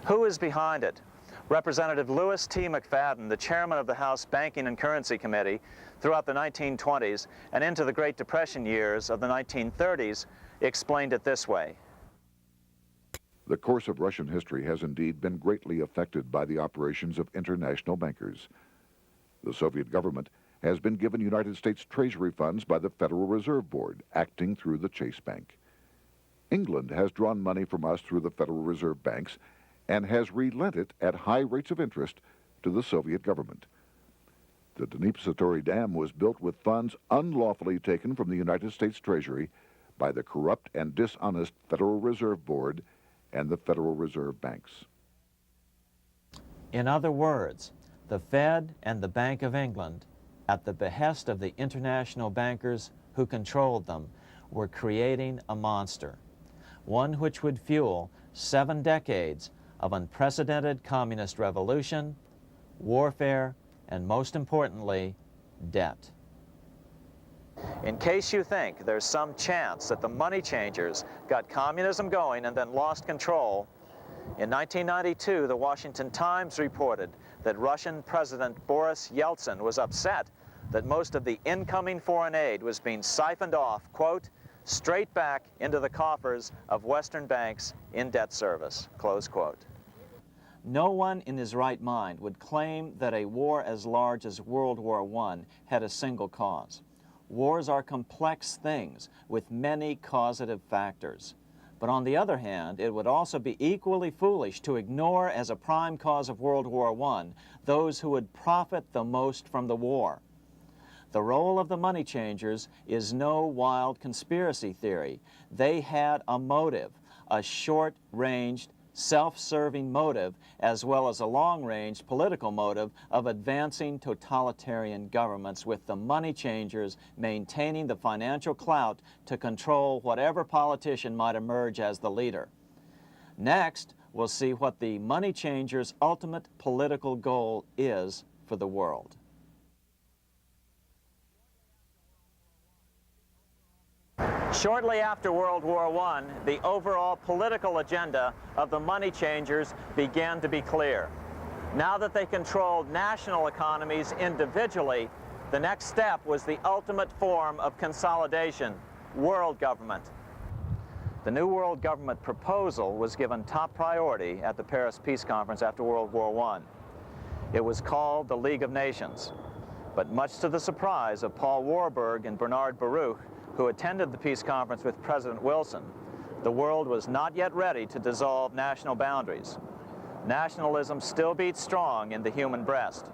Who is behind it? Representative Louis T. McFadden, the chairman of the House Banking and Currency Committee throughout the 1920s and into the Great Depression years of the 1930s, explained it this way. The course of Russian history has indeed been greatly affected by the operations of international bankers. The Soviet government has been given United States Treasury funds by the Federal Reserve Board, acting through the Chase Bank. England has drawn money from us through the Federal Reserve banks and has relent it at high rates of interest to the Soviet government. The Dnipro Dam was built with funds unlawfully taken from the United States Treasury by the corrupt and dishonest Federal Reserve Board and the Federal Reserve banks. In other words, the Fed and the Bank of England, at the behest of the international bankers who controlled them, were creating a monster, one which would fuel 7 decades of unprecedented communist revolution, warfare, and most importantly, debt. In case you think there's some chance that the money changers got communism going and then lost control, in 1992, the Washington Times reported that Russian President Boris Yeltsin was upset that most of the incoming foreign aid was being siphoned off, quote, straight back into the coffers of Western banks in debt service, close quote. No one in his right mind would claim that a war as large as World War I had a single cause. Wars are complex things with many causative factors. But on the other hand, it would also be equally foolish to ignore as a prime cause of World War I those who would profit the most from the war. The role of the money changers is no wild conspiracy theory. They had a motive, a short-ranged, self-serving motive, as well as a long-range political motive of advancing totalitarian governments, with the money changers maintaining the financial clout to control whatever politician might emerge as the leader. Next, we'll see what the money changers' ultimate political goal is for the world. Shortly after World War I, the overall political agenda of the money changers began to be clear. Now that they controlled national economies individually, the next step was the ultimate form of consolidation, world government. The new world government proposal was given top priority at the Paris Peace Conference after World War I. It was called the League of Nations, but much to the surprise of Paul Warburg and Bernard Baruch, who attended the peace conference with President Wilson, the world was not yet ready to dissolve national boundaries. Nationalism still beats strong in the human breast.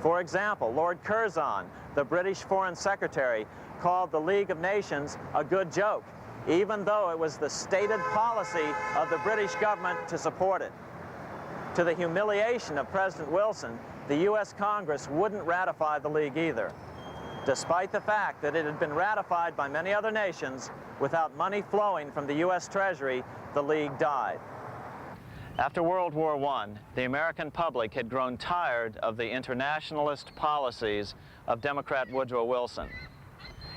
For example, Lord Curzon, the British Foreign Secretary, called the League of Nations a good joke, even though it was the stated policy of the British government to support it. To the humiliation of President Wilson, the U.S. Congress wouldn't ratify the League either, despite the fact that it had been ratified by many other nations. Without money flowing from the U.S. Treasury, the League died. After World War I, the American public had grown tired of the internationalist policies of Democrat Woodrow Wilson.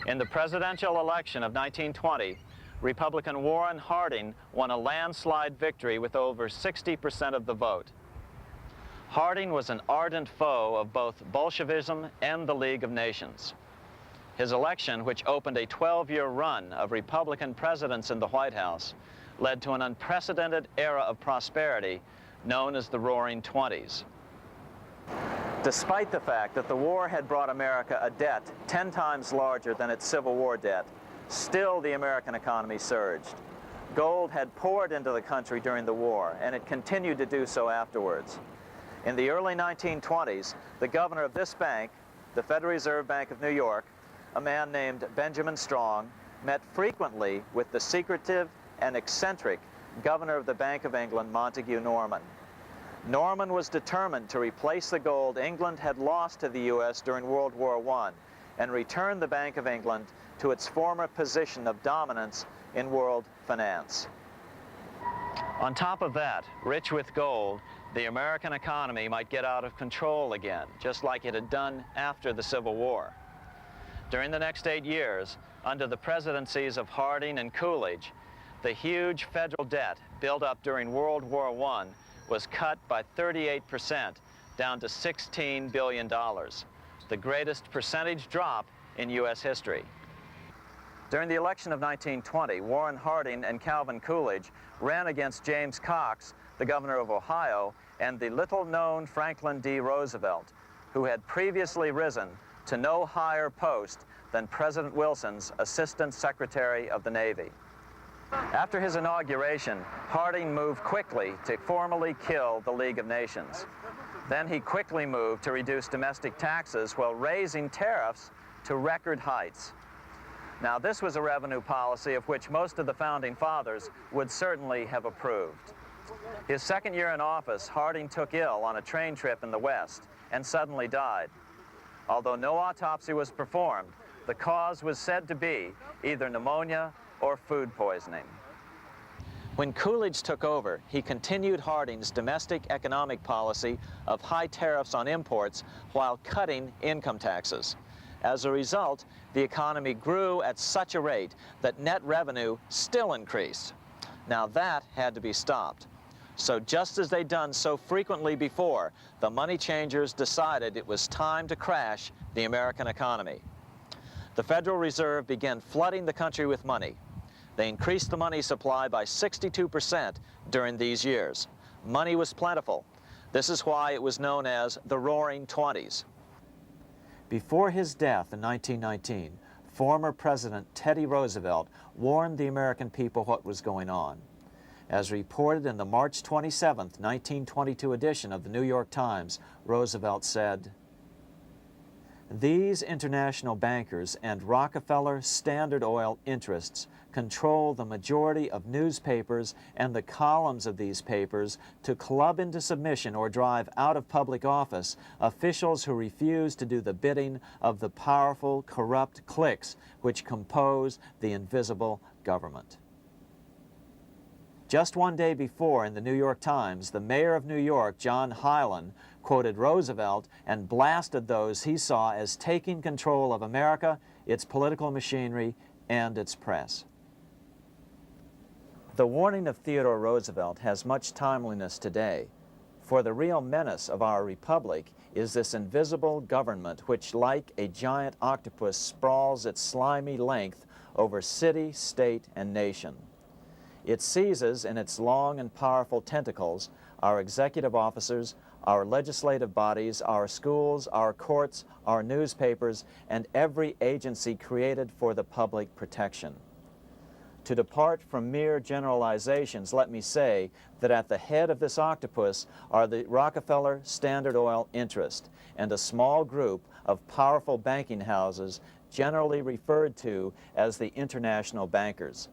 In the presidential election of 1920, Republican Warren Harding won a landslide victory with over 60% of the vote. Harding was an ardent foe of both Bolshevism and the League of Nations. His election, which opened a 12-year run of Republican presidents in the White House, led to an unprecedented era of prosperity known as the Roaring Twenties. Despite the fact that the war had brought America a debt 10 times larger than its Civil War debt, still the American economy surged. Gold had poured into the country during the war, and it continued to do so afterwards. In the early 1920s, the governor of this bank, the Federal Reserve Bank of New York, a man named Benjamin Strong, met frequently with the secretive and eccentric governor of the Bank of England, Montague Norman. Norman was determined to replace the gold England had lost to the U.S. during World War I and return the Bank of England to its former position of dominance in world finance. On top of that, rich with gold, the American economy might get out of control again, just like it had done after the Civil War. During the next 8 years, under the presidencies of Harding and Coolidge, the huge federal debt built up during World War I was cut by 38%, down to $16 billion, the greatest percentage drop in U.S. history. During the election of 1920, Warren Harding and Calvin Coolidge ran against James Cox, the governor of Ohio, and the little-known Franklin D. Roosevelt, who had previously risen to no higher post than President Wilson's Assistant Secretary of the Navy. After his inauguration, Harding moved quickly to formally kill the League of Nations. Then he quickly moved to reduce domestic taxes while raising tariffs to record heights. Now, this was a revenue policy of which most of the founding fathers would certainly have approved. His second year in office, Harding took ill on a train trip in the West and suddenly died. Although no autopsy was performed, the cause was said to be either pneumonia or food poisoning. When Coolidge took over, he continued Harding's domestic economic policy of high tariffs on imports while cutting income taxes. As a result, the economy grew at such a rate that net revenue still increased. Now that had to be stopped. So just as they'd done so frequently before, the money changers decided it was time to crash the American economy. The Federal Reserve began flooding the country with money. They increased the money supply by 62% during these years. Money was plentiful. This is why it was known as the Roaring Twenties. Before his death in 1919, former President Teddy Roosevelt warned the American people what was going on. As reported in the March 27, 1922 edition of the New York Times, Roosevelt said, "These international bankers and Rockefeller Standard Oil interests control the majority of newspapers and the columns of these papers to club into submission or drive out of public office officials who refuse to do the bidding of the powerful, corrupt cliques which compose the invisible government." Just one day before, in the New York Times, the mayor of New York, John Hylan, quoted Roosevelt and blasted those he saw as taking control of America, its political machinery, and its press. The warning of Theodore Roosevelt has much timeliness today, for the real menace of our republic is this invisible government which, like a giant octopus, sprawls its slimy length over city, state, and nation. It seizes in its long and powerful tentacles our executive officers, our legislative bodies, our schools, our courts, our newspapers, and every agency created for the public protection. To depart from mere generalizations, let me say that at the head of this octopus are the Rockefeller Standard Oil interest and a small group of powerful banking houses generally referred to as the international bankers.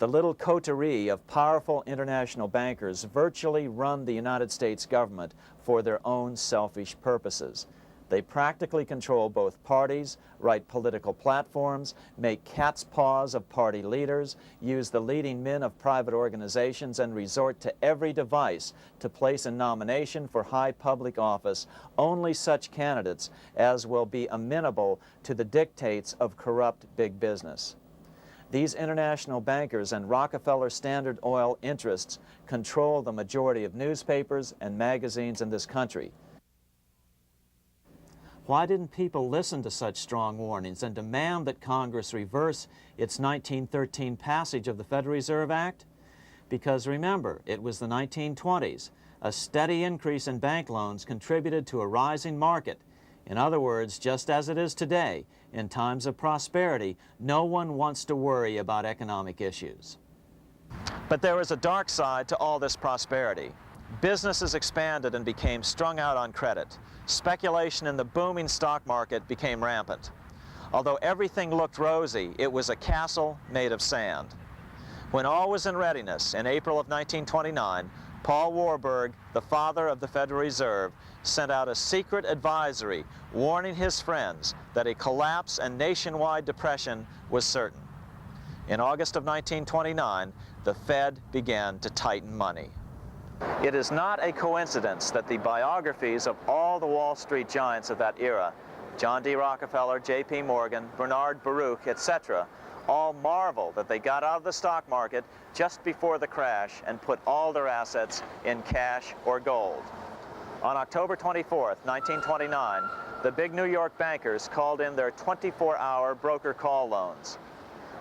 The little coterie of powerful international bankers virtually run the United States government for their own selfish purposes. They practically control both parties, write political platforms, make cat's paws of party leaders, use the leading men of private organizations, and resort to every device to place in nomination for high public office only such candidates as will be amenable to the dictates of corrupt big business. These international bankers and Rockefeller Standard Oil interests control the majority of newspapers and magazines in this country. Why didn't people listen to such strong warnings and demand that Congress reverse its 1913 passage of the Federal Reserve Act? Because remember, it was the 1920s. A steady increase in bank loans contributed to a rising market. In other words, just as it is today, in times of prosperity, no one wants to worry about economic issues. But there was a dark side to all this prosperity. Businesses expanded and became strung out on credit. Speculation in the booming stock market became rampant. Although everything looked rosy, it was a castle made of sand. When all was in readiness, in April of 1929, Paul Warburg, the father of the Federal Reserve, sent out a secret advisory warning his friends that a collapse and nationwide depression was certain. In August of 1929, the Fed began to tighten money. It is not a coincidence that the biographies of all the Wall Street giants of that era, John D. Rockefeller, J.P. Morgan, Bernard Baruch, etc., all marvel that they got out of the stock market just before the crash and put all their assets in cash or gold. On October 24th, 1929, the big New York bankers called in their 24-hour broker call loans.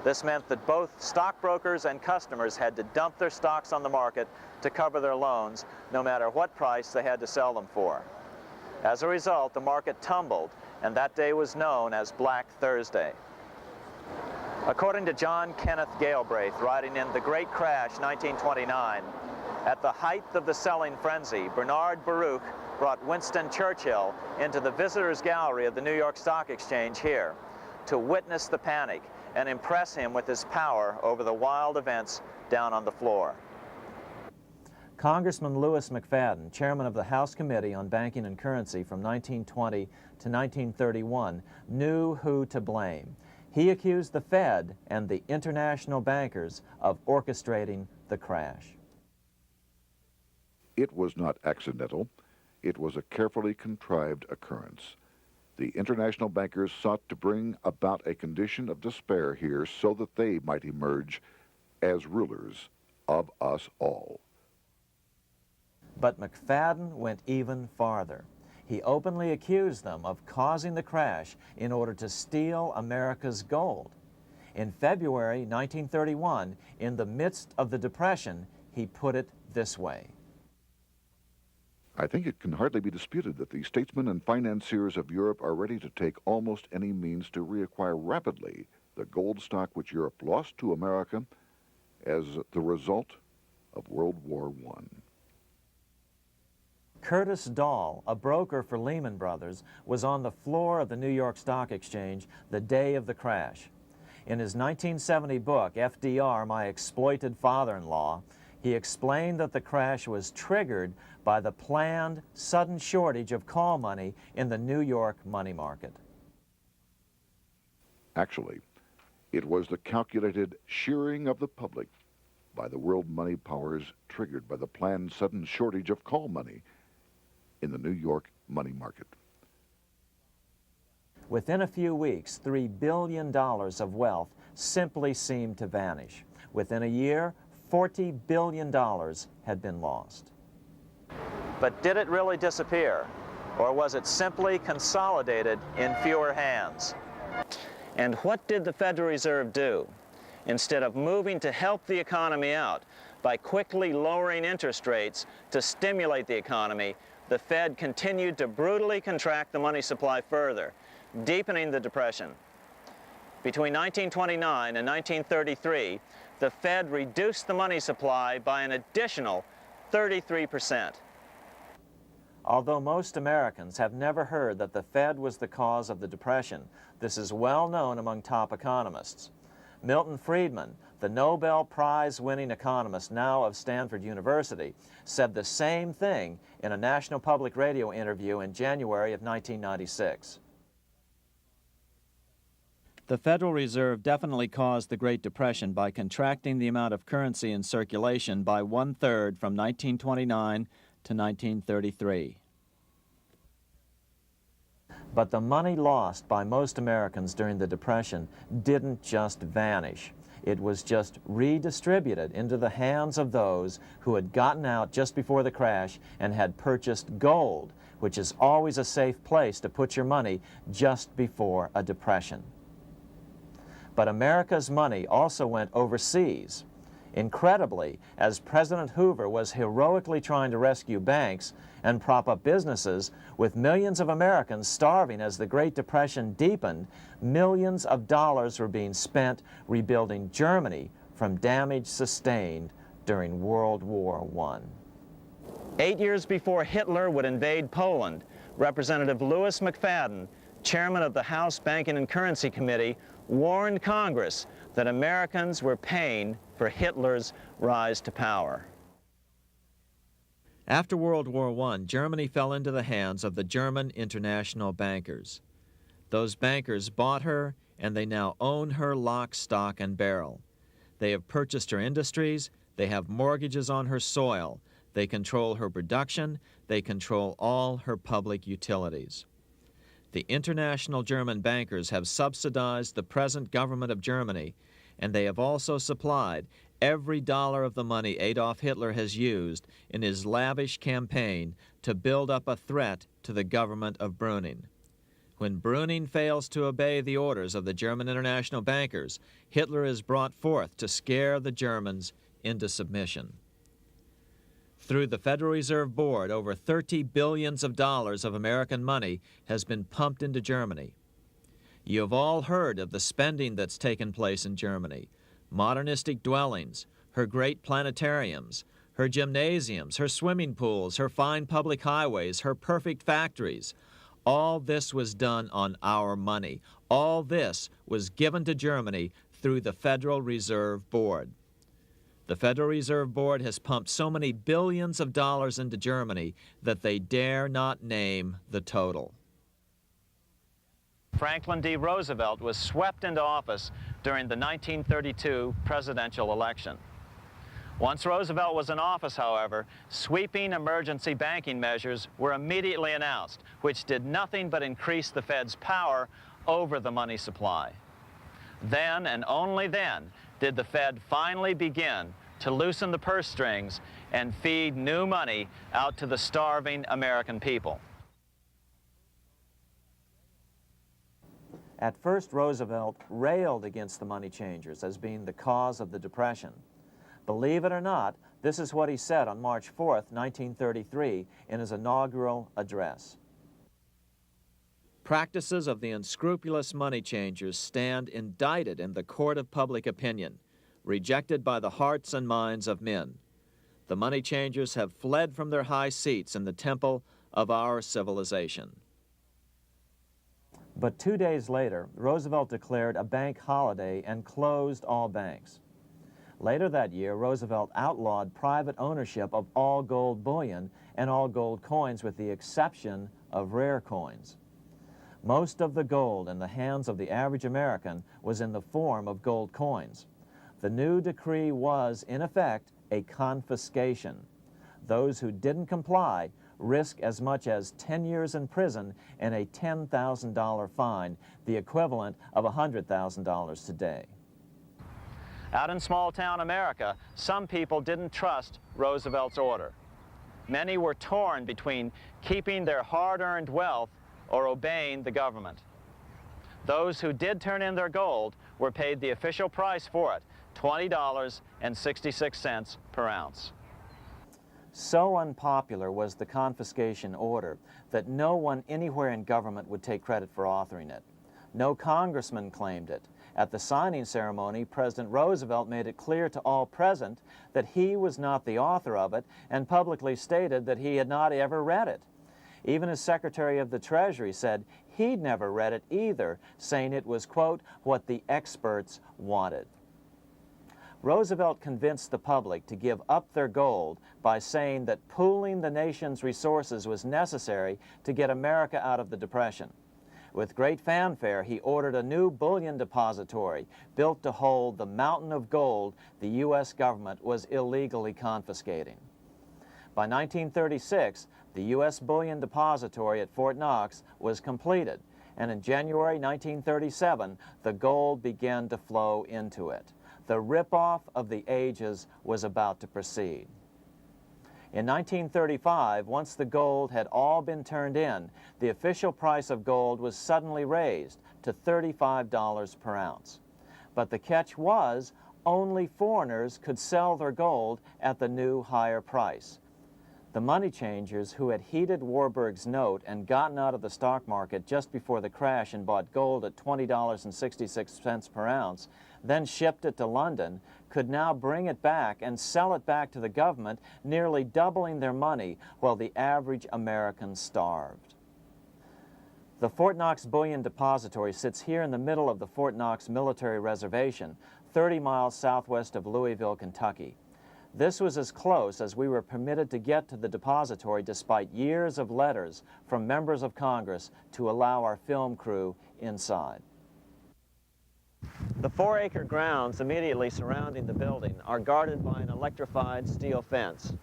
This meant that both stockbrokers and customers had to dump their stocks on the market to cover their loans, no matter what price they had to sell them for. As a result, the market tumbled, and that day was known as Black Thursday. According to John Kenneth Galbraith, writing in The Great Crash, 1929, at the height of the selling frenzy, Bernard Baruch brought Winston Churchill into the visitors' gallery of the New York Stock Exchange here to witness the panic and impress him with his power over the wild events down on the floor. Congressman Louis McFadden, chairman of the House Committee on Banking and Currency from 1920 to 1931, knew who to blame. He accused the Fed and the international bankers of orchestrating the crash. It was not accidental. It was a carefully contrived occurrence. The international bankers sought to bring about a condition of despair here so that they might emerge as rulers of us all. But McFadden went even farther. He openly accused them of causing the crash in order to steal America's gold. In February 1931, in the midst of the Depression, he put it this way. I think it can hardly be disputed that the statesmen and financiers of Europe are ready to take almost any means to reacquire rapidly the gold stock which Europe lost to America as the result of World War I. Curtis Dahl, a broker for Lehman Brothers, was on the floor of the New York Stock Exchange the day of the crash. In his 1970 book, FDR, My Exploited Father-in-Law, he explained that the crash was triggered by the planned sudden shortage of call money in the New York money market. Actually, it was the calculated shearing of the public by the world money powers triggered by the planned sudden shortage of call money in the New York money market. Within a few weeks, $3 billion of wealth simply seemed to vanish. Within a year, $40 billion had been lost. But did it really disappear? Or was it simply consolidated in fewer hands? And what did the Federal Reserve do? Instead of moving to help the economy out by quickly lowering interest rates to stimulate the economy, the Fed continued to brutally contract the money supply further, deepening the Depression. Between 1929 and 1933, the Fed reduced the money supply by an additional 33%. Although most Americans have never heard that the Fed was the cause of the Depression, this is well known among top economists. Milton Friedman, the Nobel Prize-winning economist, now of Stanford University, said the same thing in a National Public Radio interview in January of 1996. The Federal Reserve definitely caused the Great Depression by contracting the amount of currency in circulation by 1/3 from 1929 to 1933. But the money lost by most Americans during the Depression didn't just vanish. It was just redistributed into the hands of those who had gotten out just before the crash and had purchased gold, which is always a safe place to put your money just before a depression. But America's money also went overseas. Incredibly, as President Hoover was heroically trying to rescue banks and prop up businesses, with millions of Americans starving as the Great Depression deepened, millions of dollars were being spent rebuilding Germany from damage sustained during World War I. 8 years before Hitler would invade Poland, Representative Louis McFadden, chairman of the House Banking and Currency Committee, warned Congress that Americans were paying for Hitler's rise to power. After World War I, Germany fell into the hands of the German international bankers. Those bankers bought her, and they now own her lock, stock, and barrel. They have purchased her industries, they have mortgages on her soil, they control her production, they control all her public utilities. The international German bankers have subsidized the present government of Germany, and they have also supplied every dollar of the money Adolf Hitler has used in his lavish campaign to build up a threat to the government of Brüning. When Brüning fails to obey the orders of the German international bankers, Hitler is brought forth to scare the Germans into submission. Through the Federal Reserve Board, over $30 billion of American money has been pumped into Germany. You have all heard of the spending that's taken place in Germany. Modernistic dwellings, her great planetariums, her gymnasiums, her swimming pools, her fine public highways, her perfect factories. All this was done on our money. All this was given to Germany through the Federal Reserve Board. The Federal Reserve Board has pumped so many billions of dollars into Germany that they dare not name the total. Franklin D. Roosevelt was swept into office during the 1932 presidential election. Once Roosevelt was in office, however, sweeping emergency banking measures were immediately announced, which did nothing but increase the Fed's power over the money supply. Then, and only then, did the Fed finally begin to loosen the purse strings and feed new money out to the starving American people. At first, Roosevelt railed against the money changers as being the cause of the Depression. Believe it or not, this is what he said on March 4th, 1933, in his inaugural address. Practices of the unscrupulous money changers stand indicted in the court of public opinion, rejected by the hearts and minds of men. The money changers have fled from their high seats in the temple of our civilization. But 2 days later, Roosevelt declared a bank holiday and closed all banks. Later that year, Roosevelt outlawed private ownership of all gold bullion and all gold coins with the exception of rare coins. Most of the gold in the hands of the average American was in the form of gold coins. The new decree was, in effect, a confiscation. Those who didn't comply risk as much as 10 years in prison and a $10,000 fine, the equivalent of $100,000 today. Out in small-town America, some people didn't trust Roosevelt's order. Many were torn between keeping their hard-earned wealth or obeying the government. Those who did turn in their gold were paid the official price for it, $20.66 per ounce. So unpopular was the confiscation order that no one anywhere in government would take credit for authoring it. No congressman claimed it. At the signing ceremony, President Roosevelt made it clear to all present that he was not the author of it and publicly stated that he had not ever read it. Even his Secretary of the Treasury said he'd never read it either, saying it was, quote, what the experts wanted. Roosevelt convinced the public to give up their gold by saying that pooling the nation's resources was necessary to get America out of the Depression. With great fanfare, he ordered a new bullion depository built to hold the mountain of gold the U.S. government was illegally confiscating. By 1936, the U.S. bullion depository at Fort Knox was completed, and in January 1937, the gold began to flow into it. The rip-off of the ages was about to proceed. In 1935, once the gold had all been turned in, the official price of gold was suddenly raised to $35 per ounce. But the catch was, only foreigners could sell their gold at the new higher price. The money changers who had heeded Warburg's note and gotten out of the stock market just before the crash and bought gold at $20.66 per ounce, then shipped it to London, could now bring it back and sell it back to the government, nearly doubling their money while the average American starved. The Fort Knox Bullion Depository sits here in the middle of the Fort Knox Military Reservation, 30 miles southwest of Louisville, Kentucky. This was as close as we were permitted to get to the depository despite years of letters from members of Congress to allow our film crew inside. The 4-acre grounds immediately surrounding the building are guarded by an electrified steel fence,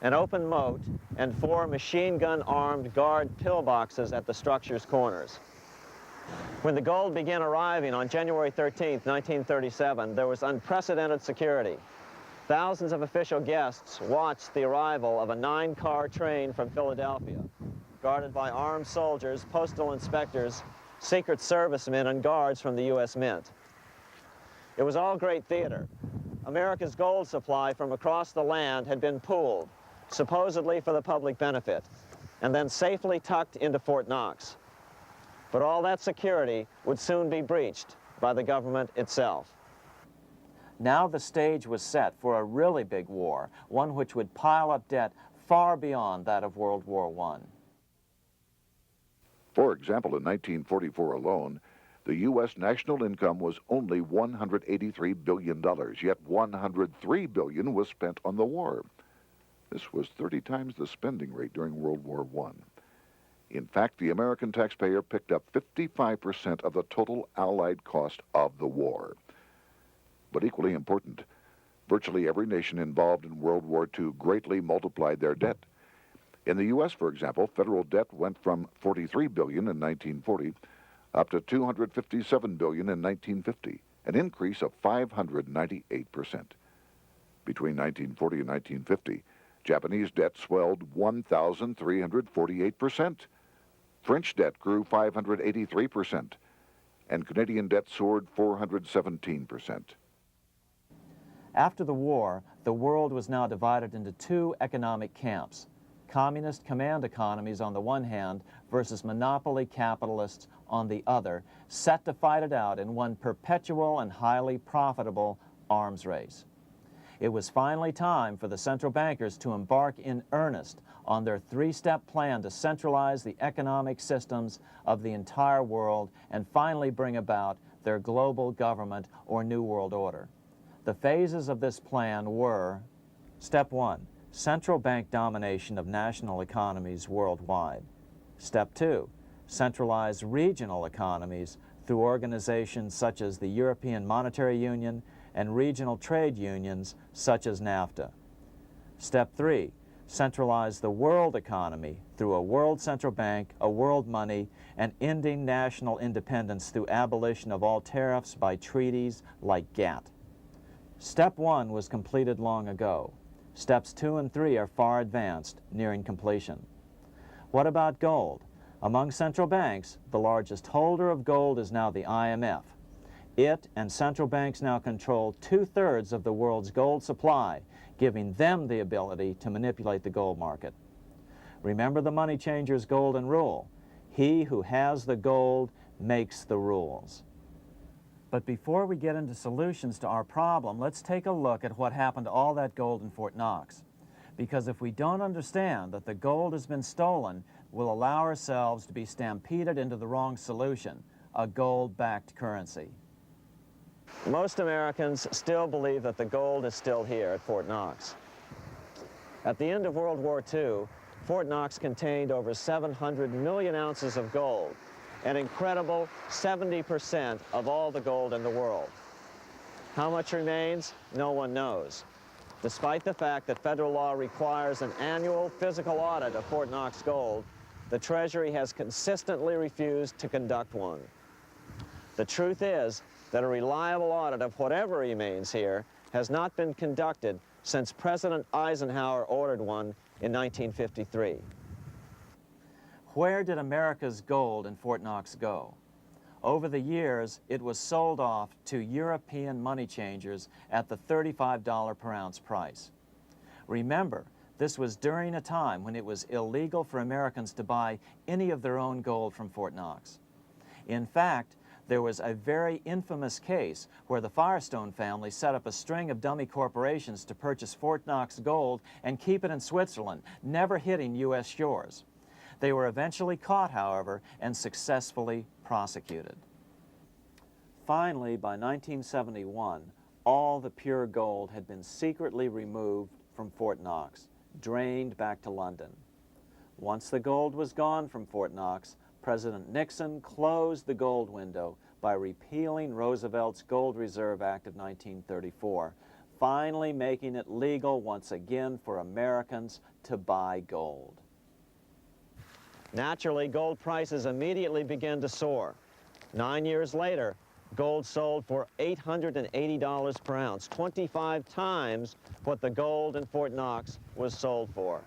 an open moat, and 4 machine-gun-armed guard pillboxes at the structure's corners. When the gold began arriving on January 13, 1937, there was unprecedented security. Thousands of official guests watched the arrival of a 9-car train from Philadelphia, guarded by armed soldiers, postal inspectors, Secret Servicemen, and guards from the U.S. Mint. It was all great theater. America's gold supply from across the land had been pooled, supposedly for the public benefit, and then safely tucked into Fort Knox. But all that security would soon be breached by the government itself. Now the stage was set for a really big war, one which would pile up debt far beyond that of World War I. For example, in 1944 alone, the U.S. national income was only $183 billion, yet $103 billion was spent on the war. This was 30 times the spending rate during World War I. In fact, the American taxpayer picked up 55% of the total Allied cost of the war. But equally important, virtually every nation involved in World War II greatly multiplied their debt. In the U.S., for example, federal debt went from $43 billion in 1940 up to $257 billion in 1950, an increase of 598%. Between 1940 and 1950, Japanese debt swelled 1,348%. French debt grew 583%, and Canadian debt soared 417%. After the war, the world was now divided into 2 economic camps: communist command economies on the one hand versus monopoly capitalists on the other, set to fight it out in one perpetual and highly profitable arms race. It was finally time for the central bankers to embark in earnest on their 3-step plan to centralize the economic systems of the entire world and finally bring about their global government or New World Order. The phases of this plan were: Step 1, central bank domination of national economies worldwide. Step 2, centralized regional economies through organizations such as the European Monetary Union and regional trade unions such as NAFTA. Step 3, centralize the world economy through a world central bank, a world money, and ending national independence through abolition of all tariffs by treaties like GATT. Step 1 was completed long ago. Steps 2 and 3 are far advanced, nearing completion. What about gold? Among central banks, the largest holder of gold is now the IMF. It and central banks now control 2/3 of the world's gold supply, giving them the ability to manipulate the gold market. Remember the money changer's golden rule: he who has the gold makes the rules. But before we get into solutions to our problem, let's take a look at what happened to all that gold in Fort Knox. Because if we don't understand that the gold has been stolen, we'll allow ourselves to be stampeded into the wrong solution: a gold-backed currency. Most Americans still believe that the gold is still here at Fort Knox. At the end of World War II, Fort Knox contained over 700 million ounces of gold, an incredible 70% of all the gold in the world. How much remains? No one knows. Despite the fact that federal law requires an annual physical audit of Fort Knox gold, the Treasury has consistently refused to conduct one. The truth is that a reliable audit of whatever remains here has not been conducted since President Eisenhower ordered one in 1953. Where did America's gold in Fort Knox go? Over the years, it was sold off to European money changers at the $35 per ounce price. Remember, this was during a time when it was illegal for Americans to buy any of their own gold from Fort Knox. In fact, there was a very infamous case where the Firestone family set up a string of dummy corporations to purchase Fort Knox gold and keep it in Switzerland, never hitting U.S. shores. They were eventually caught, however, and successfully prosecuted. Finally, by 1971, all the pure gold had been secretly removed from Fort Knox, drained back to London. Once the gold was gone from Fort Knox, President Nixon closed the gold window by repealing Roosevelt's Gold Reserve Act of 1934, finally making it legal once again for Americans to buy gold. Naturally, gold prices immediately began to soar. 9 years later, gold sold for $880 per ounce, 25 times what the gold in Fort Knox was sold for.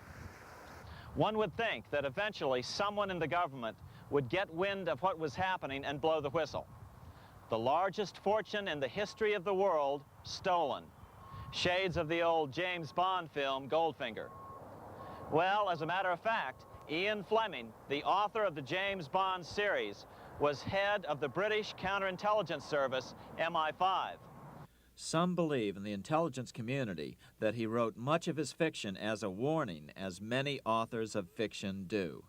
One would think that eventually someone in the government would get wind of what was happening and blow the whistle. The largest fortune in the history of the world stolen. Shades of the old James Bond film, Goldfinger. Well, as a matter of fact, Ian Fleming, the author of the James Bond series, was head of the British counterintelligence service, MI5. Some believe in the intelligence community that he wrote much of his fiction as a warning, as many authors of fiction do.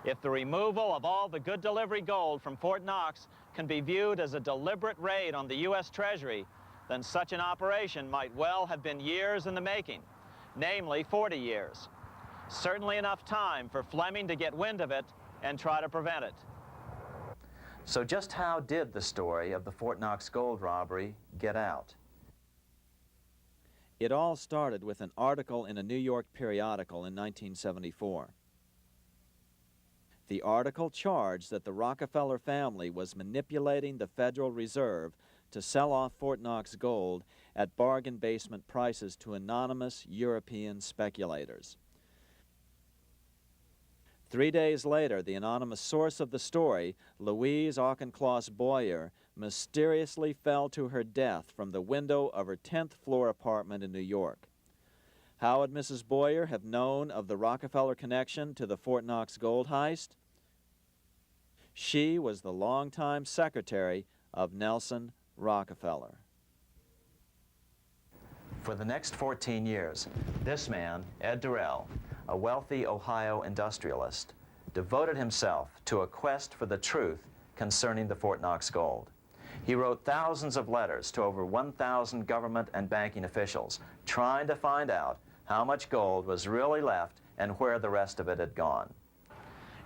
If the removal of all the good delivery gold from Fort Knox can be viewed as a deliberate raid on the U.S. Treasury, then such an operation might well have been years in the making, namely 40 years. Certainly enough time for Fleming to get wind of it and try to prevent it. So just how did the story of the Fort Knox gold robbery get out? It all started with an article in a New York periodical in 1974. The article charged that the Rockefeller family was manipulating the Federal Reserve to sell off Fort Knox gold at bargain basement prices to anonymous European speculators. 3 days later, the anonymous source of the story, Louise Auchincloss Boyer, mysteriously fell to her death from the window of her 10th floor apartment in New York. How would Mrs. Boyer have known of the Rockefeller connection to the Fort Knox gold heist? She was the longtime secretary of Nelson Rockefeller. For the next 14 years, this man, Ed Durrell, a wealthy Ohio industrialist, devoted himself to a quest for the truth concerning the Fort Knox gold. He wrote thousands of letters to over 1,000 government and banking officials, trying to find out how much gold was really left and where the rest of it had gone.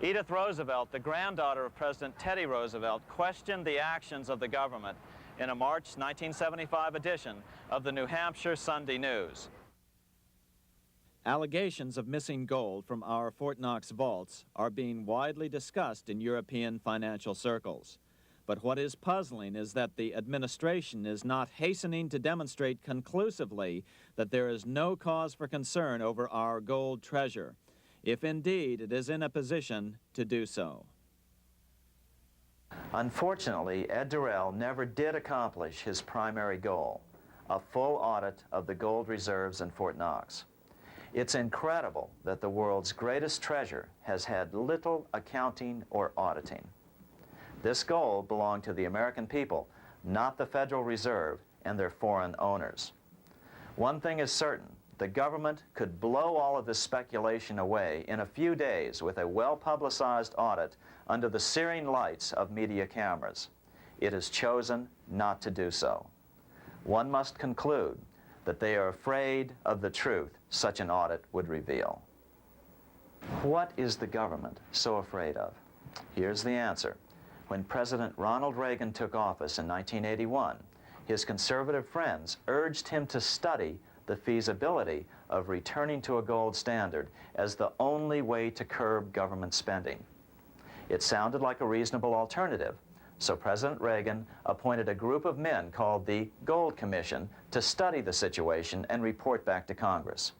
Edith Roosevelt, the granddaughter of President Teddy Roosevelt, questioned the actions of the government in a March 1975 edition of the New Hampshire Sunday News. Allegations of missing gold from our Fort Knox vaults are being widely discussed in European financial circles. But what is puzzling is that the administration is not hastening to demonstrate conclusively that there is no cause for concern over our gold treasure, if indeed it is in a position to do so. Unfortunately, Ed Durrell never did accomplish his primary goal, a full audit of the gold reserves in Fort Knox. It's incredible that the world's greatest treasure has had little accounting or auditing. This gold belonged to the American people, not the Federal Reserve and their foreign owners. One thing is certain, the government could blow all of this speculation away in a few days with a well-publicized audit under the searing lights of media cameras. it has chosen not to do so. One must conclude that they are afraid of the truth such an audit would reveal. What is the government so afraid of? Here's the answer. When President Ronald Reagan took office in 1981, his conservative friends urged him to study the feasibility of returning to a gold standard as the only way to curb government spending. It sounded like a reasonable alternative, so President Reagan appointed a group of men called the Gold Commission to study the situation and report back to Congress.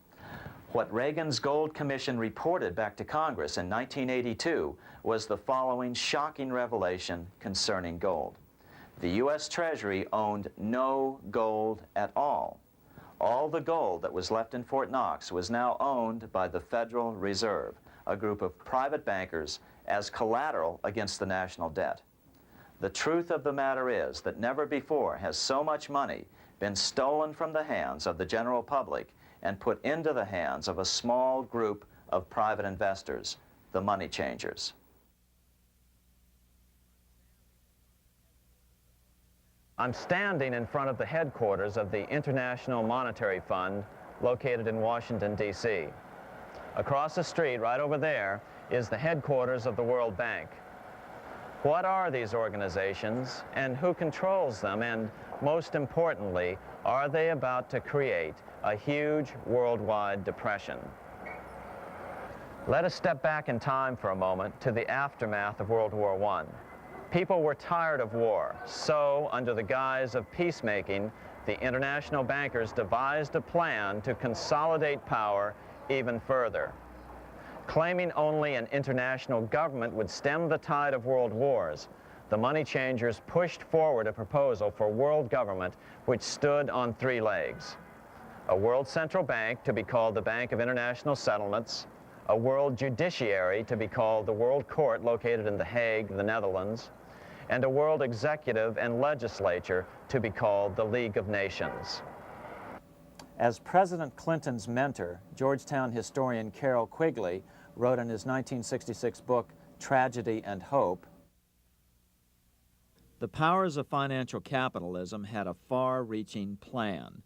What Reagan's Gold Commission reported back to Congress in 1982 was the following shocking revelation concerning gold. The U.S. Treasury owned no gold at all. All the gold that was left in Fort Knox was now owned by the Federal Reserve, a group of private bankers, as collateral against the national debt. The truth of the matter is that never before has so much money been stolen from the hands of the general public and put into the hands of a small group of private investors, the money changers. I'm standing in front of the headquarters of the International Monetary Fund located in Washington, D.C. Across the street, right over there, is the headquarters of the World Bank. What are these organizations and who controls them? And most importantly, are they about to create a huge worldwide depression? Let us step back in time for a moment to the aftermath of World War I. People were tired of war, so under the guise of peacemaking, the international bankers devised a plan to consolidate power even further. Claiming only an international government would stem the tide of world wars, the money changers pushed forward a proposal for world government which stood on three legs. A world central bank to be called the Bank of International Settlements, a world judiciary to be called the World Court located in The Hague, the Netherlands, and a world executive and legislature to be called the League of Nations. As President Clinton's mentor, Georgetown historian Carroll Quigley wrote in his 1966 book, Tragedy and Hope, the powers of financial capitalism had a far-reaching plan,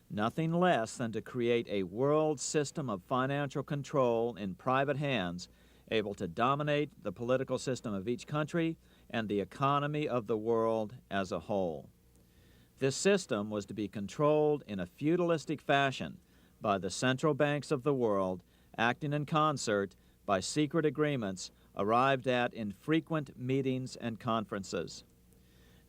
nothing less than to create a world system of financial control in private hands, able to dominate the political system of each country and the economy of the world as a whole. This system was to be controlled in a feudalistic fashion by the central banks of the world, acting in concert by secret agreements arrived at in frequent meetings and conferences.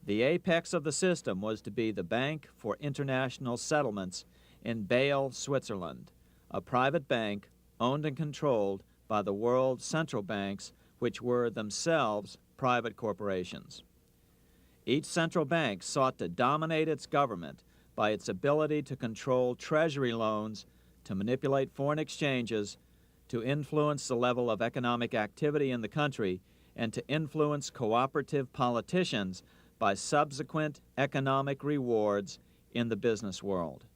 The apex of the system was to be the Bank for International Settlements in Bâle, Switzerland, a private bank owned and controlled by the world central banks, which were themselves private corporations. Each central bank sought to dominate its government by its ability to control treasury loans, to manipulate foreign exchanges, to influence the level of economic activity in the country, and to influence cooperative politicians by subsequent economic rewards in the business world.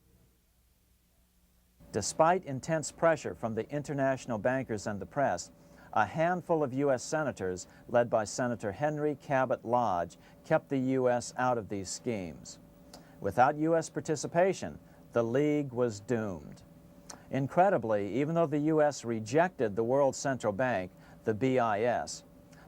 Despite intense pressure from the international bankers and the press, a handful of U.S. senators, led by Senator Henry Cabot Lodge, kept the U.S. out of these schemes. Without U.S. participation, the League was doomed. Incredibly, even though the U.S. rejected the World Central Bank, the BIS,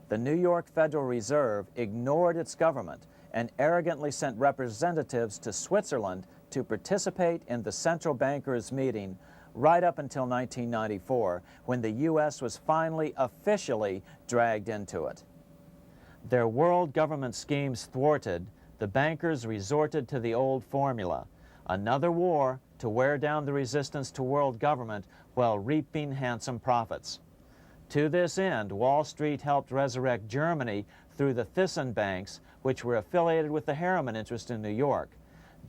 the New York Federal Reserve ignored its government and arrogantly sent representatives to Switzerland to participate in the central bankers' meeting right up until 1994, when the U.S. was finally officially dragged into it. Their world government schemes thwarted, the bankers resorted to the old formula, another war to wear down the resistance to world government while reaping handsome profits. To this end, Wall Street helped resurrect Germany through the Thyssen banks, which were affiliated with the Harriman interest in New York,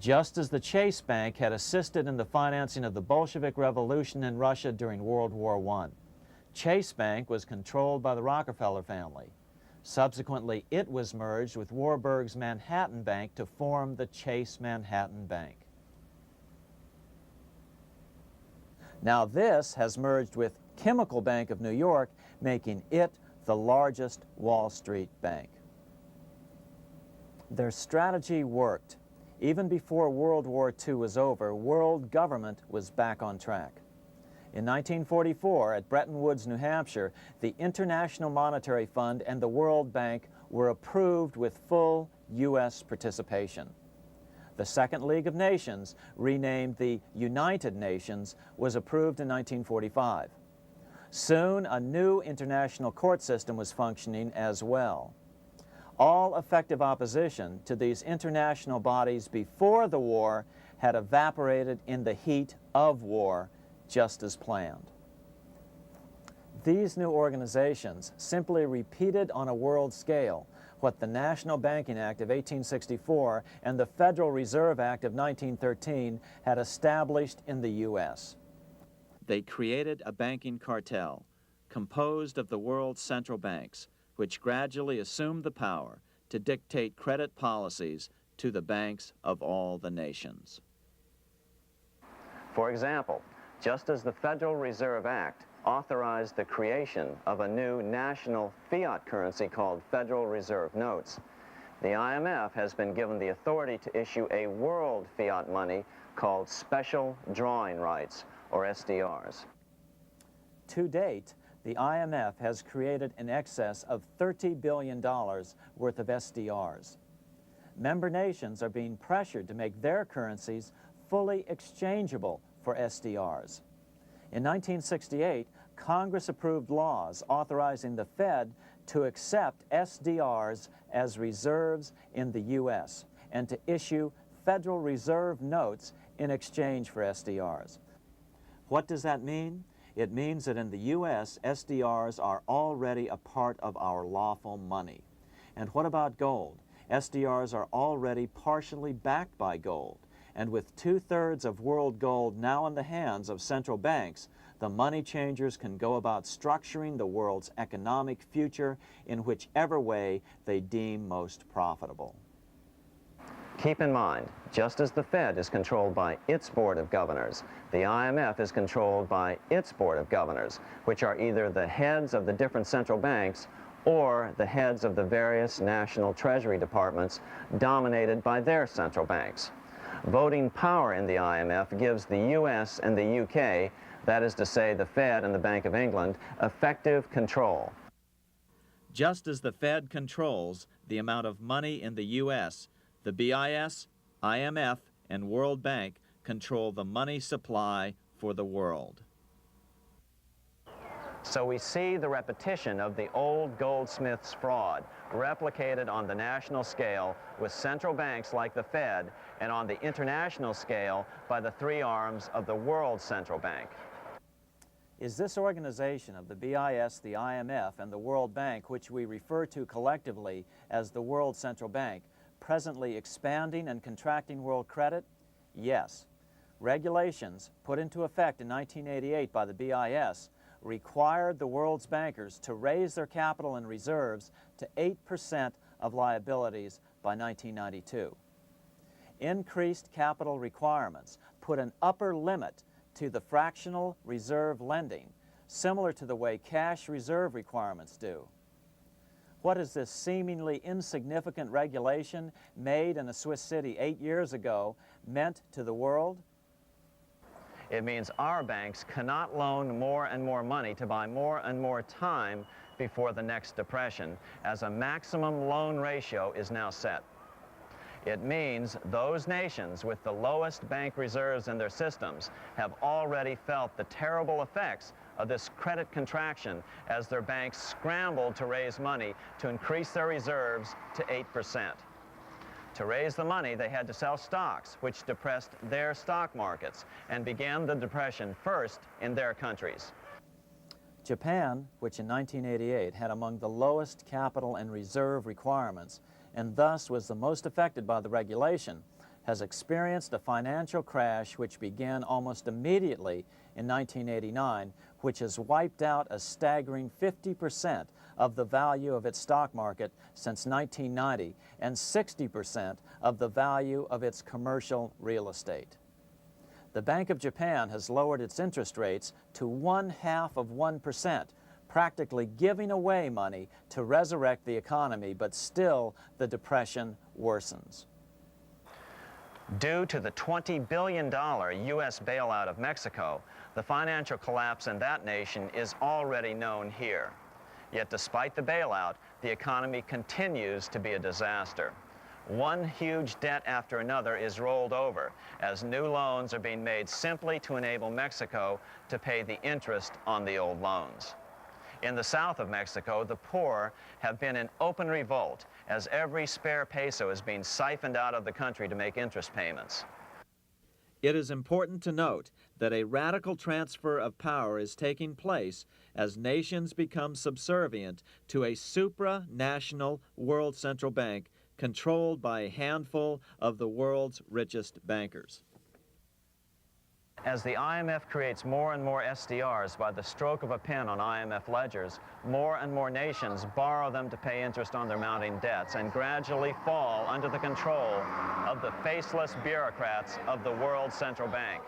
just as the Chase Bank had assisted in the financing of the Bolshevik Revolution in Russia during World War I. Chase Bank was controlled by the Rockefeller family. Subsequently, it was merged with Warburg's Manhattan Bank to form the Chase Manhattan Bank. Now this has merged with Chemical Bank of New York, making it the largest Wall Street bank. Their strategy worked. Even before World War II was over, world government was back on track. In 1944, at Bretton Woods, New Hampshire, the International Monetary Fund and the World Bank were approved with full U.S. participation. The Second League of Nations, renamed the United Nations, was approved in 1945. Soon, a new international court system was functioning as well. All effective opposition to these international bodies before the war had evaporated in the heat of war, just as planned. These new organizations simply repeated on a world scale what the National Banking Act of 1864 and the Federal Reserve Act of 1913 had established in the U.S. They created a banking cartel composed of the world's central banks, which gradually assumed the power to dictate credit policies to the banks of all the nations. For example, just as the Federal Reserve Act authorized the creation of a new national fiat currency called Federal Reserve Notes, the IMF has been given the authority to issue a world fiat money called Special Drawing Rights, or SDRs. To date, the IMF has created in excess of $30 billion worth of SDRs. Member nations are being pressured to make their currencies fully exchangeable for SDRs. In 1968, Congress approved laws authorizing the Fed to accept SDRs as reserves in the U.S. and to issue Federal Reserve notes in exchange for SDRs. What does that mean? It means that in the U.S., SDRs are already a part of our lawful money. And what about gold? SDRs are already partially backed by gold. And with 2/3 of world gold now in the hands of central banks, the money changers can go about structuring the world's economic future in whichever way they deem most profitable. Keep in mind, just as the Fed is controlled by its Board of Governors, the IMF is controlled by its Board of Governors, which are either the heads of the different central banks or the heads of the various national treasury departments dominated by their central banks. Voting power in the IMF gives the US and the UK, that is to say the Fed and the Bank of England, effective control. Just as the Fed controls the amount of money in the US, the BIS, IMF, and World Bank control the money supply for the world. So we see the repetition of the old goldsmith's fraud replicated on the national scale with central banks like the Fed and on the international scale by the three arms of the World Central Bank. Is this organization of the BIS, the IMF, and the World Bank, which we refer to collectively as the World Central Bank, presently expanding and contracting world credit? Yes. Regulations put into effect in 1988 by the BIS required the world's bankers to raise their capital and reserves to 8% of liabilities by 1992. Increased capital requirements put an upper limit to the fractional reserve lending, similar to the way cash reserve requirements do. What has this seemingly insignificant regulation made in a Swiss city 8 years ago meant to the world? It means our banks cannot loan more and more money to buy more and more time before the next depression, as a maximum loan ratio is now set. It means those nations with the lowest bank reserves in their systems have already felt the terrible effects of this credit contraction as their banks scrambled to raise money to increase their reserves to 8%. To raise the money, they had to sell stocks, which depressed their stock markets and began the depression first in their countries. Japan, which in 1988 had among the lowest capital and reserve requirements, and thus was the most affected by the regulation, has experienced a financial crash which began almost immediately in 1989, which has wiped out a staggering 50% of the value of its stock market since 1990 and 60% of the value of its commercial real estate. The Bank of Japan has lowered its interest rates to 1/2 of 1%, practically giving away money to resurrect the economy, but still the depression worsens. Due to the $20 billion U.S. bailout of Mexico, the financial collapse in that nation is already known here. Yet despite the bailout, the economy continues to be a disaster. One huge debt after another is rolled over as new loans are being made simply to enable Mexico to pay the interest on the old loans. In the south of Mexico, the poor have been in open revolt as every spare peso is being siphoned out of the country to make interest payments. It is important to note that a radical transfer of power is taking place as nations become subservient to a supranational world central bank controlled by a handful of the world's richest bankers. As the IMF creates more and more SDRs by the stroke of a pen on IMF ledgers, more and more nations borrow them to pay interest on their mounting debts and gradually fall under the control of the faceless bureaucrats of the World Central Bank.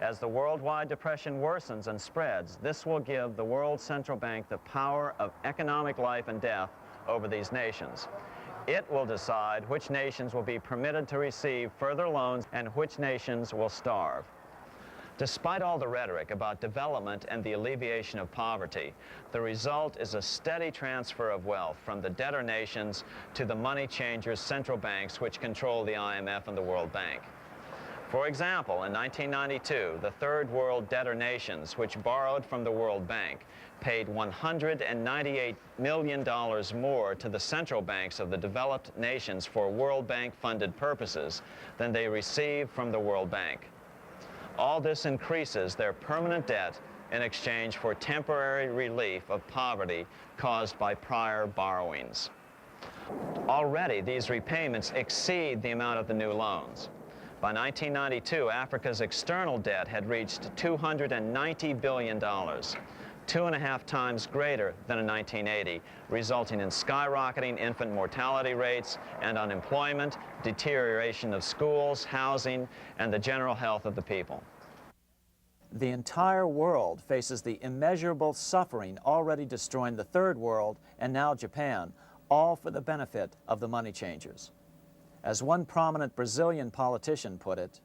As the worldwide depression worsens and spreads, this will give the World Central Bank the power of economic life and death over these nations. It will decide which nations will be permitted to receive further loans and which nations will starve. Despite all the rhetoric about development and the alleviation of poverty, the result is a steady transfer of wealth from the debtor nations to the money changers' central banks which control the IMF and the World Bank. For example, in 1992, the third world debtor nations, which borrowed from the World Bank, paid $198 million more to the central banks of the developed nations for World Bank-funded purposes than they received from the World Bank. All this increases their permanent debt in exchange for temporary relief of poverty caused by prior borrowings. Already, these repayments exceed the amount of the new loans. By 1992, Africa's external debt had reached $290 billion, 2.5 times greater than in 1980, resulting in skyrocketing infant mortality rates and unemployment, deterioration of schools, housing, and the general health of the people. The entire world faces the immeasurable suffering already destroying the third world and now Japan, all for the benefit of the money changers. As one prominent Brazilian politician put it,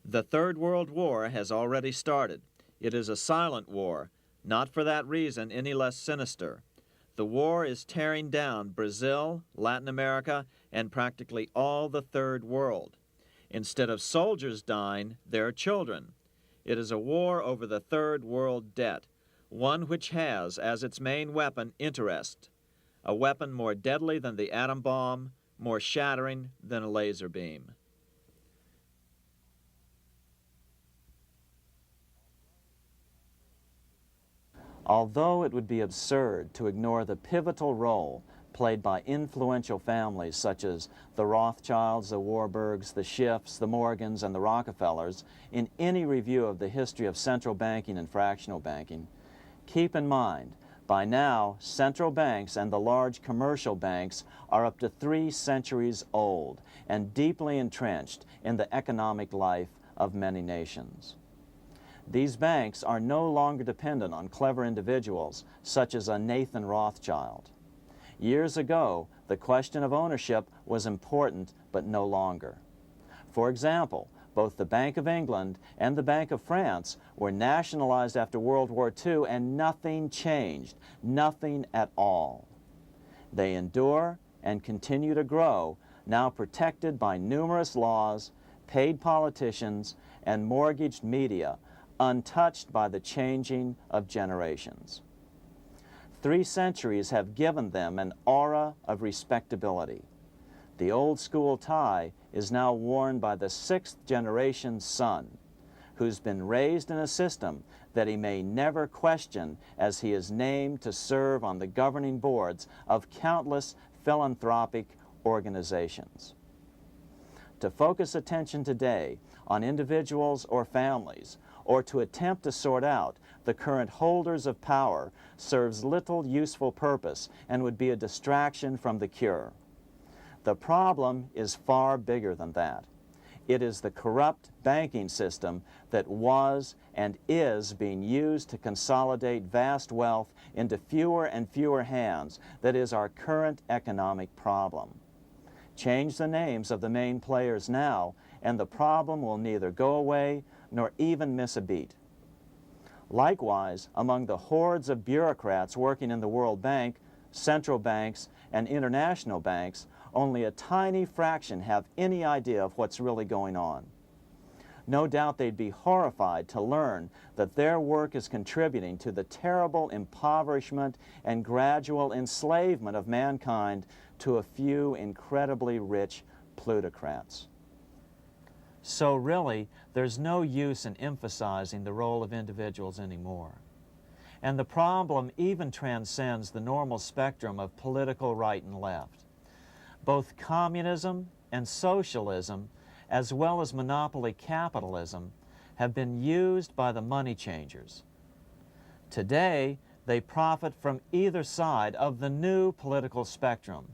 "The Third World War has already started. It is a silent war, not for that reason any less sinister. The war is tearing down Brazil, Latin America, and practically all the Third World. Instead of soldiers dying, there are children. It is a war over the Third World debt, one which has as its main weapon interest, a weapon more deadly than the atom bomb, more shattering than a laser beam." Although it would be absurd to ignore the pivotal role played by influential families such as the Rothschilds, the Warburgs, the Schiffs, the Morgans, and the Rockefellers in any review of the history of central banking and fractional banking, keep in mind, by now, central banks and the large commercial banks are up to 3 centuries old and deeply entrenched in the economic life of many nations. These banks are no longer dependent on clever individuals such as a Nathan Rothschild. Years ago, the question of ownership was important, but no longer. For example, both the Bank of England and the Bank of France were nationalized after World War II, and nothing changed, nothing at all. They endure and continue to grow, now protected by numerous laws, paid politicians, and mortgaged media, untouched by the changing of generations. 3 centuries have given them an aura of respectability. The old school tie is now worn by the 6th generation son, who's been raised in a system that he may never question as he is named to serve on the governing boards of countless philanthropic organizations. To focus attention today on individuals or families, or to attempt to sort out the current holders of power serves little useful purpose and would be a distraction from the cure. The problem is far bigger than that. It is the corrupt banking system that was and is being used to consolidate vast wealth into fewer and fewer hands that is our current economic problem. Change the names of the main players now, and the problem will neither go away nor even miss a beat. Likewise, among the hordes of bureaucrats working in the World Bank, central banks, and international banks, only a tiny fraction have any idea of what's really going on. No doubt they'd be horrified to learn that their work is contributing to the terrible impoverishment and gradual enslavement of mankind to a few incredibly rich plutocrats. So really, there's no use in emphasizing the role of individuals anymore. And the problem even transcends the normal spectrum of political right and left. Both communism and socialism, as well as monopoly capitalism, have been used by the money changers. Today, they profit from either side of the new political spectrum.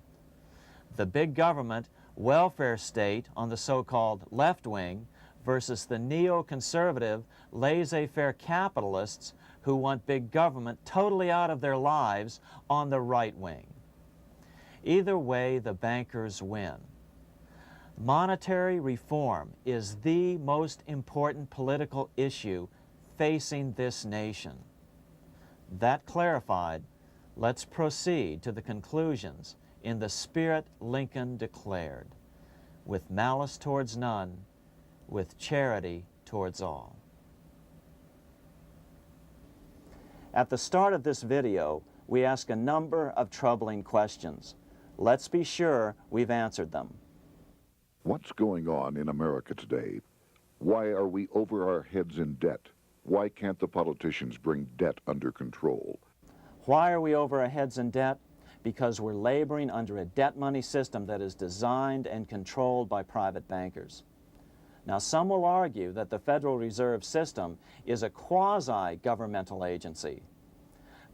The big government, welfare state on the so-called left wing versus the neoconservative, laissez-faire capitalists who want big government totally out of their lives on the right wing. Either way, the bankers win. Monetary reform is the most important political issue facing this nation. That clarified, let's proceed to the conclusions in the spirit Lincoln declared, with malice towards none, with charity towards all. At the start of this video, we ask a number of troubling questions. Let's be sure we've answered them. What's going on in America today? Why are we over our heads in debt? Why can't the politicians bring debt under control? Why are we over our heads in debt? Because we're laboring under a debt money system that is designed and controlled by private bankers. Now, some will argue that the Federal Reserve System is a quasi-governmental agency,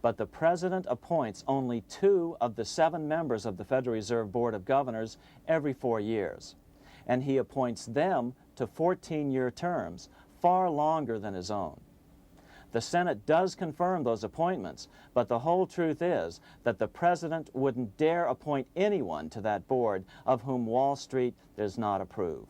but the President appoints only 2 of the 7 members of the Federal Reserve Board of Governors every 4 years, and he appoints them to 14-year terms, far longer than his own. The Senate does confirm those appointments, but the whole truth is that the President wouldn't dare appoint anyone to that board of whom Wall Street does not approve.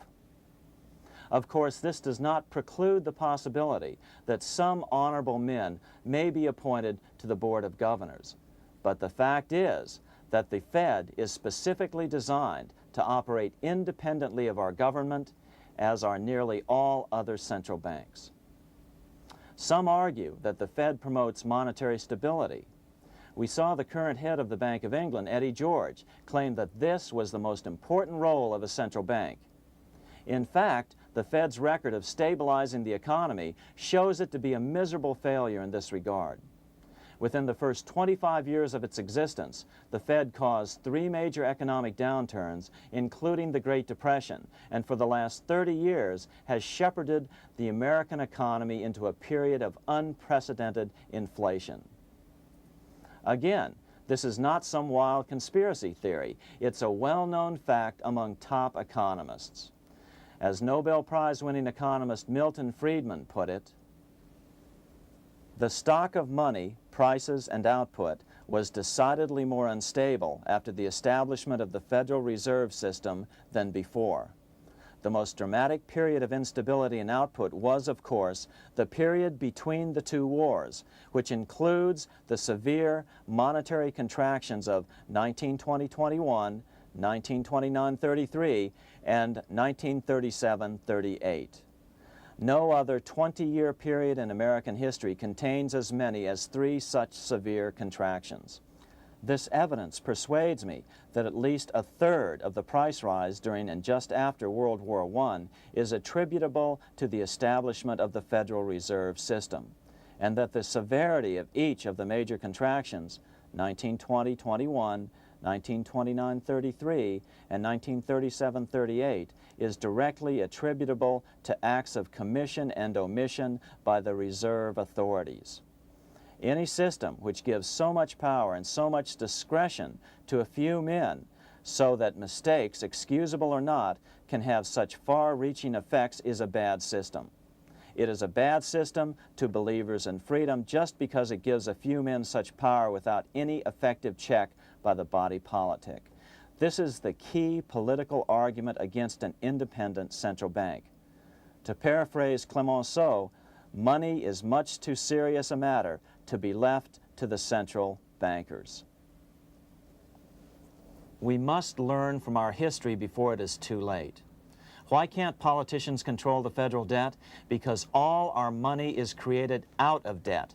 Of course, this does not preclude the possibility that some honorable men may be appointed to the Board of Governors. But the fact is that the Fed is specifically designed to operate independently of our government, as are nearly all other central banks. Some argue that the Fed promotes monetary stability. We saw the current head of the Bank of England, Eddie George, claim that this was the most important role of a central bank. In fact, the Fed's record of stabilizing the economy shows it to be a miserable failure in this regard. Within the first 25 years of its existence, the Fed caused 3 major economic downturns, including the Great Depression, and for the last 30 years has shepherded the American economy into a period of unprecedented inflation. Again, this is not some wild conspiracy theory. It's a well-known fact among top economists. As Nobel Prize-winning economist Milton Friedman put it, the stock of money, prices, and output was decidedly more unstable after the establishment of the Federal Reserve System than before. The most dramatic period of instability in output was, of course, the period between the 2 wars, which includes the severe monetary contractions of 1920-21, 1929-33, and 1937-38. No other 20-year period in American history contains as many as 3 such severe contractions. This evidence persuades me that at least a third of the price rise during and just after World War I is attributable to the establishment of the Federal Reserve System, and that the severity of each of the major contractions, 1920-21, 1929-33, and 1937-38, is directly attributable to acts of commission and omission by the reserve authorities. Any system which gives so much power and so much discretion to a few men so that mistakes, excusable or not, can have such far-reaching effects is a bad system. It is a bad system to believers in freedom just because it gives a few men such power without any effective check by the body politic. This is the key political argument against an independent central bank. To paraphrase Clemenceau, money is much too serious a matter to be left to the central bankers. We must learn from our history before it is too late. Why can't politicians control the federal debt? Because all our money is created out of debt.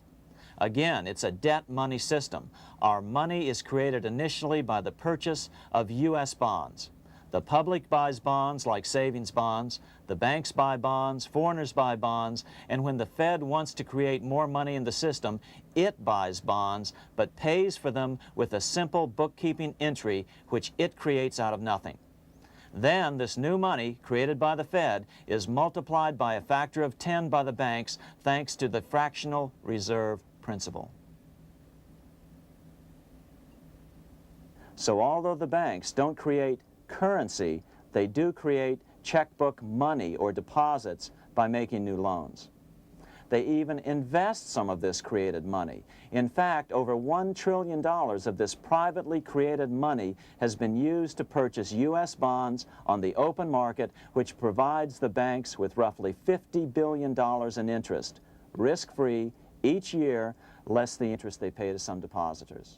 Again, it's a debt money system. Our money is created initially by the purchase of U.S. bonds. The public buys bonds like savings bonds, the banks buy bonds, foreigners buy bonds, and when the Fed wants to create more money in the system, it buys bonds, but pays for them with a simple bookkeeping entry which it creates out of nothing. Then this new money, created by the Fed, is multiplied by a factor of 10 by the banks thanks to the fractional reserve principle. So although the banks don't create currency, they do create checkbook money or deposits by making new loans. They even invest some of this created money. In fact, over $1 trillion of this privately created money has been used to purchase U.S. bonds on the open market, which provides the banks with roughly $50 billion in interest, risk-free, each year, less the interest they pay to some depositors.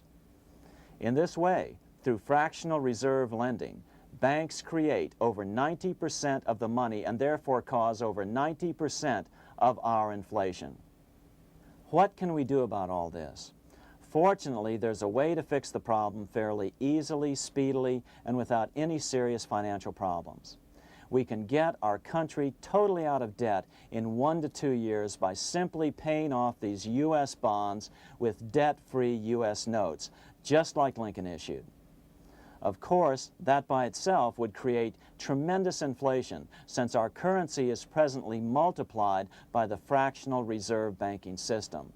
In this way, through fractional reserve lending, banks create over 90% of the money and therefore cause over 90% of our inflation. What can we do about all this? Fortunately, there's a way to fix the problem fairly easily, speedily, and without any serious financial problems. We can get our country totally out of debt in 1 to 2 years by simply paying off these U.S. bonds with debt-free U.S. notes, just like Lincoln issued. Of course, that by itself would create tremendous inflation, since our currency is presently multiplied by the fractional reserve banking system.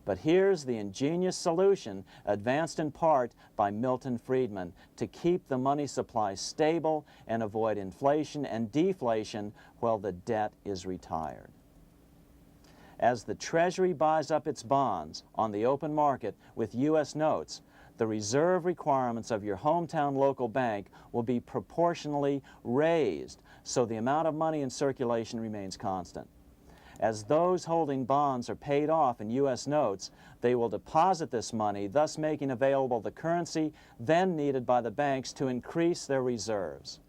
But here's the ingenious solution, advanced in part by Milton Friedman, to keep the money supply stable and avoid inflation and deflation while the debt is retired. As the Treasury buys up its bonds on the open market with U.S. notes, the reserve requirements of your hometown local bank will be proportionally raised, so the amount of money in circulation remains constant. As those holding bonds are paid off in U.S. notes, they will deposit this money, thus making available the currency then needed by the banks to increase their reserves.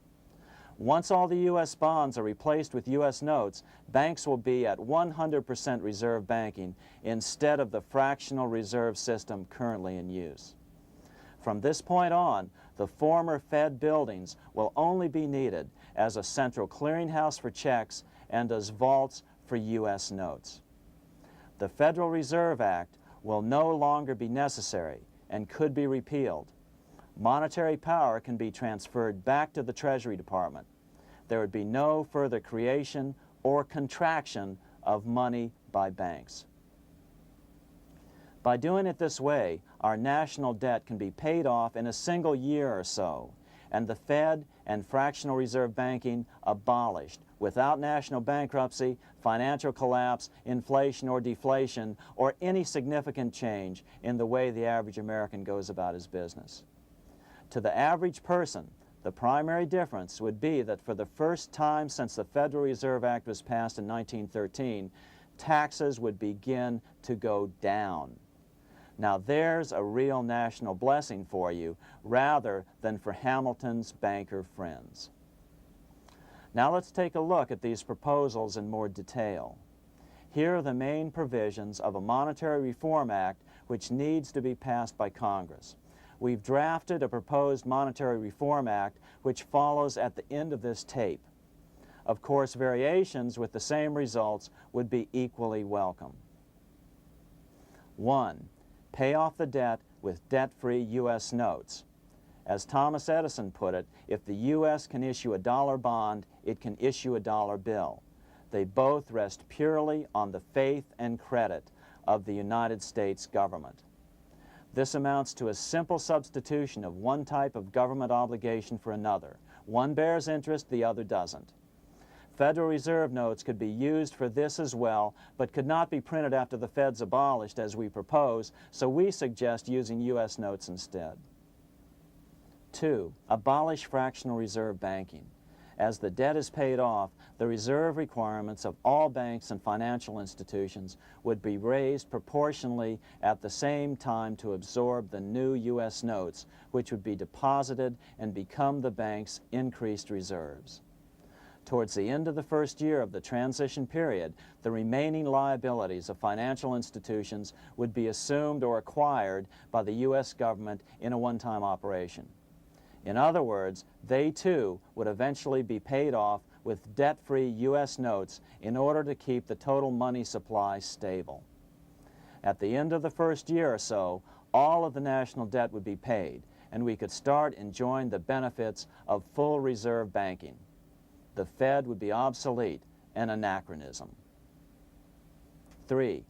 Once all the U.S. bonds are replaced with U.S. notes, banks will be at 100% reserve banking instead of the fractional reserve system currently in use. From this point on, the former Fed buildings will only be needed as a central clearinghouse for checks and as vaults for U.S. notes. The Federal Reserve Act will no longer be necessary and could be repealed. Monetary power can be transferred back to the Treasury Department. There would be no further creation or contraction of money by banks. By doing it this way, our national debt can be paid off in a single year or so, and the Fed and fractional reserve banking abolished without national bankruptcy, financial collapse, inflation or deflation, or any significant change in the way the average American goes about his business. To the average person, the primary difference would be that for the first time since the Federal Reserve Act was passed in 1913, taxes would begin to go down. Now there's a real national blessing for you, rather than for Hamilton's banker friends. Now let's take a look at these proposals in more detail. Here are the main provisions of a Monetary Reform Act which needs to be passed by Congress. We've drafted a proposed Monetary Reform Act which follows at the end of this tape. Of course, variations with the same results would be equally welcome. 1. Pay off the debt with debt-free U.S. notes. As Thomas Edison put it, if the U.S. can issue a dollar bond, it can issue a dollar bill. They both rest purely on the faith and credit of the United States government. This amounts to a simple substitution of one type of government obligation for another. One bears interest, the other doesn't. Federal Reserve notes could be used for this as well, but could not be printed after the Fed's abolished as we propose, so we suggest using U.S. notes instead. 2. Abolish fractional reserve banking. As the debt is paid off, the reserve requirements of all banks and financial institutions would be raised proportionally at the same time to absorb the new U.S. notes, which would be deposited and become the bank's increased reserves. Towards the end of the first year of the transition period, the remaining liabilities of financial institutions would be assumed or acquired by the U.S. government in a one-time operation. In other words, they too would eventually be paid off with debt-free U.S. notes in order to keep the total money supply stable. At the end of the first year or so, all of the national debt would be paid, and we could start enjoying the benefits of full reserve banking. The Fed would be obsolete, an anachronism. 3.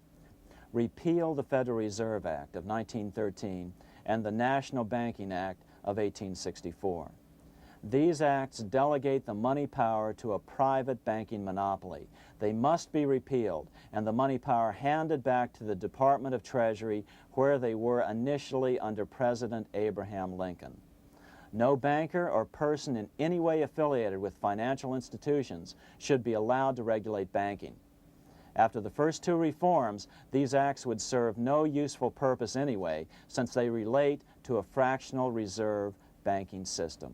Repeal the Federal Reserve Act of 1913 and the National Banking Act of 1864. These acts delegate the money power to a private banking monopoly. They must be repealed and the money power handed back to the Department of Treasury where they were initially under President Abraham Lincoln. No banker or person in any way affiliated with financial institutions should be allowed to regulate banking. After the first two reforms, these acts would serve no useful purpose anyway, since they relate to a fractional reserve banking system.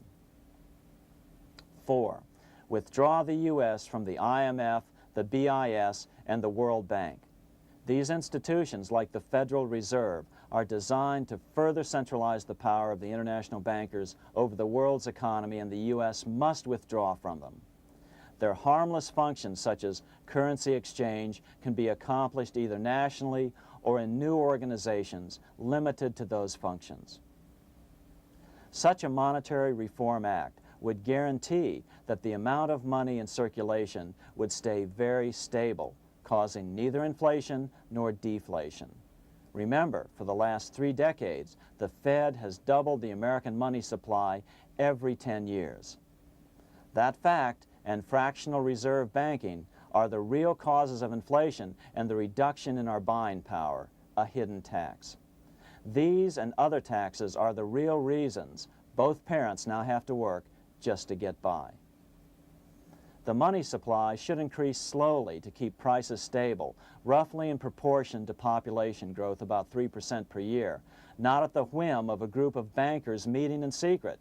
4. Withdraw the U.S. from the IMF, the BIS, and the World Bank. These institutions, like the Federal Reserve, are designed to further centralize the power of the international bankers over the world's economy, and the U.S. must withdraw from them. Their harmless functions, such as currency exchange, can be accomplished either nationally or in new organizations limited to those functions. Such a monetary reform act would guarantee that the amount of money in circulation would stay very stable, causing neither inflation nor deflation. Remember, for the last 3 decades, the Fed has doubled the American money supply every 10 years. That fact and fractional reserve banking are the real causes of inflation and the reduction in our buying power, a hidden tax. These and other taxes are the real reasons both parents now have to work just to get by. The money supply should increase slowly to keep prices stable, roughly in proportion to population growth, about 3% per year, not at the whim of a group of bankers meeting in secret.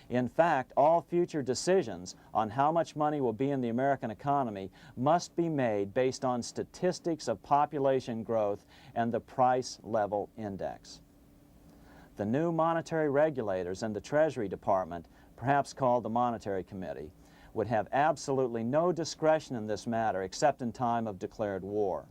In fact, all future decisions on how much money will be in the American economy must be made based on statistics of population growth and the price level index. The new monetary regulators and the Treasury Department, perhaps called the Monetary Committee, would have absolutely no discretion in this matter except in time of declared war.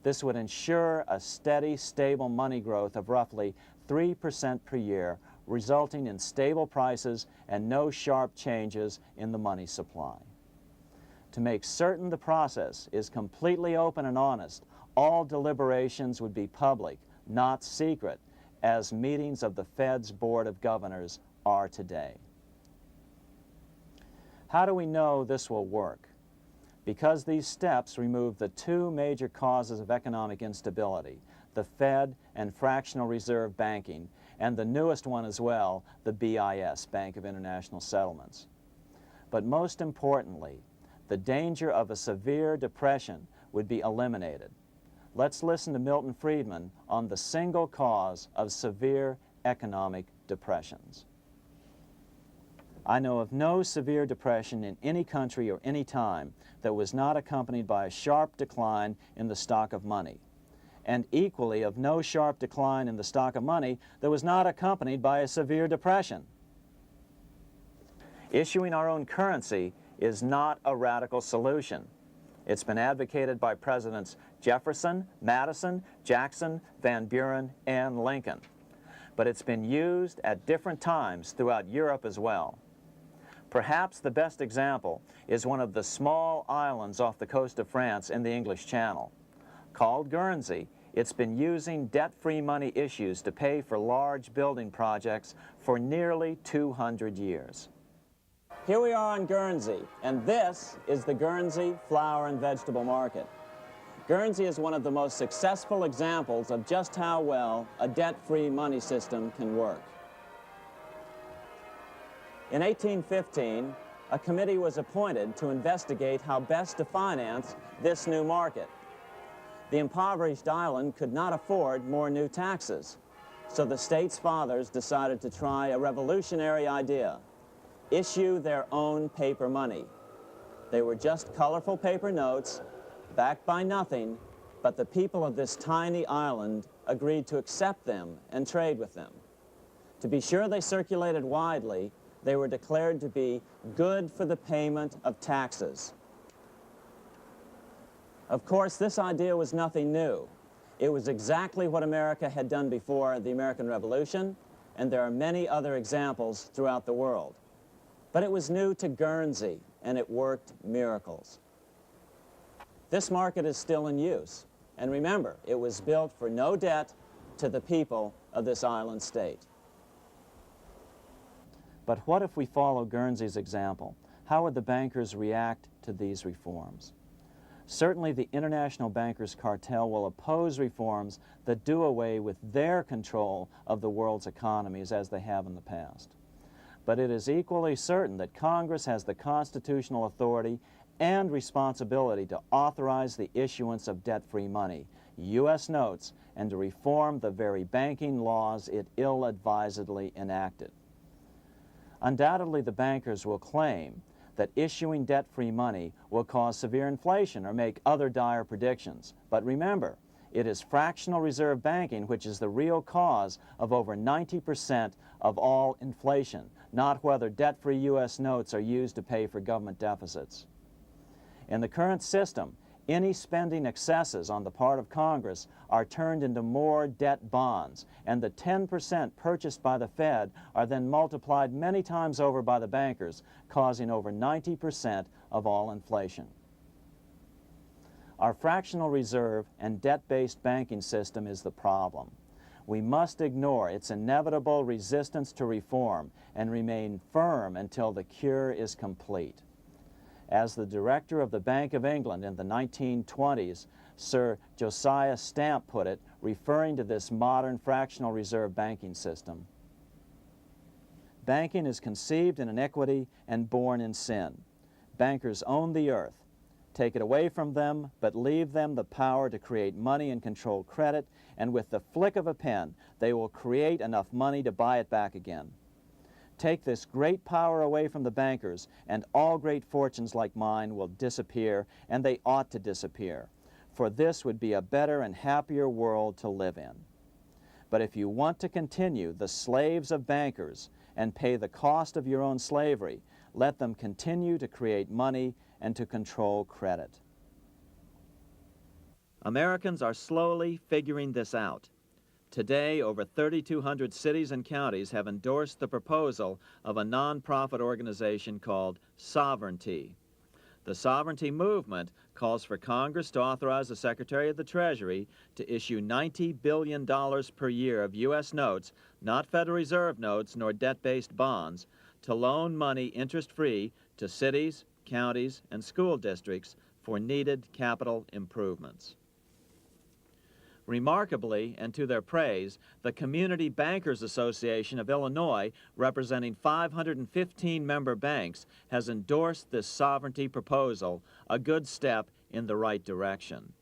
This would ensure a steady, stable money growth of roughly 3% per year, resulting in stable prices and no sharp changes in the money supply. To make certain the process is completely open and honest, all deliberations would be public, not secret, as meetings of the Fed's Board of Governors are today. How do we know this will work? Because these steps remove the 2 major causes of economic instability, the Fed and fractional reserve banking, and the newest one as well, the BIS, Bank of International Settlements. But most importantly, the danger of a severe depression would be eliminated. Let's listen to Milton Friedman on the single cause of severe economic depressions. I know of no severe depression in any country or any time that was not accompanied by a sharp decline in the stock of money, and equally of no sharp decline in the stock of money that was not accompanied by a severe depression. Issuing our own currency is not a radical solution. It's been advocated by Presidents Jefferson, Madison, Jackson, Van Buren, and Lincoln. But it's been used at different times throughout Europe as well. Perhaps the best example is one of the small islands off the coast of France in the English Channel. Called Guernsey, It's been using debt-free money issues to pay for large building projects for nearly 200 years. Here we are on Guernsey, and this is the Guernsey flower and vegetable market. Guernsey is one of the most successful examples of just how well a debt-free money system can work. In 1815, a committee was appointed to investigate how best to finance this new market. The impoverished island could not afford more new taxes, so the state's fathers decided to try a revolutionary idea: issue their own paper money. They were just colorful paper notes, backed by nothing, but the people of this tiny island agreed to accept them and trade with them. To be sure they circulated widely, they were declared to be good for the payment of taxes. Of course, this idea was nothing new. It was exactly what America had done before the American Revolution, and there are many other examples throughout the world. But it was new to Guernsey, and it worked miracles. This market is still in use, and remember, it was built for no debt to the people of this island state. But what if we follow Guernsey's example? How would the bankers react to these reforms? Certainly the international bankers' cartel will oppose reforms that do away with their control of the world's economies as they have in the past. But it is equally certain that Congress has the constitutional authority and responsibility to authorize the issuance of debt-free money, U.S. notes, and to reform the very banking laws it ill-advisedly enacted. Undoubtedly, the bankers will claim that issuing debt-free money will cause severe inflation or make other dire predictions. But remember, it is fractional reserve banking which is the real cause of over 90% of all inflation, not whether debt-free U.S. notes are used to pay for government deficits. In the current system, any spending excesses on the part of Congress are turned into more debt bonds, and the 10% purchased by the Fed are then multiplied many times over by the bankers, causing over 90% of all inflation. Our fractional reserve and debt-based banking system is the problem. We must ignore its inevitable resistance to reform and remain firm until the cure is complete. As the director of the Bank of England in the 1920s, Sir Josiah Stamp put it, referring to this modern fractional reserve banking system, "Banking is conceived in iniquity and born in sin. Bankers own the earth. Take it away from them, but leave them the power to create money and control credit, and with the flick of a pen, they will create enough money to buy it back again. Take this great power away from the bankers, and all great fortunes like mine will disappear, and they ought to disappear, for this would be a better and happier world to live in. But if you want to continue the slaves of bankers and pay the cost of your own slavery, let them continue to create money and to control credit." Americans are slowly figuring this out. Today, over 3,200 cities and counties have endorsed the proposal of a nonprofit organization called Sovereignty. The Sovereignty movement calls for Congress to authorize the Secretary of the Treasury to issue $90 billion per year of U.S. notes, not Federal Reserve notes nor debt-based bonds, to loan money interest-free to cities, counties, and school districts for needed capital improvements. Remarkably, and to their praise, the Community Bankers Association of Illinois, representing 515 member banks, has endorsed this sovereignty proposal, a good step in the right direction.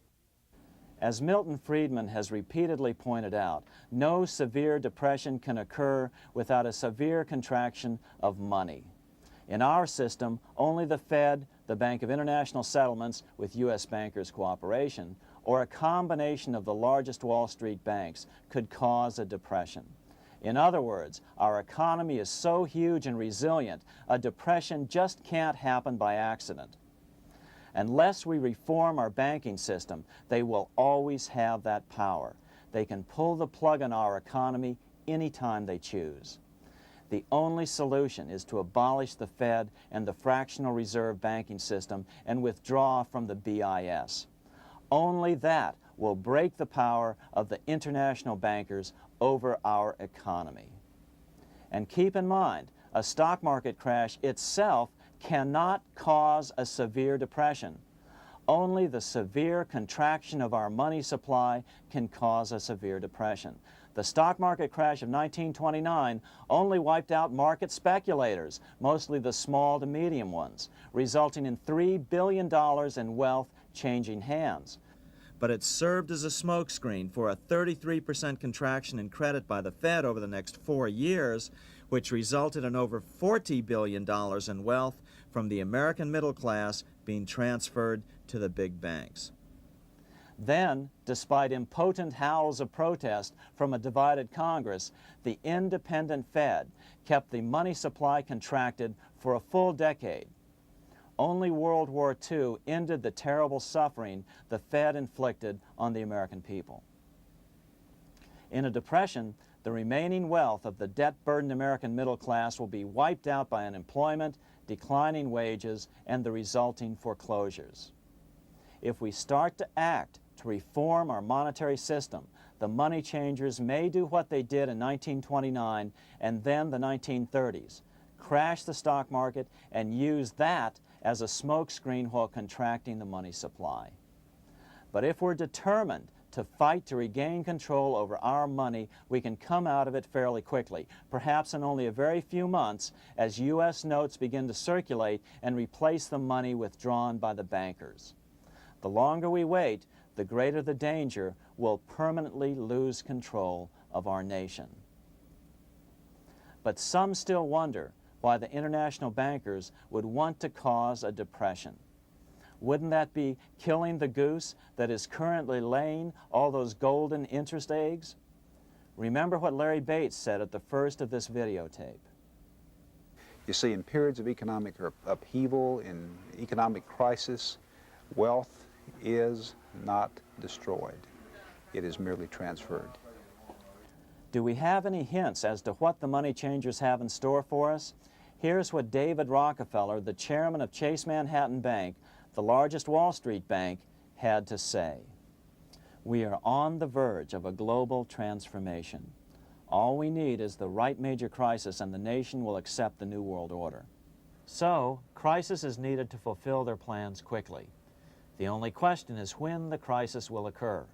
As Milton Friedman has repeatedly pointed out, no severe depression can occur without a severe contraction of money. In our system, only the Fed, the Bank of International Settlements, with U.S. bankers' cooperation, or a combination of the largest Wall Street banks could cause a depression. In other words, our economy is so huge and resilient, a depression just can't happen by accident. Unless we reform our banking system, they will always have that power. They can pull the plug on our economy anytime they choose. The only solution is to abolish the Fed and the fractional reserve banking system and withdraw from the BIS. Only that will break the power of the international bankers over our economy. And keep in mind, a stock market crash itself cannot cause a severe depression. Only the severe contraction of our money supply can cause a severe depression. The stock market crash of 1929 only wiped out market speculators, mostly the small to medium ones, resulting in $3 billion in wealth changing hands. But it served as a smokescreen for a 33% contraction in credit by the Fed over the next 4 years, which resulted in over $40 billion in wealth from the American middle class being transferred to the big banks. Then, despite impotent howls of protest from a divided Congress, the independent Fed kept the money supply contracted for a full decade. Only World War II ended the terrible suffering the Fed inflicted on the American people. In a depression, the remaining wealth of the debt-burdened American middle class will be wiped out by unemployment, declining wages, and the resulting foreclosures. If we start to act to reform our monetary system, the money changers may do what they did in 1929 and then the 1930s, crash the stock market and use that as a smokescreen while contracting the money supply. But if we're determined to fight to regain control over our money, we can come out of it fairly quickly, perhaps in only a very few months, as U.S. notes begin to circulate and replace the money withdrawn by the bankers. The longer we wait, the greater the danger we'll permanently lose control of our nation. But some still wonder why the international bankers would want to cause a depression. Wouldn't that be killing the goose that is currently laying all those golden interest eggs? Remember what Larry Bates said at the first of this videotape. You see, in periods of economic upheaval, in economic crisis, wealth is not destroyed. It is merely transferred. Do we have any hints as to what the money changers have in store for us? Here's what David Rockefeller, the chairman of Chase Manhattan Bank, the largest Wall Street bank, had to say. We are on the verge of a global transformation. All we need is the right major crisis and the nation will accept the New World Order. So, crisis is needed to fulfill their plans quickly. The only question is when the crisis will occur.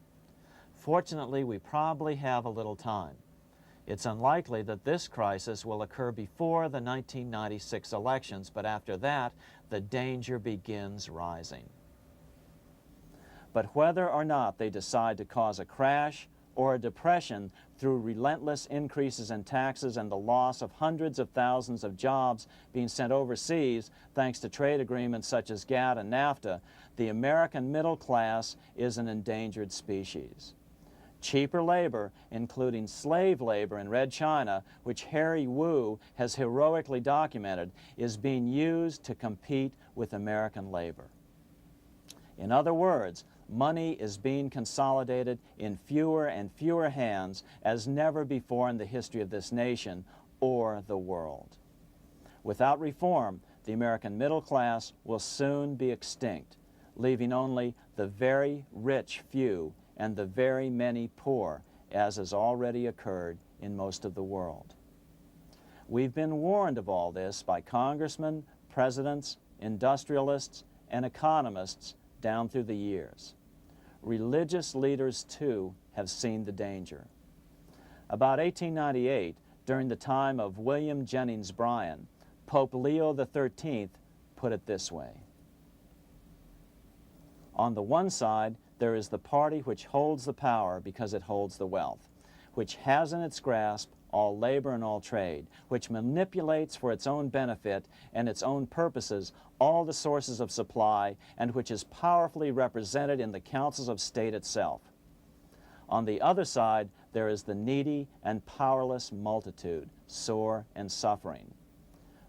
Fortunately, we probably have a little time. It's unlikely that this crisis will occur before the 1996 elections, but after that, the danger begins rising. But whether or not they decide to cause a crash or a depression through relentless increases in taxes and the loss of hundreds of thousands of jobs being sent overseas thanks to trade agreements such as GATT and NAFTA, the American middle class is an endangered species. Cheaper labor, including slave labor in Red China, which Harry Wu has heroically documented, is being used to compete with American labor. In other words, money is being consolidated in fewer and fewer hands as never before in the history of this nation or the world. Without reform, the American middle class will soon be extinct, leaving only the very rich few and the very many poor, as has already occurred in most of the world. We've been warned of all this by congressmen, presidents, industrialists, and economists down through the years. Religious leaders, too, have seen the danger. About 1898, during the time of William Jennings Bryan, Pope Leo XIII put it this way. On the one side, there is the party which holds the power because it holds the wealth, which has in its grasp all labor and all trade, which manipulates for its own benefit and its own purposes all the sources of supply, and which is powerfully represented in the councils of state itself. On the other side, there is the needy and powerless multitude, sore and suffering.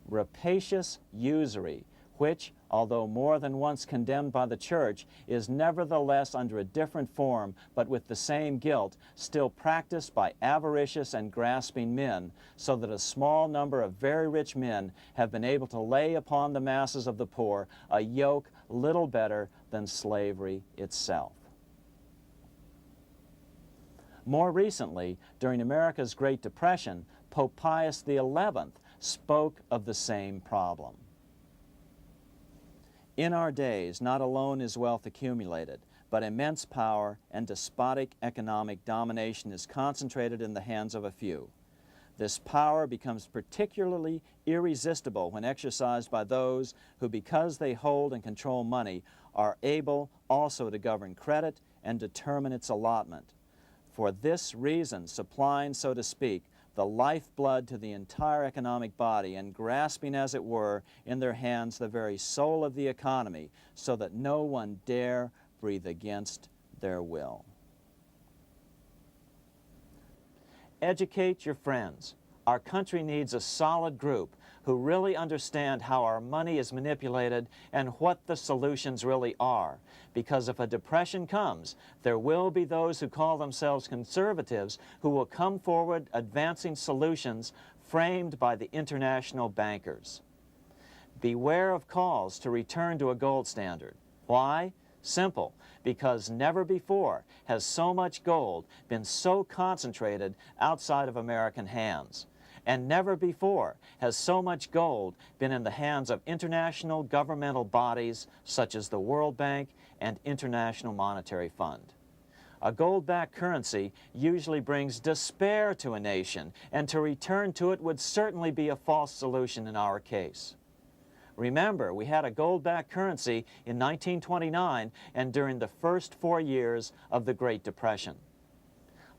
Rapacious usury, which, although more than once condemned by the Church, is nevertheless under a different form, but with the same guilt, still practiced by avaricious and grasping men, so that a small number of very rich men have been able to lay upon the masses of the poor a yoke little better than slavery itself. More recently, during America's Great Depression, Pope Pius XI spoke of the same problem. In our days, not alone is wealth accumulated, but immense power and despotic economic domination is concentrated in the hands of a few. This power becomes particularly irresistible when exercised by those who, because they hold and control money, are able also to govern credit and determine its allotment. For this reason, supplying, so to speak, the lifeblood to the entire economic body and grasping, as it were, in their hands the very soul of the economy, so that no one dare breathe against their will. Educate your friends. Our country needs a solid group who really understand how our money is manipulated and what the solutions really are. Because if a depression comes, there will be those who call themselves conservatives who will come forward advancing solutions framed by the international bankers. Beware of calls to return to a gold standard. Why? Simple, because never before has so much gold been so concentrated outside of American hands. And never before has so much gold been in the hands of international governmental bodies such as the World Bank and International Monetary Fund. A gold-backed currency usually brings despair to a nation, and to return to it would certainly be a false solution in our case. Remember, we had a gold-backed currency in 1929 and during the first 4 years of the Great Depression.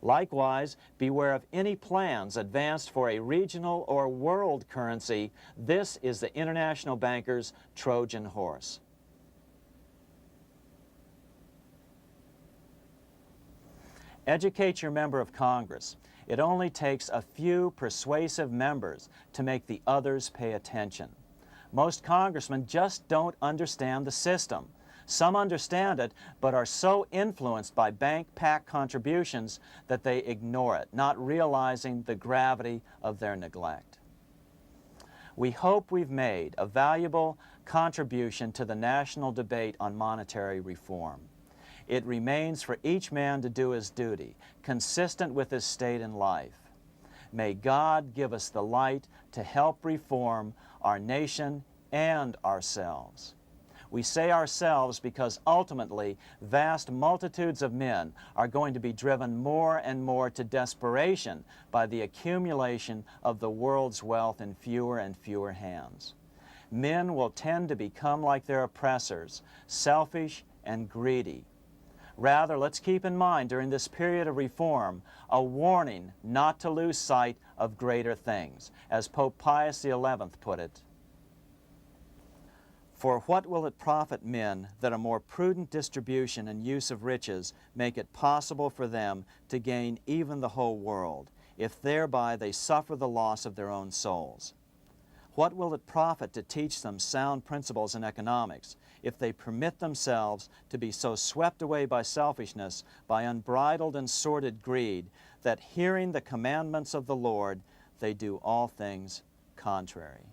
Likewise, beware of any plans advanced for a regional or world currency. This is the international bankers' Trojan horse. Educate your member of Congress. It only takes a few persuasive members to make the others pay attention. Most congressmen just don't understand the system. Some understand it, but are so influenced by bank PAC contributions that they ignore it, not realizing the gravity of their neglect. We hope we've made a valuable contribution to the national debate on monetary reform. It remains for each man to do his duty, consistent with his state in life. May God give us the light to help reform our nation and ourselves. We say ourselves because ultimately vast multitudes of men are going to be driven more and more to desperation by the accumulation of the world's wealth in fewer and fewer hands. Men will tend to become like their oppressors, selfish and greedy. Rather, let's keep in mind during this period of reform a warning not to lose sight of greater things, as Pope Pius XI put it. For what will it profit men that a more prudent distribution and use of riches make it possible for them to gain even the whole world, if thereby they suffer the loss of their own souls? What will it profit to teach them sound principles in economics, if they permit themselves to be so swept away by selfishness, by unbridled and sordid greed, that hearing the commandments of the Lord, they do all things contrary?